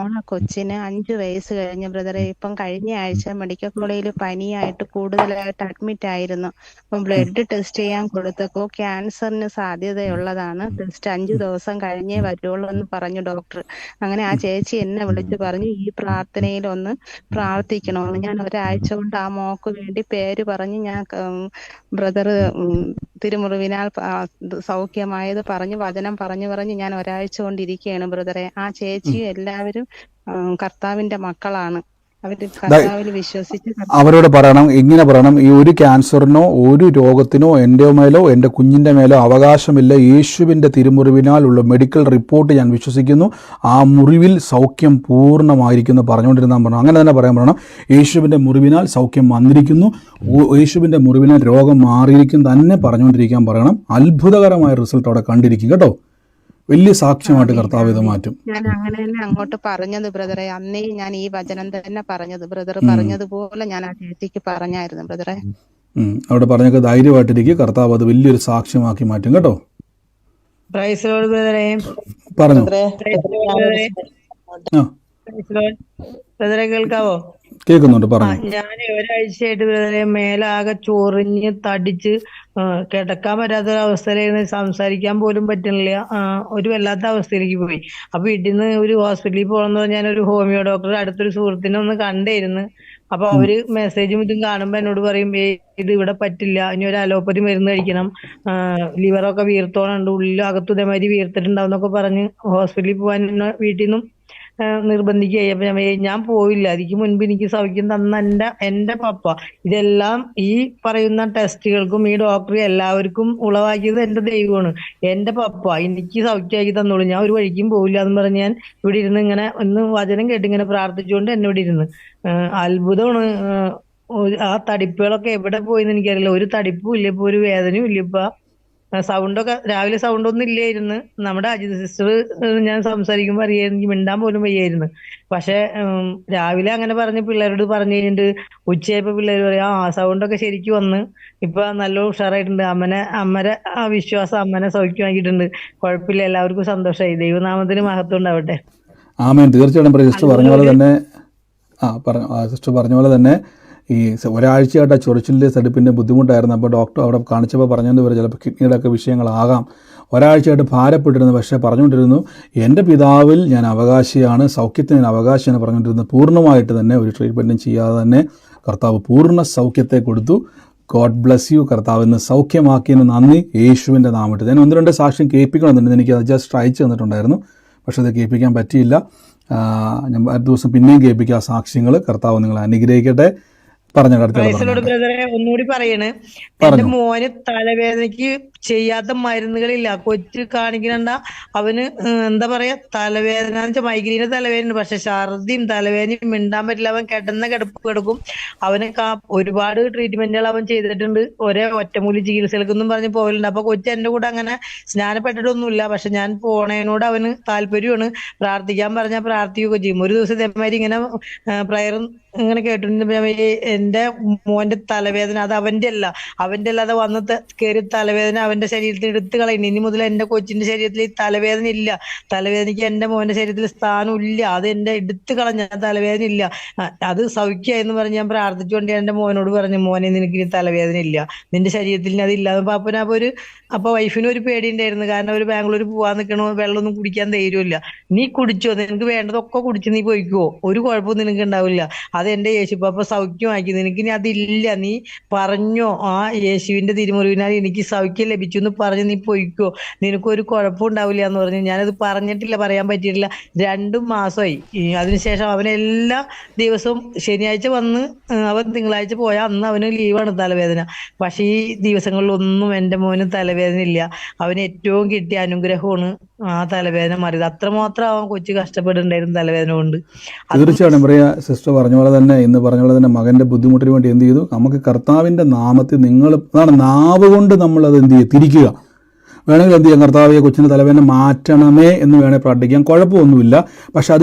കൊച്ചിന് 5 വയസ്സ് കഴിഞ്ഞു ബ്രദറെ. ഇപ്പം കഴിഞ്ഞ ആഴ്ച മെഡിക്കൽ കോളേജിൽ പനിയായിട്ട് കൂടുതലായിട്ട് അഡ്മിറ്റ് ആയിരുന്നു. അപ്പം ബ്ലഡ് ടെസ്റ്റ് ചെയ്യാൻ കൊടുത്തപ്പോ ക്യാൻസറിന് സാധ്യതയുള്ളതാണ്, ടെസ്റ്റ് 5 ദിവസം കഴിഞ്ഞേ വരുള്ളൂ എന്ന് പറഞ്ഞു ഡോക്ടർ. അങ്ങനെ ആ ചേച്ചി എന്നെ വിളിച്ച് പറഞ്ഞു ഈ പ്രാർത്ഥനയിൽ ഒന്ന് പ്രാർത്ഥിക്കണമെന്ന്. ഞാൻ ഒരാഴ്ച കൊണ്ട് ആ മോക്ക് വേണ്ടി പേര് പറഞ്ഞ് ഞാൻ ബ്രദർ തിരുമുറിവിനാൽ സൗഖ്യമായത് വചനം പറഞ്ഞു ഞാൻ ഒരാഴ്ച കൊണ്ടിരിക്കുകയാണ് ബ്രദറെ. ആ ചേച്ചിയും എല്ലാവരും കർത്താവിന്റെ മക്കളാണ്. അവര് കർത്താവിൽ വിശ്വസിച്ച് അവരോട് പറയണം, ഇങ്ങനെ പറയണം, ഈ ഒരു ക്യാൻസറിനോ ഒരു രോഗത്തിനോ എൻ്റെ മേലോ എൻ്റെ കുഞ്ഞിൻ്റെ മേലോ അവകാശമില്ല. യേശുവിൻ്റെ തിരുമുറിവിനാലുള്ള മെഡിക്കൽ റിപ്പോർട്ട് ഞാൻ വിശ്വസിക്കുന്നു, ആ മുറിവിൽ സൗഖ്യം പൂർണ്ണമായിരിക്കുന്നു പറഞ്ഞുകൊണ്ടിരുന്നാൽ പറഞ്ഞു. അങ്ങനെ തന്നെ പറയാൻ പറയണം, യേശുവിൻ്റെ മുറിവിനാൽ സൗഖ്യം വന്നിരിക്കുന്നു, യേശുവിൻ്റെ മുറിവിനാൽ രോഗം മാറിയിരിക്കും തന്നെ പറഞ്ഞുകൊണ്ടിരിക്കാൻ പറയണം. അത്ഭുതകരമായ റിസൾട്ട് അവിടെ കണ്ടിരിക്കും കേട്ടോ. വലിയ സാക്ഷ്യമായിട്ട് കർത്താവ് ഇത് മാറ്റും. ഞാൻ അങ്ങനെ തന്നെ അങ്ങോട്ട് പറഞ്ഞത് ബ്രദറെ. അന്നേ ഞാൻ ഈ വചനം തന്നെ പറഞ്ഞത് ബ്രദർ പറഞ്ഞതുപോലെ ഞാൻ ആ ചേച്ചിക്ക് പറഞ്ഞായിരുന്നു ബ്രദറെ. അവിടെ പറഞ്ഞൊക്കെ ധൈര്യമായിട്ടിരിക്കും, കർത്താവ് അത് വലിയൊരു സാക്ഷ്യമാക്കി മാറ്റും കേട്ടോ. പ്രൈസ് ലോർഡ് ബ്രദറെ. പറഞ്ഞു ബ്രദറെ കേൾക്കാവോ? കേൾക്കുന്നുണ്ട്, പറഞ്ഞു. ഞാൻ ഒരാഴ്ചയായിട്ട് ബ്രദറെ മേലാകെ ചൊറിഞ്ഞ് തടിച്ച് കിടക്കാൻ പറ്റാത്ത അവസ്ഥയിലായിരുന്നു. സംസാരിക്കാൻ പോലും പറ്റുന്നില്ല. ഒരു വല്ലാത്ത അവസ്ഥയിലേക്ക് പോയി. അപ്പൊ വീട്ടിൽ നിന്ന് ഒരു ഹോസ്പിറ്റലിൽ പോകണമെന്ന് പറഞ്ഞാൽ ഒരു ഹോമിയോ ഡോക്ടർ അടുത്തൊരു സുഹൃത്തിനെ ഒന്ന് കണ്ടായിരുന്നു. അപ്പൊ അവര് മെസ്സേജും ഇതും കാണുമ്പോ എന്നോട് പറയും ഇത് ഇവിടെ പറ്റില്ല, ഇനി ഒരു അലോപ്പതി മരുന്ന് കഴിക്കണം, ലിവറൊക്കെ വീർത്തോണുണ്ട്, ഉള്ളിലും അകത്തും ഇതേമാതിരി വീർത്തിട്ടുണ്ടാവും എന്നൊക്കെ പറഞ്ഞ് ഹോസ്പിറ്റലിൽ പോകാൻ വീട്ടിൽ നിന്നും നിർബന്ധിക്കുകയായി. അപ്പൊ ഞാൻ പോയില്ല. അതിക്ക് മുൻപ് എനിക്ക് സൗഖ്യം തന്ന എന്റെ പപ്പ ഇതെല്ലാം ഈ പറയുന്ന ടെസ്റ്റുകൾക്കും ഈ ഡോക്ടർ എല്ലാവർക്കും ഉളവാക്കിയത് എന്റെ ദൈവമാണ്. എന്റെ പപ്പ എനിക്ക് സൗഖ്യമാക്കി തന്നോളൂ, ഞാൻ ഒരു വഴിക്കും പോവില്ല എന്ന് പറഞ്ഞ് ഞാൻ ഇവിടെ ഇരുന്ന് ഇങ്ങനെ ഒന്ന് വചനം കേട്ട് ഇങ്ങനെ പ്രാർത്ഥിച്ചുകൊണ്ട് എന്നെ ഇവിടെ ഇരുന്ന് അത്ഭുതമാണ്. ആ തടിപ്പുകളൊക്കെ എവിടെ പോയിന്ന് എനിക്കറിയില്ല. ഒരു തടിപ്പും ഇല്ല, ഇപ്പൊ ഒരു വേദനയും ഇല്ല. ഇപ്പൊ സൗണ്ടൊക്കെ രാവിലെ സൗണ്ടൊന്നും ഇല്ലായിരുന്നു. നമ്മുടെ അജിത് സിസ്റ്റർ ഞാൻ സംസാരിക്കുമ്പോൾ അറിയായിരുന്നു, എനിക്ക് മിണ്ടാൻ പോലും വയ്യായിരുന്നു. പക്ഷെ രാവിലെ അങ്ങനെ പറഞ്ഞ് പിള്ളേരോട് പറഞ്ഞു കഴിഞ്ഞിട്ട് ഉച്ചയായപ്പോ പിള്ളേർ പറയാ സൗണ്ടൊക്കെ ശരിക്കും വന്ന് ഇപ്പൊ നല്ല ഉഷാറായിട്ടുണ്ട്. അമ്മരെ ആ വിശ്വാസം അമ്മനെ സൗഖ്യമാക്കിയിട്ടുണ്ട്. കുഴപ്പമില്ല, എല്ലാവർക്കും സന്തോഷമായി. ദൈവനാമത്തിന് മഹത്വം ഉണ്ടാവട്ടെ. ആമേൻ. തീർച്ചയായിട്ടും സിസ്റ്റർ പറഞ്ഞ പോലെ തന്നെ സിസ്റ്റർ പറഞ്ഞ പോലെ തന്നെ ഈ ഒരാഴ്ചയായിട്ട് ആ ചൊറിച്ചിലിൻ്റെ തടുപ്പിൻ്റെ ബുദ്ധിമുട്ടായിരുന്നു. അപ്പോൾ ഡോക്ടർ അവിടെ കാണിച്ചപ്പോൾ പറഞ്ഞെന്ന് വരെ ചിലപ്പോൾ കിഡ്നിയുടെ ഒക്കെ വിഷയങ്ങളാകാം. ഒരാഴ്ചയായിട്ട് ഭാരപ്പെട്ടിരുന്നു. പക്ഷേ പറഞ്ഞുകൊണ്ടിരുന്നു എൻ്റെ പിതാവിൽ ഞാൻ അവകാശിയാണ്, സൗഖ്യത്തിന് ഞാൻ അവകാശിയാണ് പറഞ്ഞുകൊണ്ടിരുന്നു. പൂർണ്ണമായിട്ട് തന്നെ ഒരു ട്രീറ്റ്മെൻറ്റും ചെയ്യാതെ തന്നെ കർത്താവ് പൂർണ്ണ സൗഖ്യത്തെ കൊടുത്തു. God bless U. കർത്താവ് ഇന്ന് സൗഖ്യമാക്കിയതിന് നന്ദി, യേശുവിൻ്റെ നാമത്തിൽ. ഞാൻ 1-2 സാക്ഷ്യം കേൾപ്പിക്കണമെന്നുണ്ട്, എനിക്ക് അത് ജസ്റ്റ് അയച്ചു തന്നിട്ടുണ്ടായിരുന്നു, പക്ഷേ അത് കേൾപ്പിക്കാൻ പറ്റിയില്ല. ഞാൻ അടുത്ത ദിവസം പിന്നെയും കേൾപ്പിക്കുക സാക്ഷ്യങ്ങൾ. കർത്താവ് നിങ്ങളെ അനുഗ്രഹിക്കട്ടെ. ബ്രദറെ ഒന്നുകൂടി പറയണ്, എന്റെ മോന് തലവേദനയ്ക്ക് ചെയ്യാത്ത മരുന്നുകളില്ല. കൊച്ചു കാണിക്കണ്ട, അവന് എന്താ പറയാ തലവേദന വെച്ചാൽ മൈഗ്രീന് തലവേദന, പക്ഷെ ഛർദിയും തലവേദനയും മിണ്ടാൻ പറ്റില്ല. അവൻ കിടന്ന കിടക്കും. അവന് ഒരുപാട് ട്രീറ്റ്മെന്റുകൾ അവൻ ചെയ്തിട്ടുണ്ട്. ഒറ്റമൂലി ചികിത്സകൾക്കൊന്നും പറഞ്ഞ് പോകലുണ്ട്. അപ്പൊ കൊച്ചു എന്റെ കൂടെ അങ്ങനെ സ്നാനപ്പെട്ടിട്ടൊന്നുമില്ല. പക്ഷെ ഞാൻ പോണതിനോട് അവന് താല്പര്യമാണ്. പ്രാർത്ഥിക്കാൻ പറഞ്ഞാൽ പ്രാർത്ഥിക്കുകയൊക്കെ ചെയ്യും. ഒരു ദിവസം ഇതേമാതിരി ഇങ്ങനെ പ്രയറും ഇങ്ങനെ കേട്ടിട്ടുണ്ട്. എന്റെ മോന്റെ തലവേദന അത് അവന്റെ അല്ലാതെ വന്ന് കയറി തലവേദന അവന്റെ ശരീരത്തിൽ എടുത്തു കളയുന്നു. ഇനി മുതൽ എന്റെ കൊച്ചിന്റെ ശരീരത്തിൽ ഈ തലവേദന ഇല്ല. തലവേദനയ്ക്ക് എന്റെ മോന്റെ ശരീരത്തിൽ സ്ഥാനം ഇല്ല. അത് എന്റെ എടുത്തു കളഞ്ഞ തലവേദന ഇല്ല. അത് സൗഖ്യമായെന്ന് പറഞ്ഞ് ഞാൻ പ്രാർത്ഥിച്ചുകൊണ്ട് എന്റെ മോനോട് പറഞ്ഞു, മോനെ നിനക്ക് ഇനി തലവേദന ഇല്ല, നിന്റെ ശരീരത്തിൽ അതില്ല. അപ്പൊ വൈഫിന് ഒരു പേടിയുണ്ടായിരുന്നു. കാരണം അവര് ബാംഗ്ലൂർ പോവാൻ നിൽക്കണോ, വെള്ളമൊന്നും കുടിക്കാൻ ധൈര്യമില്ല. നീ കുടിച്ചോ, നിനക്ക് വേണ്ടതൊക്കെ കുടിച്ച് നീ പോയിക്കോ, ഒരു കുഴപ്പവും നിനക്ക് ഉണ്ടാവില്ല. അത് എന്റെ യേശുപ്പ സൗഖ്യമാക്കി, നിനക്ക് ഇനി അതില്ല, നീ പറഞ്ഞോ ആ യേശുവിന്റെ തിരുമുറിവിനാൽ എനിക്ക് സൗഖ്യം ലഭിച്ചു എന്ന് പറഞ്ഞ് നീ പോയിക്കോ, നിനക്കൊരു കുഴപ്പം ഉണ്ടാവില്ല എന്ന് പറഞ്ഞു. ഞാനത് പറഞ്ഞിട്ടില്ല, പറയാൻ പറ്റിയിട്ടില്ല. 2 മാസമായി. അതിനുശേഷം അവനെല്ലാ ദിവസവും ശനിയാഴ്ച വന്ന് അവൻ തിങ്കളാഴ്ച പോയാൽ അന്ന് അവന് ലീവാണ് തലവേദന. പക്ഷെ ഈ ദിവസങ്ങളിലൊന്നും എൻ്റെ മോന് തലവേദന ഇല്ല. അവന് ഏറ്റവും കിട്ടിയ അനുഗ്രഹമാണ് ആ തലവേദന മാറിയത്. അത്രമാത്രം അവൻ കൊച്ചു കഷ്ടപ്പെടുന്നുണ്ടായിരുന്നു തലവേദന കൊണ്ട്. തീർച്ചയായിട്ടും പറയാ സിസ്റ്റർ പറഞ്ഞ പോലെ തന്നെ, ഇന്ന് പറഞ്ഞ പോലെ തന്നെ മകന്റെ ബുദ്ധിമുട്ടിന് വേണ്ടി എന്ത് ചെയ്തു, നമുക്ക് കർത്താവിന്റെ നാമത്തിൽ നിങ്ങൾ അതാണ് നാവ് കൊണ്ട് നമ്മളത് എന്ത് ചെയ്യുക, തിരിക്കുക. വേണമെങ്കിൽ എന്ത് ചെയ്യാം, കർത്താവിയെ കൊച്ചിൻ്റെ തലവേദന മാറ്റണമേ എന്ന് വേണേൽ പ്രാർത്ഥിക്കാം, കുഴപ്പമൊന്നുമില്ല. പക്ഷെ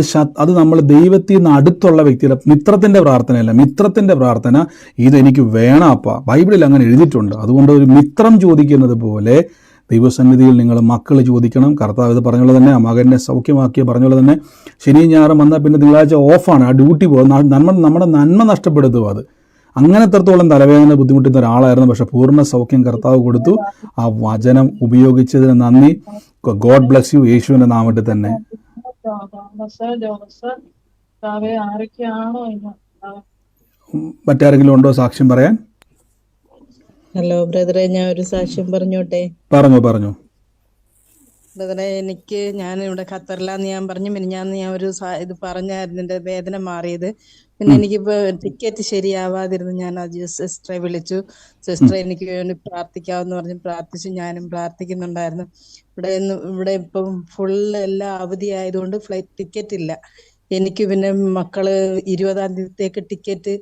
അത് നമ്മൾ ദൈവത്തിൽ നിന്ന് അടുത്തുള്ള വ്യക്തിയുടെ മിത്രത്തിൻ്റെ പ്രാർത്ഥനയല്ല. മിത്രത്തിൻ്റെ പ്രാർത്ഥന ഇതെനിക്ക് വേണം അപ്പ, ബൈബിളിൽ അങ്ങനെ എഴുതിയിട്ടുണ്ട്. അതുകൊണ്ട് ഒരു മിത്രം ചോദിക്കുന്നത് പോലെ ദൈവസന്നിധിയിൽ നിങ്ങൾ മക്കൾ ചോദിക്കണം. കർത്താവ് ഇത് പറഞ്ഞ പോലെ തന്നെ ആ മകനെ സൗഖ്യമാക്കിയ പറഞ്ഞ പോലെ തന്നെ ശനിയും ഞായറും വന്നാൽ പിന്നെ തിങ്കളാഴ്ച ഓഫാണ്, ആ ഡ്യൂട്ടി പോകും, നമ്മുടെ നന്മ നഷ്ടപ്പെടുത്തും. അത് അങ്ങനത്രത്തോളം തലവേദന ബുദ്ധിമുട്ടുന്ന ഒരാളായിരുന്നു. പക്ഷെ പൂർണ്ണ സൗഖ്യം കർത്താവ് കൊടുത്തു. ആ വചനം ഉപയോഗിച്ചതിന് നന്ദി. God bless U. യേശുവിൻ്റെ നാമത്തിൽ തന്നെ. മറ്റാരെങ്കിലും ഉണ്ടോ സാക്ഷ്യം പറയാൻ? ഹലോ ബ്രദറെ, ഞാൻ ഒരു സാക്ഷ്യം പറഞ്ഞോട്ടെ? പറഞ്ഞു ബ്രദറെ, ഞാൻ ഇവിടെ ഖത്തറിലാന്ന് ഞാൻ പറഞ്ഞു. മിനിഞ്ഞാന്ന് ഞാൻ ഒരു ഇത് പറഞ്ഞായിരുന്നു എന്റെ വേദന മാറിയത്. പിന്നെ എനിക്കിപ്പോ ടിക്കറ്റ് ശരിയാവാതിരുന്നു. ഞാൻ സിസ്റ്ററെ വിളിച്ചു. സിസ്റ്ററെ എനിക്ക് വേണ്ടി പ്രാർത്ഥിക്കാവെന്ന് പറഞ്ഞ് പ്രാർത്ഥിച്ചു. ഞാനും പ്രാർത്ഥിക്കുന്നുണ്ടായിരുന്നു. ഇവിടെ ഇപ്പം ഫുള്ള് എല്ലാം അവധി ആയതുകൊണ്ട് ഫ്ലൈറ്റ് ടിക്കറ്റ് ഇല്ല എനിക്ക്. പിന്നെ മക്കള് 20-ാം തീയതിത്തേക്ക് ടിക്കറ്റ്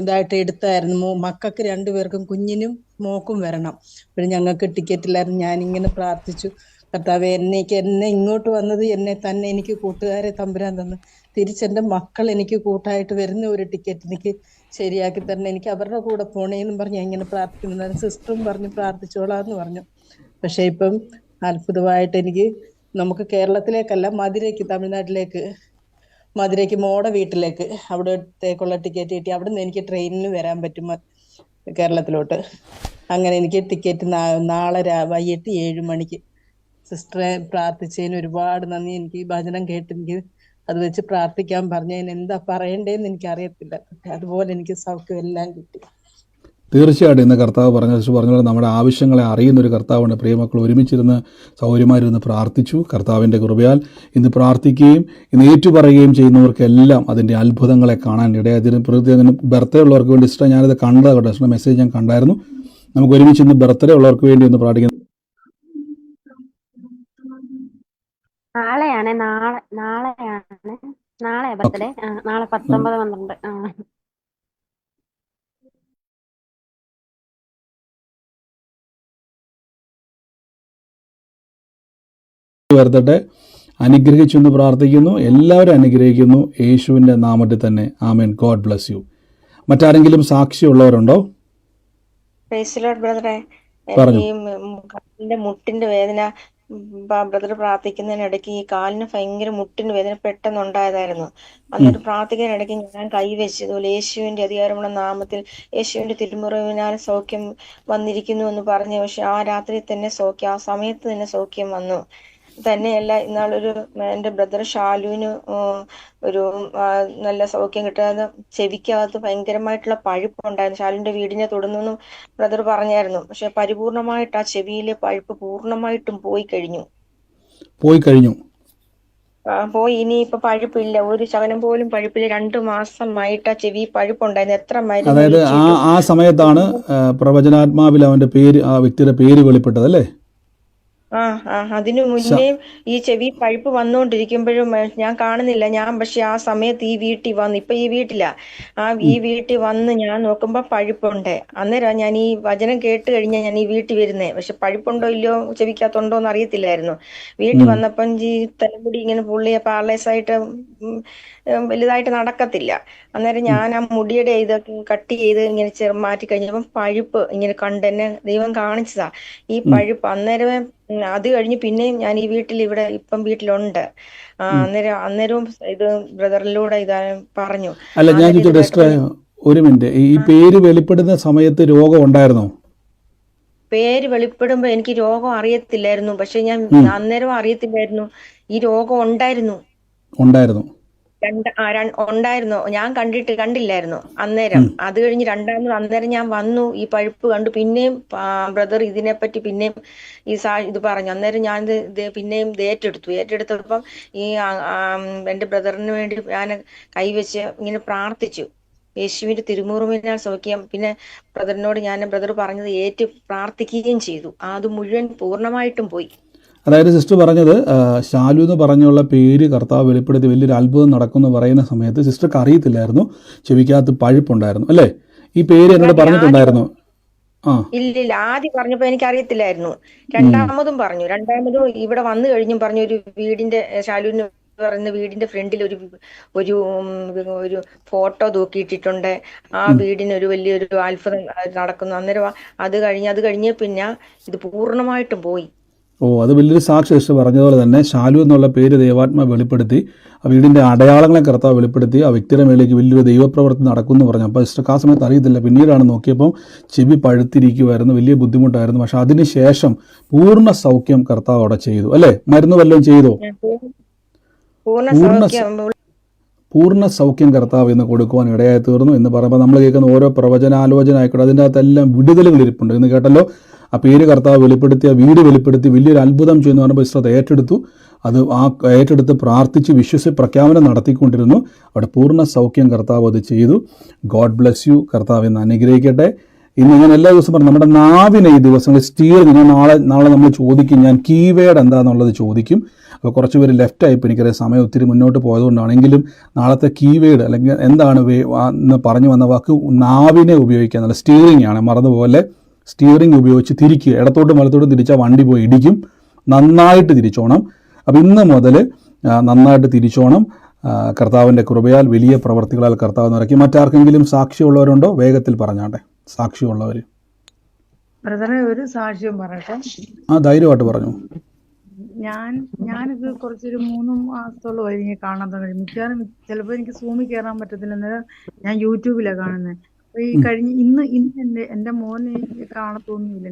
ഇതായിട്ട് എടുത്തായിരുന്നു. മക്കൾക്ക് 2 പേർക്കും, കുഞ്ഞിനും മോക്കും വരണം. പിന്നെ ഞങ്ങൾക്ക് ടിക്കറ്റ് ഇല്ലായിരുന്നു. ഞാനിങ്ങനെ പ്രാർത്ഥിച്ചു, കർത്താവേ, എന്നെ ഇങ്ങോട്ട് വന്നത് എന്നെ തന്നെ എനിക്ക് കൂട്ടുകാരെ തമ്പുരാൻ തന്നു. തിരിച്ചെന്റെ മക്കൾ എനിക്ക് കൂട്ടായിട്ട് വരുന്ന ഒരു ടിക്കറ്റ് എനിക്ക് ശരിയാക്കി തരണം. എനിക്ക് അവരുടെ കൂടെ പോണേന്നും പറഞ്ഞ് ഞാൻ ഇങ്ങനെ പ്രാർത്ഥിക്കുന്നു. സിസ്റ്ററും പറഞ്ഞു പ്രാർത്ഥിച്ചോളാന്ന് പറഞ്ഞു. പക്ഷെ ഇപ്പം അത്ഭുതമായിട്ട് എനിക്ക് നമുക്ക് കേരളത്തിലേക്കല്ല, മധുരയ്ക്ക്, തമിഴ്നാട്ടിലേക്ക്, മധുരയ്ക്ക് മോടെ വീട്ടിലേക്ക് അവിടത്തേക്കുള്ള ടിക്കറ്റ് കിട്ടി. അവിടെ നിന്ന് എനിക്ക് ട്രെയിനിന് വരാൻ പറ്റും കേരളത്തിലോട്ട്. അങ്ങനെ എനിക്ക് ടിക്കറ്റ് നാളെ വൈകിട്ട് 7 മണിക്ക്. സിസ്റ്ററെ പ്രാർത്ഥിച്ചതിന് ഒരുപാട് നന്ദി. എനിക്ക് ഈ ഭജനം കേട്ട് എനിക്ക് അത് വെച്ച് പ്രാർത്ഥിക്കാൻ പറഞ്ഞതിന് എന്താ പറയണ്ടേന്ന് എനിക്ക് അറിയത്തില്ല. അതുപോലെ എനിക്ക് സൗഖ്യം എല്ലാം കിട്ടി. തീർച്ചയായിട്ടും ഇന്ന് കർത്താവ് പറഞ്ഞ പോലെ നമ്മുടെ ആവശ്യങ്ങളെ അറിയുന്നൊരു കർത്താവുണ്ട്. പ്രിയമക്കൾ ഒരുമിച്ചിരുന്ന് സൗകര്യമായിരുന്ന് പ്രാർത്ഥിച്ചു. കർത്താവിൻ്റെ കൃപയാൽ ഇന്ന് പ്രാർത്ഥിക്കുകയും ഇന്ന് ഏറ്റുപറയുകയും ചെയ്യുന്നവർക്കെല്ലാം അതിൻ്റെ അത്ഭുതങ്ങളെ കാണാൻ ഇടയായതിന് പ്രത്യേകം ബർത്ത്ഡേ ഉള്ളവർക്ക് വേണ്ടി ഇഷ്ടം ഞാനിത് കണ്ടത് കേട്ടോ. ഇഷ്ടം മെസ്സേജ് ഞാൻ കണ്ടായിരുന്നു. നമുക്ക് ഒരുമിച്ച് ഇന്ന് ബർത്ത്ഡേ ഉള്ളവർക്ക് വേണ്ടി ഒന്ന് പ്രാർത്ഥിക്കുന്നു. നാളെയാണ് നാളെ ബർത്ത്ഡേ. നാളെ 19/12. വരുത്തട്ടെ. അനുഗ്രഹിച്ചെന്ന് പ്രാർത്ഥിക്കുന്നു. എല്ലാവരും അനുഗ്രഹിക്കുന്നു യേശുവിൻ്റെ നാമത്തിൽ തന്നെ. ആമേൻ. God bless you. മറ്റാരെങ്കിലും സാക്ഷിയുള്ളവരുണ്ടോ? ബ്രദറെ, പറഞ്ഞു. കാലിന്റെ മുട്ടിന്റെ വേദന ബ്രദർ പ്രാർത്ഥിക്കുന്നതിനിടയ്ക്ക് ഈ കാലിന് ഭയങ്കര മുട്ടിന് വേദന പെട്ടെന്നുണ്ടായതായിരുന്നു. എന്നിട്ട് പ്രാർത്ഥിക്കാനിടയ്ക്ക് ഞാൻ കൈവച്ചതുപോലെ യേശുവിന്റെ അധികാരമുള്ള നാമത്തിൽ യേശുവിന്റെ തിരുമുറിവിനാൽ സൗഖ്യം വന്നിരിക്കുന്നു എന്ന് പറഞ്ഞു. പക്ഷെ ആ രാത്രി തന്നെ സൗഖ്യം, ആ സമയത്ത് തന്നെ സൗഖ്യം വന്നു. തന്നെയല്ല, ഇന്നാളൊരു എൻ്റെ ബ്രദർ ഷാലുവിന് ഒരു നല്ല സൗഖ്യം കിട്ടാതെ ചെവിക്കകത്ത് ഭയങ്കരമായിട്ടുള്ള പഴുപ്പുണ്ടായിരുന്നു. ഷാലുവിന്റെ വീടിനെ തൊടുന്നു ബ്രദർ പറഞ്ഞായിരുന്നു. പക്ഷെ പരിപൂർണമായിട്ട് ആ ചെവിയിലെ പഴുപ്പ് പൂർണ്ണമായിട്ടും പോയി കഴിഞ്ഞു. ഇനി ഇപ്പൊ പഴുപ്പില്ല, ഒരു ശകലം പോലും പഴുപ്പില്ല. 2 മാസമായിട്ട് ആ ചെവി പഴുപ്പുണ്ടായിരുന്നു. എത്ര മരുന്ന്. അതായത് ആ സമയത്താണ് പ്രവചനാത്മാവിൽ അവന്റെ പേര്, ആ വ്യക്തിയുടെ പേര് വെളിപ്പെട്ടത് അല്ലേ? അതിനു മുന്നേ ഈ ചെവി പഴുപ്പ് വന്നുകൊണ്ടിരിക്കുമ്പോഴും ഞാൻ കാണുന്നില്ല. പക്ഷെ ആ സമയത്ത് ഈ വീട്ടിൽ വന്ന്, ഇപ്പൊ ഈ വീട്ടില, ഈ വീട്ടിൽ വന്ന് ഞാൻ നോക്കുമ്പോ പഴുപ്പുണ്ട്. അന്നേരം ഞാൻ ഈ വചനം കേട്ട് കഴിഞ്ഞാൽ ഞാൻ ഈ വീട്ടിൽ വരുന്നേ. പക്ഷെ പഴുപ്പുണ്ടോ ഇല്ലയോ, ചെവിക്കകത്തുണ്ടോ എന്ന് അറിയത്തില്ലായിരുന്നു. വീട്ടിൽ വന്നപ്പം ഈ തലമുടി ഇങ്ങനെ പുള്ളിയ പാർലേസായിട്ട് വലുതായിട്ട് നടക്കത്തില്ല. അന്നേരം ഞാൻ ആ മുടിയുടെ ഇതൊക്കെ കട്ട് ചെയ്ത് ഇങ്ങനെ മാറ്റി കഴിഞ്ഞപ്പം പഴുപ്പ് ഇങ്ങനെ കണ്ടെന്നെ ദൈവം കാണിച്ചതാ ഈ പഴുപ്പ്. അന്നേരമേ അത് കഴിഞ്ഞ് പിന്നെയും ഞാൻ ഈ ഇവിടെ ഇപ്പം വീട്ടിലുണ്ട്. അന്നേരവും ഇത് ബ്രദറിലൂടെ ഇതാ പറഞ്ഞു. അല്ല, ഞാൻ ഒരു മിനിറ്റ്, ഈ പേര് വെളിപ്പെടുന്ന സമയത്ത് രോഗം ഉണ്ടായിരുന്നോ? പേര് വെളിപ്പെടുമ്പോ എനിക്ക് രോഗം അറിയത്തില്ലായിരുന്നു. പക്ഷെ ഞാൻ അന്നേരം അറിയത്തില്ലായിരുന്നു ഈ രോഗം ഉണ്ടായിരുന്നു. ഉണ്ടായിരുന്നു, ഞാൻ കണ്ടില്ലായിരുന്നു അന്നേരം. അത് കഴിഞ്ഞ് രണ്ടാമത് അന്നേരം ഞാൻ വന്നു, ഈ പഴുപ്പ് കണ്ടു. പിന്നെയും ബ്രദർ ഇതിനെപ്പറ്റി പിന്നെയും ഇത് പറഞ്ഞു. അന്നേരം ഞാൻ പിന്നെയും ഏറ്റെടുത്തപ്പം ഈ എന്റെ ബ്രദറിന് വേണ്ടി ഞാൻ കൈവച്ച് ഇങ്ങനെ പ്രാർത്ഥിച്ചു. യേശുവിന്റെ തിരുമുറിവിനാൽ സൗഖ്യം. പിന്നെ ബ്രദർ പറഞ്ഞത് ഏറ്റു പ്രാർത്ഥിക്കുകയും ചെയ്തു. അത് മുഴുവൻ പൂർണ്ണമായിട്ടും പോയി. അതായത് സിസ്റ്റർ പറഞ്ഞത് ശാലു എന്ന് പറഞ്ഞുള്ള പേര് കർത്താവ് വെളിപ്പെടുത്തി വലിയൊരു അത്ഭുതം നടക്കുമെന്ന് പറയുന്ന സമയത്ത് സിസ്റ്റർക്ക് അറിയത്തില്ലായിരുന്നു ചെവിക്കകത്ത് പഴുപ്പുണ്ടായിരുന്നു അല്ലേ? ഈ പേര് എന്നോട് പറഞ്ഞിട്ടുണ്ടായിരുന്നു? ഇല്ലില്ല, ആദ്യം പറഞ്ഞപ്പോ എനിക്ക് അറിയത്തില്ലായിരുന്നു. രണ്ടാമതും ഇവിടെ വന്നു കഴിഞ്ഞും പറഞ്ഞു ഒരു വീടിന്റെ ശാലുവിന് പറയുന്ന വീടിന്റെ ഫ്രണ്ടിൽ ഒരു ഒരു ഒരു ഫോട്ടോ തൂക്കിയിട്ടിട്ടുണ്ട്. ആ വീടിന് ഒരു വലിയൊരു അത്ഭുതം നടക്കുന്നു. അന്നേരം അത് കഴിഞ്ഞ് പിന്നെ ഇത് പൂർണ്ണമായിട്ടും പോയി. ഓ, അത് വലിയൊരു സാക്ഷി സിസ്റ്റർ പറഞ്ഞതുപോലെ തന്നെ ശാലു എന്നുള്ള പേര് ദൈവാത്മ വെളിപ്പെടുത്തി, ആ വീടിൻ്റെ അടയാളങ്ങളെ കർത്താവ് വെളിപ്പെടുത്തി, ആ വ്യക്തിയുടെ മേലേക്ക് വലിയൊരു ദൈവപ്രവർത്തി നടക്കുമെന്ന് പറഞ്ഞു. അപ്പോൾ സിസ്റ്റർക്ക് ആ സമയത്ത് അറിയത്തില്ല. പിന്നീടാണ് നോക്കിയപ്പം ചെവി പഴുത്തിരിക്കുമായിരുന്നു, വലിയ ബുദ്ധിമുട്ടായിരുന്നു. പക്ഷെ അതിനുശേഷം പൂർണ്ണ സൗഖ്യം കർത്താവ് അവിടെ ചെയ്തു, അല്ലേ? മരുന്ന് വല്ലതും ചെയ്തോ? പൂർണ്ണ സൗഖ്യം കർത്താവ് ഇന്ന് കൊടുക്കുവാൻ ഇടയായി തീർന്നു എന്ന് പറയുമ്പോൾ നമ്മൾ കേൾക്കുന്ന ഓരോ പ്രവചനാലോചന ആയിക്കോട്ടെ, അതിൻ്റെ അകത്തെല്ലാം വിടുതലുകൾ ഇരിപ്പുണ്ട്. ഇന്ന് കേട്ടല്ലോ, ആ പേര് കർത്താവ് വെളിപ്പെടുത്തി, ആ വീട് വെളിപ്പെടുത്തി, വലിയൊരു അത്ഭുതം ചെയ്യുന്നു പറയുമ്പോൾ ഇസ്രത് ഏറ്റെടുത്തു. അത് ഏറ്റെടുത്ത് പ്രാർത്ഥിച്ച് വിശ്വസിച്ച് പ്രഖ്യാപനം നടത്തിക്കൊണ്ടിരുന്നു. അവിടെ പൂർണ്ണ സൗഖ്യം കർത്താവ് അത് ചെയ്തു. God bless you. കർത്താവ് ഇന്ന് അനുഗ്രഹിക്കട്ടെ. ഇന്ന് ഞാൻ എല്ലാ ദിവസവും പറഞ്ഞു, നമ്മുടെ നാവിനെ ഈ ദിവസങ്ങളിൽ സ്റ്റിയറിങ്, ഞാൻ നാളെ നമ്മൾ ചോദിക്കും, ഞാൻ കീവേഡ് എന്താണെന്നുള്ളത് ചോദിക്കും. അപ്പോൾ കുറച്ച് പേര് ലെഫ്റ്റ് ആയിപ്പോൾ എനിക്കറിയാം, സമയം ഒത്തിരി മുന്നോട്ട് പോയതുകൊണ്ടാണെങ്കിലും നാളത്തെ കീവേഡ് അല്ലെങ്കിൽ എന്താണ് എന്ന് പറഞ്ഞു വന്ന വാക്ക് നാവിനെ ഉപയോഗിക്കുക എന്നുള്ള സ്റ്റിയറിംഗ് ആണ്. മറന്നുപോലെ സ്റ്റിയറിംഗ് ഉപയോഗിച്ച് തിരിക്കുക. ഇടത്തോട്ടും വലത്തോട്ടും തിരിച്ചാൽ വണ്ടി പോയി ഇടിക്കും. നന്നായിട്ട് തിരിച്ചോണം. അപ്പോൾ ഇന്ന് മുതൽ നന്നായിട്ട് തിരിച്ചോണം. കർത്താവിൻ്റെ കൃപയാൽ വലിയ പ്രവർത്തികളാൽ കർത്താവ് നിറയ്ക്കും. മറ്റാർക്കെങ്കിലും സാക്ഷിയുള്ളവരുണ്ടോ? വേഗത്തിൽ പറഞ്ഞാട്ടെ സാക്ഷിയുള്ളവർ. ബ്രദറെ, ഒരു സാക്ഷ്യം പറയട്ടെ. ധൈര്യമായിട്ട് പറഞ്ഞു. ഞാനിത് കുറച്ചൊരു 3 മാസത്തോളം എനിക്ക് കാണാൻ തുടങ്ങി. മിക്കവാറും ചിലപ്പോൾ എനിക്ക് സൂമിൽ കയറാൻ പറ്റത്തില്ല. അന്നേരം ഞാൻ യൂട്യൂബിലാണ് കാണുന്നത്. അപ്പൊ ഈ ഇന്ന് എന്റെ മോനെ കാണത്തൊന്നുമില്ല.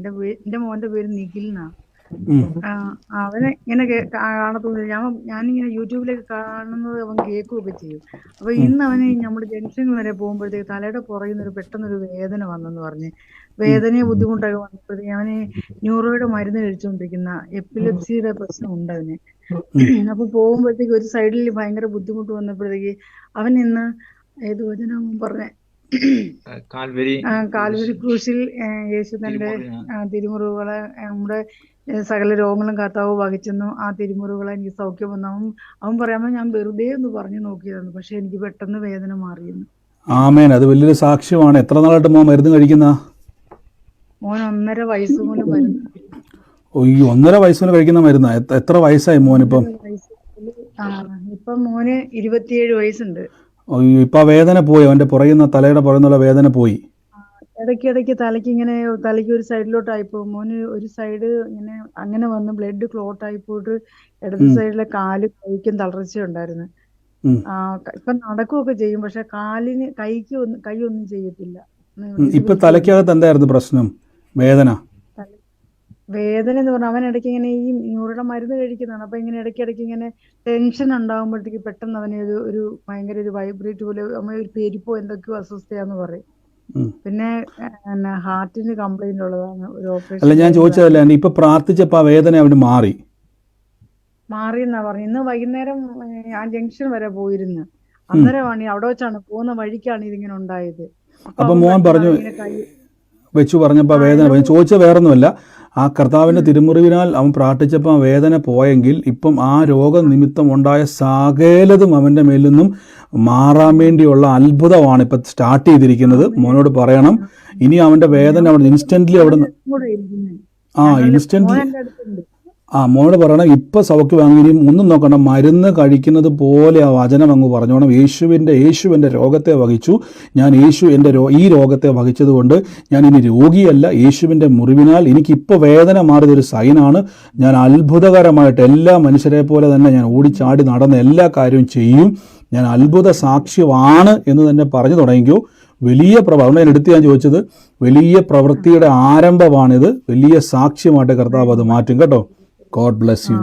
എന്റെ മോന്റെ പേര് നിഖിൽ എന്നാണ്. അവനെ ഇങ്ങനെ കാണത്തൊന്നുമില്ല. ഞാനിങ്ങനെ യൂട്യൂബിലേക്ക് കാണുന്നത് അവൻ കേൾക്കുകയൊക്കെ ചെയ്യും. അപ്പൊ ഇന്ന് അവന് നമ്മുടെ ജംഗ്ഷൻ വരെ പോകുമ്പോഴത്തേക്ക് തലയുടെ പുറകിൽ പെട്ടെന്നൊരു വേദന വന്നെന്ന് പറഞ്ഞ്, വേദനയും ബുദ്ധിമുട്ടൊക്കെ വന്നപ്പോഴത്തേക്ക് അവന് ന്യൂറോയുടെ മരുന്ന് കഴിച്ചുകൊണ്ടിരിക്കുന്ന എപ്പിലെപ്സിയുടെ പ്രശ്നം ഉണ്ട് അവന്. അപ്പൊ പോകുമ്പോഴത്തേക്ക് ഒരു സൈഡിൽ ഭയങ്കര ബുദ്ധിമുട്ട് വന്നപ്പോഴത്തേക്ക് അവൻ ഇന്ന് ഏത് വചനം പറഞ്ഞേ, കാൽവരി ക്രൂശിൽ യേശു തന്റെ തിരുമുറിവുകളെ, നമ്മുടെ സകല രോഗങ്ങളും കർത്താവ് വഹിച്ചെന്നു, ആ തിരുമുറിവുകളെ എനിക്ക് സൗഖ്യം വന്നു. അവൻ പറയാമോ, ഞാൻ വെറുതെ ഒന്ന് പറഞ്ഞു നോക്കിയതാണ്, പക്ഷെ എനിക്ക് പെട്ടെന്ന് വേദന മാറിയെന്ന്. ആമേൻ. അത് വലിയൊരു സാക്ഷ്യമാണ്. എത്ര നാളായിട്ട് മോൻ മരുന്ന് കഴിക്കുന്ന? മോൻ 1.5 വയസ്സ് മുതൽ മരുന്ന്. ഒയ്യോ, 1.5 വയസ്സ് മുതൽ കഴിക്കുന്ന മരുന്നാ? എത്ര വയസ്സായി മോനിപ്പം? ഇപ്പം മോന് 27 വയസ്സുണ്ട്. ഒയ്യോ, ഇപ്പൊ വേദന പോയി? അവന്റെ പുറയുന്ന തലയുടെ പുറന്നുള്ള വേദന പോയി? ഇടയ്ക്കിടയ്ക്ക് തലയ്ക്ക് ഒരു സൈഡിലോട്ടായിപ്പോ മോന് ഒരു സൈഡ് ഇങ്ങനെ അങ്ങനെ വന്ന് ബ്ലഡ് ക്ലോട്ട് ആയി പോയിട്ട് ഇടത് സൈഡിലെ കാല് കൈക്കും തളർച്ച ഉണ്ടായിരുന്നു. ഇപ്പൊ നടക്കുകയൊക്കെ ചെയ്യും, പക്ഷെ കൈ ഒന്നും ചെയ്യത്തില്ല. ഇപ്പൊ തലയ്ക്കകത്ത് എന്തായിരുന്നു പ്രശ്നം? വേദന എന്ന് പറഞ്ഞാൽ അവൻ ഇടയ്ക്ക് ഇങ്ങനെ ഈ ന്യൂറോയുടെ മരുന്ന് കഴിക്കുന്നതാണ്. അപ്പൊ ഇങ്ങനെ ഇടയ്ക്കിടയ്ക്ക് ഇങ്ങനെ ടെൻഷൻ ഉണ്ടാകുമ്പോഴത്തേക്ക് പെട്ടെന്ന് അവന് ഒരു ഭയങ്കര ഒരു വൈബ്രേറ്റ് പോലെ ഒരു പെരിപ്പോ എന്തൊക്കെയോ അസ്വസ്ഥയാന്ന് പറയും. പിന്നെ ഹാർട്ടിന് കംപ്ലൈന്റ് ഉള്ളതാണ്. ഒരു ഓപ്പറേഷൻ. അല്ല, ഞാൻ ചോദിച്ചതല്ല, ഇപ്പൊ പ്രാർത്ഥിച്ചപ്പോ ആ വേദന അവന് മാറിയെന്നാ പറഞ്ഞു. ഇന്ന് വൈകുന്നേരം ആ ജംഗ്ഷൻ വരെ പോയിരുന്നു. അന്നേരമാണ് അവിടെ വെച്ചാണ് പോകുന്ന വഴിക്കാണ് ഇതിങ്ങനെ ഉണ്ടായത്. അപ്പൊ മോൻ പറഞ്ഞു വെച്ചു പറഞ്ഞപ്പോ വേദന പോയി. ചോദിച്ചത് വേറൊന്നുമല്ല, ആ കർത്താവിന്റെ തിരുമുറിവിനാൽ അവൻ പ്രാർത്ഥിച്ചപ്പോൾ ആ വേദന പോയെങ്കിൽ ഇപ്പം ആ രോഗനിമിത്തം ഉണ്ടായ സകലതും അവന്റെ മേലിൽ നിന്നും മാറാൻ വേണ്ടിയുള്ള അത്ഭുതമാണ് ഇപ്പൊ സ്റ്റാർട്ട് ചെയ്തിരിക്കുന്നത്. മോനോട് പറയണം, ഇനി അവന്റെ വേദന അവിടെ ഇൻസ്റ്റന്റ്ലി അവിടെ മോനോട് പറയണം, ഇപ്പൊ സൗഖ്യം വാങ്ങി, ഇനിയും ഒന്നും നോക്കണ്ട, മരുന്ന് കഴിക്കുന്നത് പോലെ ആ വചനം അങ്ങ് പറഞ്ഞോണം. യേശു എൻ്റെ രോഗത്തെ വഹിച്ചു, ഞാൻ ഈ രോഗത്തെ വഹിച്ചത് കൊണ്ട് ഞാൻ ഇനി രോഗിയല്ല. യേശുവിൻ്റെ മുറിവിനാൽ എനിക്കിപ്പോൾ വേദന മാറിയതൊരു സൈനാണ്. ഞാൻ അത്ഭുതകരമായിട്ട് എല്ലാ മനുഷ്യരെ പോലെ തന്നെ ഞാൻ ഓടിച്ചാടി നടന്ന എല്ലാ കാര്യവും ചെയ്യും. ഞാൻ അത്ഭുത സാക്ഷ്യമാണ് എന്ന് തന്നെ പറഞ്ഞു തുടങ്ങിക്കോ. വലിയ ഞാൻ ചോദിച്ചത് വലിയ പ്രവൃത്തിയുടെ ആരംഭമാണിത്. വലിയ സാക്ഷ്യമായിട്ട് കർത്താവ് അത് മാറ്റും കേട്ടോ. God bless U.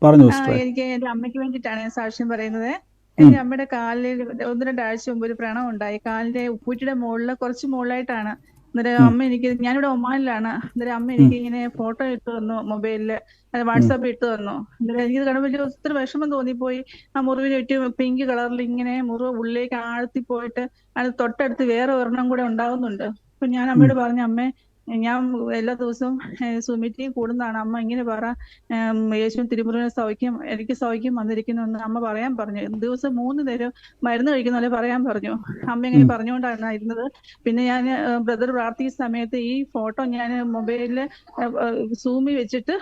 പറഞ്ഞു എനിക്ക് എന്റെ അമ്മയ്ക്ക് വേണ്ടിയിട്ടാണ് ഞാൻ സാക്ഷ്യം പറയുന്നത്. എന്റെ അമ്മയുടെ കാലിൽ 1-2 ആഴ്ച മുമ്പ് ഒരു വ്രണം ഉണ്ടായി. കാലിന്റെ ഉപ്പൂറ്റിയുടെ മുകളിൽ കുറച്ച് മുകളിലായിട്ടാണ്. അന്നേരം അമ്മ ഞാനിവിടെ ഒമാനിലാണ്. അന്നേരം അമ്മ എനിക്ക് ഇങ്ങനെ ഫോട്ടോ ഇട്ട് തന്നു, മൊബൈലില് വാട്സാപ്പ് ഇട്ട് തന്നു. അന്നേരം എനിക്കിത് കാണുമ്പോൾ ഒത്തിരി വിഷമം തോന്നിപ്പോയി. ആ മുറിവിന് ചുറ്റും പിങ്ക് കളറിൽ ഇങ്ങനെ മുറിവ് ഉള്ളിലേക്ക് ആഴ്ത്തി പോയിട്ട് അത് തൊട്ടടുത്ത് വേറെ ഒരെണ്ണം കൂടെ ഉണ്ടാവുന്നുണ്ട്. അപ്പൊ ഞാൻ അമ്മയോട് പറഞ്ഞു, അമ്മേ ഞാൻ എല്ലാ ദിവസവും സുമിറ്റി കൂടുന്നതാണ്. അമ്മ ഇങ്ങനെ പറ, യേശു തിരുമുറിന് സൗഖ്യം, എനിക്ക് സൗഖ്യം വന്നിരിക്കുന്നു എന്ന് അമ്മ പറയാൻ പറഞ്ഞു. ദിവസം 3 നേരം മരുന്ന് കഴിക്കുന്ന പോലെ പറയാൻ പറഞ്ഞു. അമ്മ ഇങ്ങനെ പറഞ്ഞുകൊണ്ടാണ് ഇരുന്നത്. പിന്നെ ഞാൻ ബ്രദർ പ്രാർത്ഥിക്കുന്ന സമയത്ത് ഈ ഫോട്ടോ ഞാൻ മൊബൈലില് സൂമി വെച്ചിട്ട്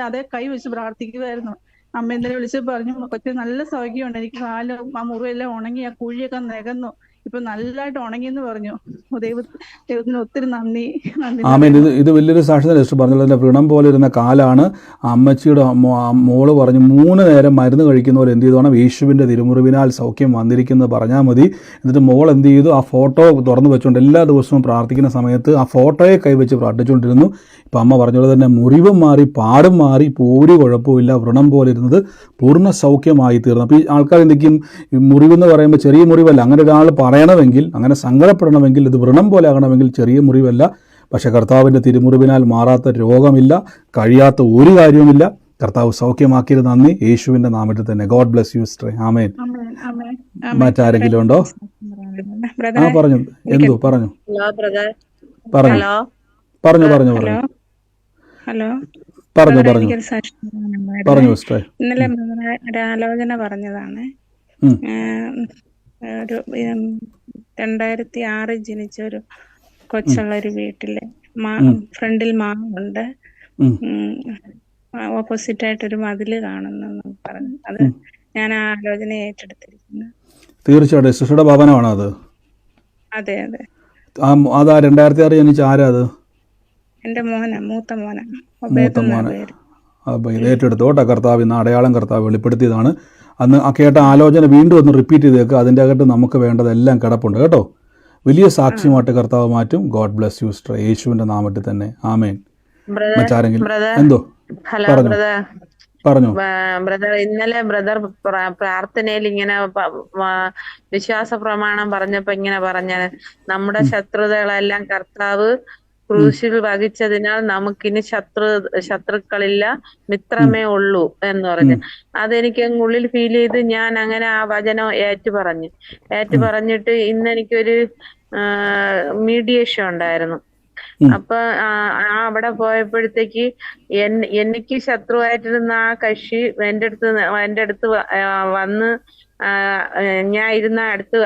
അതേ കൈ വെച്ച് പ്രാർത്ഥിക്കുമായിരുന്നു. അമ്മ ഇന്നലെ വിളിച്ച് പറഞ്ഞു, കൊച്ചു നല്ല സൗഖ്യമുണ്ട്, എനിക്ക് കാല് ആ മുറിവെല്ലാം ഉണങ്ങി, ആ കുഴിയൊക്കെ നികന്നു, ഇപ്പൊ നല്ലതായിട്ട് ഉണങ്ങിയെന്ന് പറഞ്ഞു. ദൈവത്തിന് ഒത്തിരി നന്ദി. ആമേൻ. ഇത് വലിയൊരു സാക്ഷ്യം ലിസ്റ്റ് പറഞ്ഞത്. വ്രണം പോലെ ഇരുന്ന കാലാണ്. അമ്മച്ചിയുടെ മോള് പറഞ്ഞു 3 നേരം മരുന്ന് കഴിക്കുന്ന പോലെ എന്ത് ചെയ്തോണം, യേശുവിൻ്റെ തിരുമുറിവിനാൽ സൗഖ്യം വന്നിരിക്കുന്നത് പറഞ്ഞാൽ മതി. എന്നിട്ട് മോൾ എന്ത് ചെയ്തു, ആ ഫോട്ടോ തുറന്നു വെച്ചുകൊണ്ട് എല്ലാ ദിവസവും പ്രാർത്ഥിക്കുന്ന സമയത്ത് ആ ഫോട്ടോയെ കൈവച്ച് പ്രാർത്ഥിച്ചുകൊണ്ടിരുന്നു. ഇപ്പം അമ്മ പറഞ്ഞത് തന്നെ മുറിവും മാറി, പാടും മാറി, ഇപ്പോൾ ഒരു കുഴപ്പമില്ല, വ്രണം പോലെ ഇരുന്നത് പൂർണ്ണ സൗഖ്യമായി തീർന്നു. അപ്പോൾ ഈ ആൾക്കാർ എന്തെങ്കിലും മുറിവെന്ന് പറയുമ്പോൾ ചെറിയ മുറിവല്ല. അങ്ങനെ ഒരാൾ പറയണമെങ്കിൽ, അങ്ങനെ സങ്കടപ്പെടണമെങ്കിൽ, ഇത് വ്രണം പോലെ ആകണമെങ്കിൽ ചെറിയ മുറിവല്ല. പക്ഷേ കർത്താവിൻ്റെ തിരുമുറിവിനാൽ മാറാത്ത രോഗമില്ല, കഴിയാത്ത ഒരു കാര്യവുമില്ല. കർത്താവ് സൗഖ്യമാക്കിയത് നന്ദി, യേശുവിൻ്റെ നാമത്തിൽ തന്നെ. God bless you sister. ആമേൻ. മറ്റാരെങ്കിലും ഉണ്ടോ? പറഞ്ഞു. എന്തോ പറഞ്ഞു പറഞ്ഞു പറഞ്ഞു പറഞ്ഞു പറഞ്ഞു ഹലോ പറഞ്ഞു പറഞ്ഞു പറഞ്ഞു സിസ്റ്ററെ. ഇന്നലെ ഒരു ആലോചന പറഞ്ഞതാണ്. ഒരു 2006 ജനിച്ച ഒരു കൊച്ചുള്ള ഒരു വീട്ടില് ഫ്രണ്ടിൽ മാവുണ്ട്, ഓപ്പോസിറ്റ് ആയിട്ടൊരു മതില് കാണുന്നു പറഞ്ഞു. അത് ഞാൻ ആ ആലോചന ഏറ്റെടുത്തിരിക്കുന്നു. തീർച്ചയായിട്ടും സിസ്റ്ററുടെ ഭവനമാണോ അത്? അതെ അതെ. അതാ 2006 ജനിച്ച ആരാ അത്? എന്റെ മൂത്ത മോനാ. അപ്പോൾ ഇത് ഏറ്റെടുത്തോട്ടെ. കർത്താവ് ഇന്ന് അടയാളം കർത്താവ് വെളിപ്പെടുത്തിയതാണ്. അന്ന് ആ കേട്ട ആലോചന വീണ്ടും ഒന്ന് റിപ്പീറ്റ് ചെയ്തേക്കുക. അതിൻ്റെ അകത്ത് നമുക്ക് വേണ്ടതെല്ലാം കിടപ്പുണ്ട് കേട്ടോ. വലിയ സാക്ഷ്യമായിട്ട് കർത്താവ് മാറ്റും. ഗോഡ് ബ്ലെസ് യു സിസ്റ്റർ, യേശുവിൻ്റെ നാമത്തിൽ തന്നെ. ആമേൻ. മറ്റാരെങ്കിലും എന്തോ പറഞ്ഞു? ബ്രദർ, ഇന്നലെ ബ്രദർ പ്രാർത്ഥനയിൽ ഇങ്ങനെ വിശ്വാസ പ്രമാണം പറഞ്ഞപ്പോ ഇങ്ങനെ പറഞ്ഞ, നമ്മുടെ ശത്രുതകളെല്ലാം കർത്താവ് ക്രൂശിൽ വഹിച്ചതിനാൽ നമുക്കിനി ശത്രുക്കളില്ല, മിത്രമേ ഉള്ളൂ എന്ന് പറഞ്ഞു. അതെനിക്ക് ഉള്ളിൽ ഫീൽ ചെയ്ത് ഞാൻ അങ്ങനെ ആ വചനം ഏറ്റു പറഞ്ഞിട്ട് ഇന്ന് എനിക്കൊരു മീഡിയേഷൻ ഉണ്ടായിരുന്നു. അപ്പൊ അവിടെ പോയപ്പോഴത്തേക്ക് എനിക്ക് ശത്രുവായിട്ടിരുന്ന ആ കക്ഷി എന്റെ അടുത്ത് വന്ന് ഞാൻ ഇരുന്ന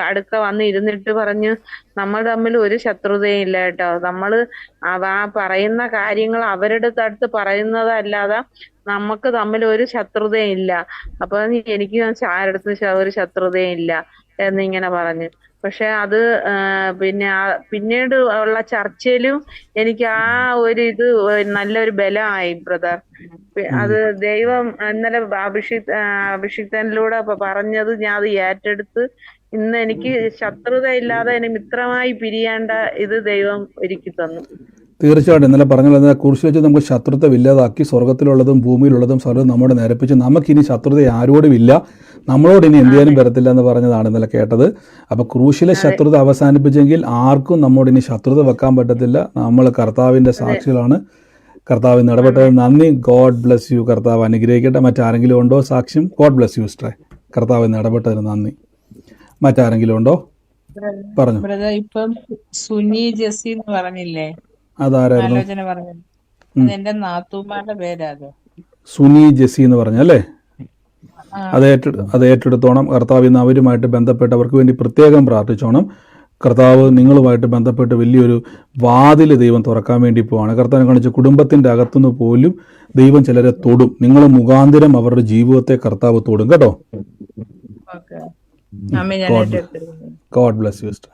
അടുക്ക വന്ന് ഇരുന്നിട്ട് പറഞ്ഞു, നമ്മൾ തമ്മിൽ ഒരു ശത്രുതയും ഇല്ല കേട്ടോ, നമ്മള് ആ പറയുന്ന കാര്യങ്ങൾ അവരുടെ അടുത്ത് പറയുന്നതല്ലാതെ നമുക്ക് തമ്മിൽ ഒരു ശത്രുതയും ഇല്ല. അപ്പൊ എനിക്ക് ആരടുത്ത് ഒരു ശത്രുതയും ഇല്ല എന്നിങ്ങനെ പറഞ്ഞു. പക്ഷെ അത് പിന്നീട് ഉള്ള ചർച്ചയിലും എനിക്ക് ആ ഒരു ഇത് നല്ലൊരു ബലമായി ബ്രദർ. അത് ദൈവം ഇന്നലെ അഭിഷിക്തനിലൂടെ പറഞ്ഞത് ഞാൻ അത് ഏറ്റെടുത്ത് ഇന്ന് എനിക്ക് ശത്രുത ഇല്ലാതെ എന്നെ മിത്രമായി പിരിയേണ്ട ഇത് ദൈവം ഒരുക്കി തന്നു. തീർച്ചയായിട്ടും ഇന്നലെ പറഞ്ഞത് കുറിച്ച് വെച്ച് നമുക്ക് ശത്രുത ഇല്ലാതാക്കി, സ്വർഗത്തിലുള്ളതും ഭൂമിയിലുള്ളതും സർവ്വം നമ്മോട് നേരപ്പിച്ച് നമുക്കിനി ശത്രുത ആരോടും ഇല്ല, നമ്മളോട് ഇനി എന്ത് ചെയ്യാനും വരത്തില്ല എന്ന് പറഞ്ഞതാണ് ഇന്നലെ കേട്ടത്. അപ്പോൾ ക്രൂശിലെ ശത്രുത അവസാനിപ്പിച്ചെങ്കിൽ ആർക്കും നമ്മോട് ഇനി ശത്രുത വെക്കാൻ പറ്റത്തില്ല. നമ്മൾ കർത്താവിൻ്റെ സാക്ഷികളാണ്. കർത്താവിന് ഇടപെട്ടത് നന്ദി. God bless you. കർത്താവ് അനുഗ്രഹിക്കട്ടെ. മറ്റാരെങ്കിലും ഉണ്ടോ സാക്ഷ്യം? ഗോഡ് ബ്ലെസ് യു സിസ്റ്ററെ. കർത്താവിന് ഇടപെട്ടതിന് നന്ദി. മറ്റാരെങ്കിലും ഉണ്ടോ? പറഞ്ഞു. ഇപ്പം സുനി ജെസ്സി എന്ന് പറഞ്ഞില്ലേ, അതാരായിരുന്നു? ആലോചന പറഞ്ഞത് എന്റെ നാത്തൂമാരുടെ പേരാ. അത് സുനി ജെസ്സി എന്ന് പറഞ്ഞല്ലേ? അത് ഏറ്റെടുത്തോണം. കർത്താവ് ഇന്ന് അവരുമായിട്ട് ബന്ധപ്പെട്ടവർക്ക് വേണ്ടി പ്രത്യേകം പ്രാർത്ഥിച്ചോണം. കർത്താവ് നിങ്ങളുമായിട്ട് ബന്ധപ്പെട്ട് വലിയൊരു വാതിൽ ദൈവം തുറക്കാൻ വേണ്ടി പോവാണ്. കർത്താവ് കാണിച്ച കുടുംബത്തിൻ്റെ അകത്തുനിന്ന് പോലും ദൈവം ചിലരെ തൊടും. നിങ്ങൾ മുഖാന്തരം അവരുടെ ജീവിതത്തെ കർത്താവ് തൊടും കേട്ടോ. God bless you sister.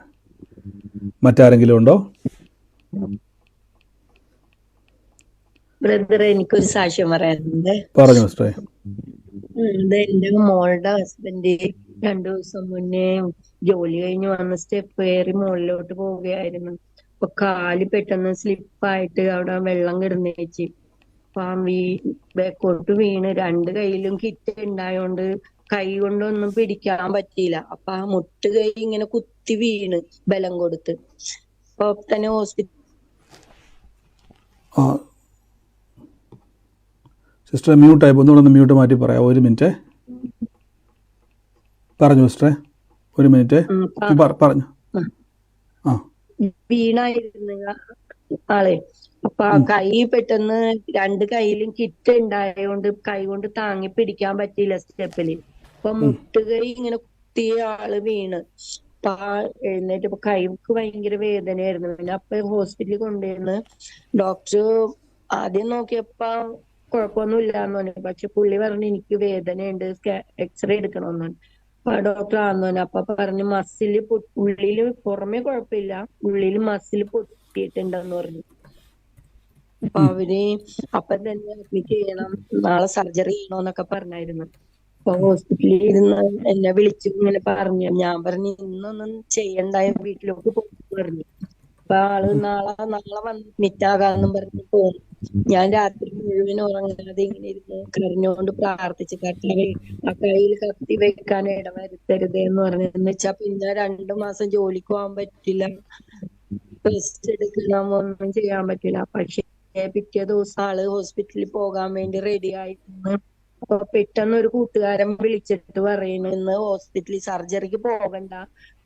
മറ്റാരെങ്കിലും ഉണ്ടോ? ബ്രദറെ, എനിക്കൊരു സാക്ഷ്യം പറയാനുണ്ട്. പറഞ്ഞു സിസ്റ്ററെ. എന്റെ മോളുടെ ഹസ്ബൻഡ് 2 ദിവസം മുന്നേ ജോലി കഴിഞ്ഞ് വന്ന് സ്റ്റെപ്പ് കയറി മുകളിലോട്ട് പോവുകയായിരുന്നു. അപ്പൊ കാല് പെട്ടെന്ന് സ്ലിപ്പായിട്ട് അവിടെ വെള്ളം കിടന്നേച്ച് ബേക്കോട്ട് വീണ്. 2 കൈയിലും കിറ്റ് ഉണ്ടായോണ്ട് കൈ കൊണ്ടൊന്നും പിടിക്കാൻ പറ്റിയില്ല. അപ്പൊ ആ മുട്ട് കൈ ഇങ്ങനെ കുത്തി വീണ് ബലം കൊടുത്ത്. അപ്പൊ തന്നെ ഹോസ്പിറ്റൽ. സിസ്റ്റർ മ്യൂട്ടായി, ഒന്നുകൂടെ മ്യൂട്ട് മാറ്റി പറയാം. 1 മിനിറ്റ് പറഞ്ഞു സിസ്റ്ററെ. 1 മിനിറ്റ് പറഞ്ഞു. വീണായിരുന്നു ആളെ. അപ്പൊ ആ കൈ പെട്ടെന്ന് രണ്ട് കൈയിലും കിറ്റ് ഉണ്ടായതുകൊണ്ട് കൈ കൊണ്ട് താങ്ങി പിടിക്കാൻ പറ്റിയില്ല സ്റ്റെപ്പില്. അപ്പൊ മുട്ടുകൈ ഇങ്ങനെ കുത്തിയ ആള് വീണ്. അപ്പൊ എഴുന്നേറ്റപ്പോ കൈക്ക് ഭയങ്കര വേദനയായിരുന്നു. പിന്നെ അപ്പൊ ഹോസ്പിറ്റലിൽ കൊണ്ടുവന്ന് ഡോക്ടർ ആദ്യം നോക്കിയപ്പോ കുഴപ്പമൊന്നുമില്ലാന്ന് പറഞ്ഞു. പക്ഷെ പുള്ളി പറഞ്ഞു എനിക്ക് വേദനയുണ്ട്, എക്സ്റേ എടുക്കണമെന്ന് പറഞ്ഞു. അപ്പൊ ഡോക്ടർ ആന്ന് പറഞ്ഞു. അപ്പൊ പറഞ്ഞു മസില് ഉള്ളില് പുറമെ കുഴപ്പമില്ല, ഉള്ളില് മസിൽ പൊട്ടിയിട്ടുണ്ടെന്ന് പറഞ്ഞു. അപ്പൊ അവര് അപ്പം തന്നെ അഡ്മിറ്റ് ചെയ്യണം, നാളെ സർജറി ചെയ്യണോന്നൊക്കെ പറഞ്ഞായിരുന്നു. അപ്പൊ ഹോസ്പിറ്റലിൽ ഇരുന്ന് എന്നെ വിളിച്ചു ഇങ്ങനെ പറഞ്ഞു. ഞാൻ പറഞ്ഞു ഇന്നൊന്നും ചെയ്യണ്ടായ വീട്ടിലോട്ട് പോകും പറഞ്ഞു. അപ്പൊ ആള് നാളെ വന്ന് അഡ്മിറ്റ് ആകാന്നും പറഞ്ഞു പോകും. ഞാൻ രാത്രി മുഴുവൻ ഉറങ്ങാതെ ഇങ്ങനെ ഇരുന്ന് കരഞ്ഞുകൊണ്ട് പ്രാർത്ഥിച്ചു, കർത്താവേ ആ കയ്യിൽ കത്തി വെക്കാൻ ഇടവരുത്തരുത് എന്ന് പറഞ്ഞു. എന്ന് വെച്ചാ പിന്നെ 2 മാസം ജോലിക്ക് പോകാൻ പറ്റില്ല, റെസ്റ്റ് എടുക്കണം, ഒന്നും ചെയ്യാൻ പറ്റില്ല. പക്ഷെ പിറ്റേ ദിവസം ആള് ഹോസ്പിറ്റലിൽ പോകാൻ വേണ്ടി റെഡി ആയിരുന്നു. അപ്പൊ പെട്ടെന്ന് ഒരു കൂട്ടുകാരൻ വിളിച്ചിട്ട് പറയുന്നു ഇന്ന് ഹോസ്പിറ്റലിൽ സർജറിക്ക് പോകണ്ട,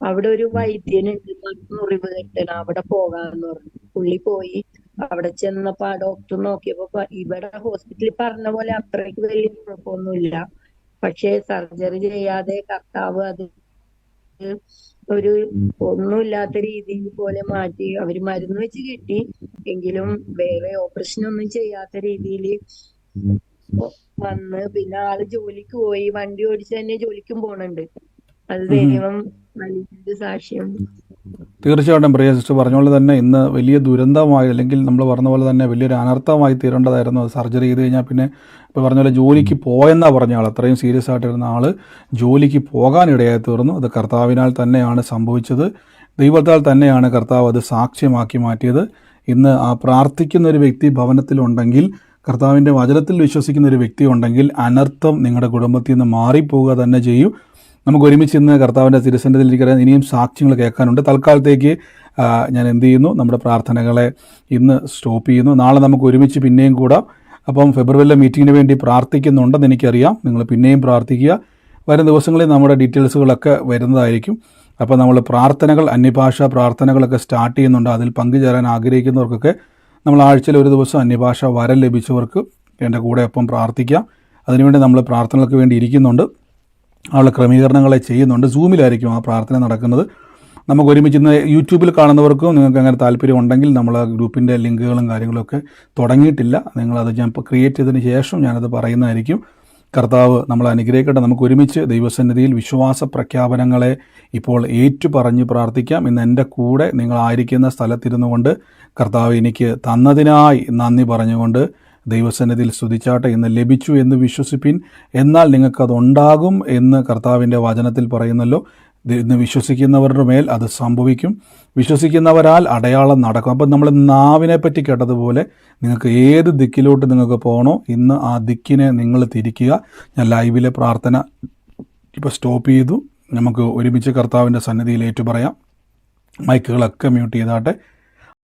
അവിടെ ഒരു വൈദ്യനുണ്ട് മുറിവ് കെട്ടണ, അവിടെ പോകാന്ന് പറഞ്ഞു. പുള്ളി പോയി. അവിടെ ചെന്നപ്പോ ആ ഡോക്ടർ നോക്കിയപ്പോ ഇവിടെ ഹോസ്പിറ്റലിൽ പറഞ്ഞ പോലെ അത്രയ്ക്ക് വലിയ കുഴപ്പമൊന്നുമില്ല. പക്ഷെ സർജറി ചെയ്യാതെ കർത്താവ് അത് ഒരു ഒന്നുമില്ലാത്ത രീതിയിൽ പോലെ മാറ്റി. അവര് മരുന്ന് വെച്ച് കിട്ടി, എങ്കിലും വേറെ ഓപ്പറേഷൻ ഒന്നും ചെയ്യാത്ത രീതിയിൽ വന്ന്. പിന്നെ ആള് ജോലിക്ക് പോയി, വണ്ടി ഓടിച്ച് തന്നെ ജോലിക്കും പോണുണ്ട്. അത് ദൈവം വലിയൊരു സാക്ഷ്യം. തീർച്ചയായിട്ടും പ്രിയ സിസ്റ്റർ പറഞ്ഞ പോലെ തന്നെ ഇന്ന് വലിയ ദുരന്തമായി, അല്ലെങ്കിൽ നമ്മൾ പറഞ്ഞ പോലെ തന്നെ വലിയൊരു അനർത്ഥമായി തീരേണ്ടതായിരുന്നു. അത് സർജറി ചെയ്ത് കഴിഞ്ഞാൽ പിന്നെ ഇപ്പോൾ പറഞ്ഞ പോലെ ജോലിക്ക് പോയെന്നാണ് പറഞ്ഞ ആൾ, അത്രയും സീരിയസ് ആയിട്ടിരുന്ന ആൾ ജോലിക്ക് പോകാനിടയായി തീർന്നു. അത് കർത്താവിനാൽ തന്നെയാണ് സംഭവിച്ചത്, ദൈവത്താൽ തന്നെയാണ് കർത്താവ് അത് സാക്ഷ്യമാക്കി മാറ്റിയത്. ഇന്ന് ആ പ്രാർത്ഥിക്കുന്ന ഒരു വ്യക്തി ഭവനത്തിലുണ്ടെങ്കിൽ, കർത്താവിൻ്റെ വചനത്തിൽ വിശ്വസിക്കുന്ന ഒരു വ്യക്തി ഉണ്ടെങ്കിൽ അനർത്ഥം നിങ്ങളുടെ കുടുംബത്തിൽ നിന്ന് മാറിപ്പോവുക തന്നെ ചെയ്യും. നമുക്ക് ഒരുമിച്ച് ഇന്ന് കർത്താവിൻ്റെ തിരുസന്നിധിയിലിരിക്കുന്ന ഇനിയും സാക്ഷ്യങ്ങൾ കേൾക്കാനുണ്ട്. തൽക്കാലത്തേക്ക് ഞാൻ എന്ത് ചെയ്യുന്നു, നമ്മുടെ പ്രാർത്ഥനകളെ ഇന്ന് സ്റ്റോപ്പ് ചെയ്യുന്നു. നാളെ നമുക്ക് ഒരുമിച്ച് പിന്നെയും കൂടാം. അപ്പം ഫെബ്രുവരിയിലെ മീറ്റിങ്ങിന് വേണ്ടി പ്രാർത്ഥിക്കുന്നുണ്ടെന്ന് എനിക്കറിയാം. നിങ്ങൾ പിന്നെയും പ്രാർത്ഥിക്കുക. വരും ദിവസങ്ങളിൽ നമ്മുടെ ഡീറ്റെയിൽസുകളൊക്കെ വരുന്നതായിരിക്കും. അപ്പോൾ നമ്മൾ പ്രാർത്ഥനകൾ, അന്യഭാഷാ പ്രാർത്ഥനകളൊക്കെ സ്റ്റാർട്ട് ചെയ്യുന്നുണ്ട്. അതിൽ പങ്കുചേരാൻ ആഗ്രഹിക്കുന്നവർക്കൊക്കെ നമ്മൾ ആഴ്ചയിൽ ഒരു ദിവസം അന്യഭാഷ വരം ലഭിച്ചവർക്ക് എൻ്റെ കൂടെ ഒപ്പം പ്രാർത്ഥിക്കാം. അതിനുവേണ്ടി നമ്മൾ പ്രാർത്ഥനകൾക്ക് വേണ്ടി ഇരിക്കുന്നുണ്ട്, ഉള്ള ക്രമീകരണങ്ങളെ ചെയ്യുന്നുണ്ട്. സൂമിലായിരിക്കും ആ പ്രാർത്ഥന നടക്കുന്നത്. നമുക്ക് ഒരുമിച്ച് ഇന്ന് യൂട്യൂബിൽ കാണുന്നവർക്കും നിങ്ങൾക്ക് അങ്ങനെ താല്പര്യം ഉണ്ടെങ്കിൽ നമ്മൾ ആ ഗ്രൂപ്പിൻ്റെ ലിങ്കുകളും കാര്യങ്ങളൊക്കെ തുടങ്ങിയിട്ടില്ല. നിങ്ങളത് ഞാൻ ഇപ്പോൾ ക്രിയേറ്റ് ചെയ്തതിന് ശേഷം ഞാനത് പറയുന്നതായിരിക്കും. കർത്താവ് നമ്മളെ അനുഗ്രഹിക്കട്ടെ. നമുക്ക് ഒരുമിച്ച് ദൈവസന്നിധിയിൽ വിശ്വാസ പ്രഖ്യാപനങ്ങളെ ഇപ്പോൾ ഏറ്റുപറഞ്ഞ് പ്രാർത്ഥിക്കാം. ഇന്ന് എൻ്റെ കൂടെ നിങ്ങളായിരിക്കുന്ന സ്ഥലത്തിരുന്നു കൊണ്ട് കർത്താവ് എനിക്ക് തന്നതിനായി നന്ദി പറഞ്ഞുകൊണ്ട് ദൈവസന്നിധിയിൽ സ്തുതിച്ചാട്ടെ. ഇന്ന് ലഭിച്ചു എന്ന് വിശ്വസിപ്പിൻ, എന്നാൽ നിങ്ങൾക്കതുണ്ടാകും എന്ന് കർത്താവിൻ്റെ വചനത്തിൽ പറയുന്നല്ലോ. ഇന്ന് വിശ്വസിക്കുന്നവരുടെ മേൽ അത് സംഭവിക്കും, വിശ്വസിക്കുന്നവരാൽ അടയാളം നടക്കും. അപ്പം നമ്മൾ നാവിനെ പറ്റി കേട്ടതുപോലെ നിങ്ങൾക്ക് ഏത് ദിക്കിലോട്ട് നിങ്ങൾക്ക് പോകണോ ഇന്ന് ആ ദിക്കിനെ നിങ്ങൾ തിരിക്കുക. ഞാൻ ലൈവിലെ പ്രാർത്ഥന ഇപ്പോൾ സ്റ്റോപ്പ് ചെയ്തു. നമുക്ക് ഒരുമിച്ച് കർത്താവിൻ്റെ സന്നിധിയിൽ ഏറ്റുപറയാം. മൈക്കുകളൊക്കെ മ്യൂട്ട് ചെയ്താട്ടെ.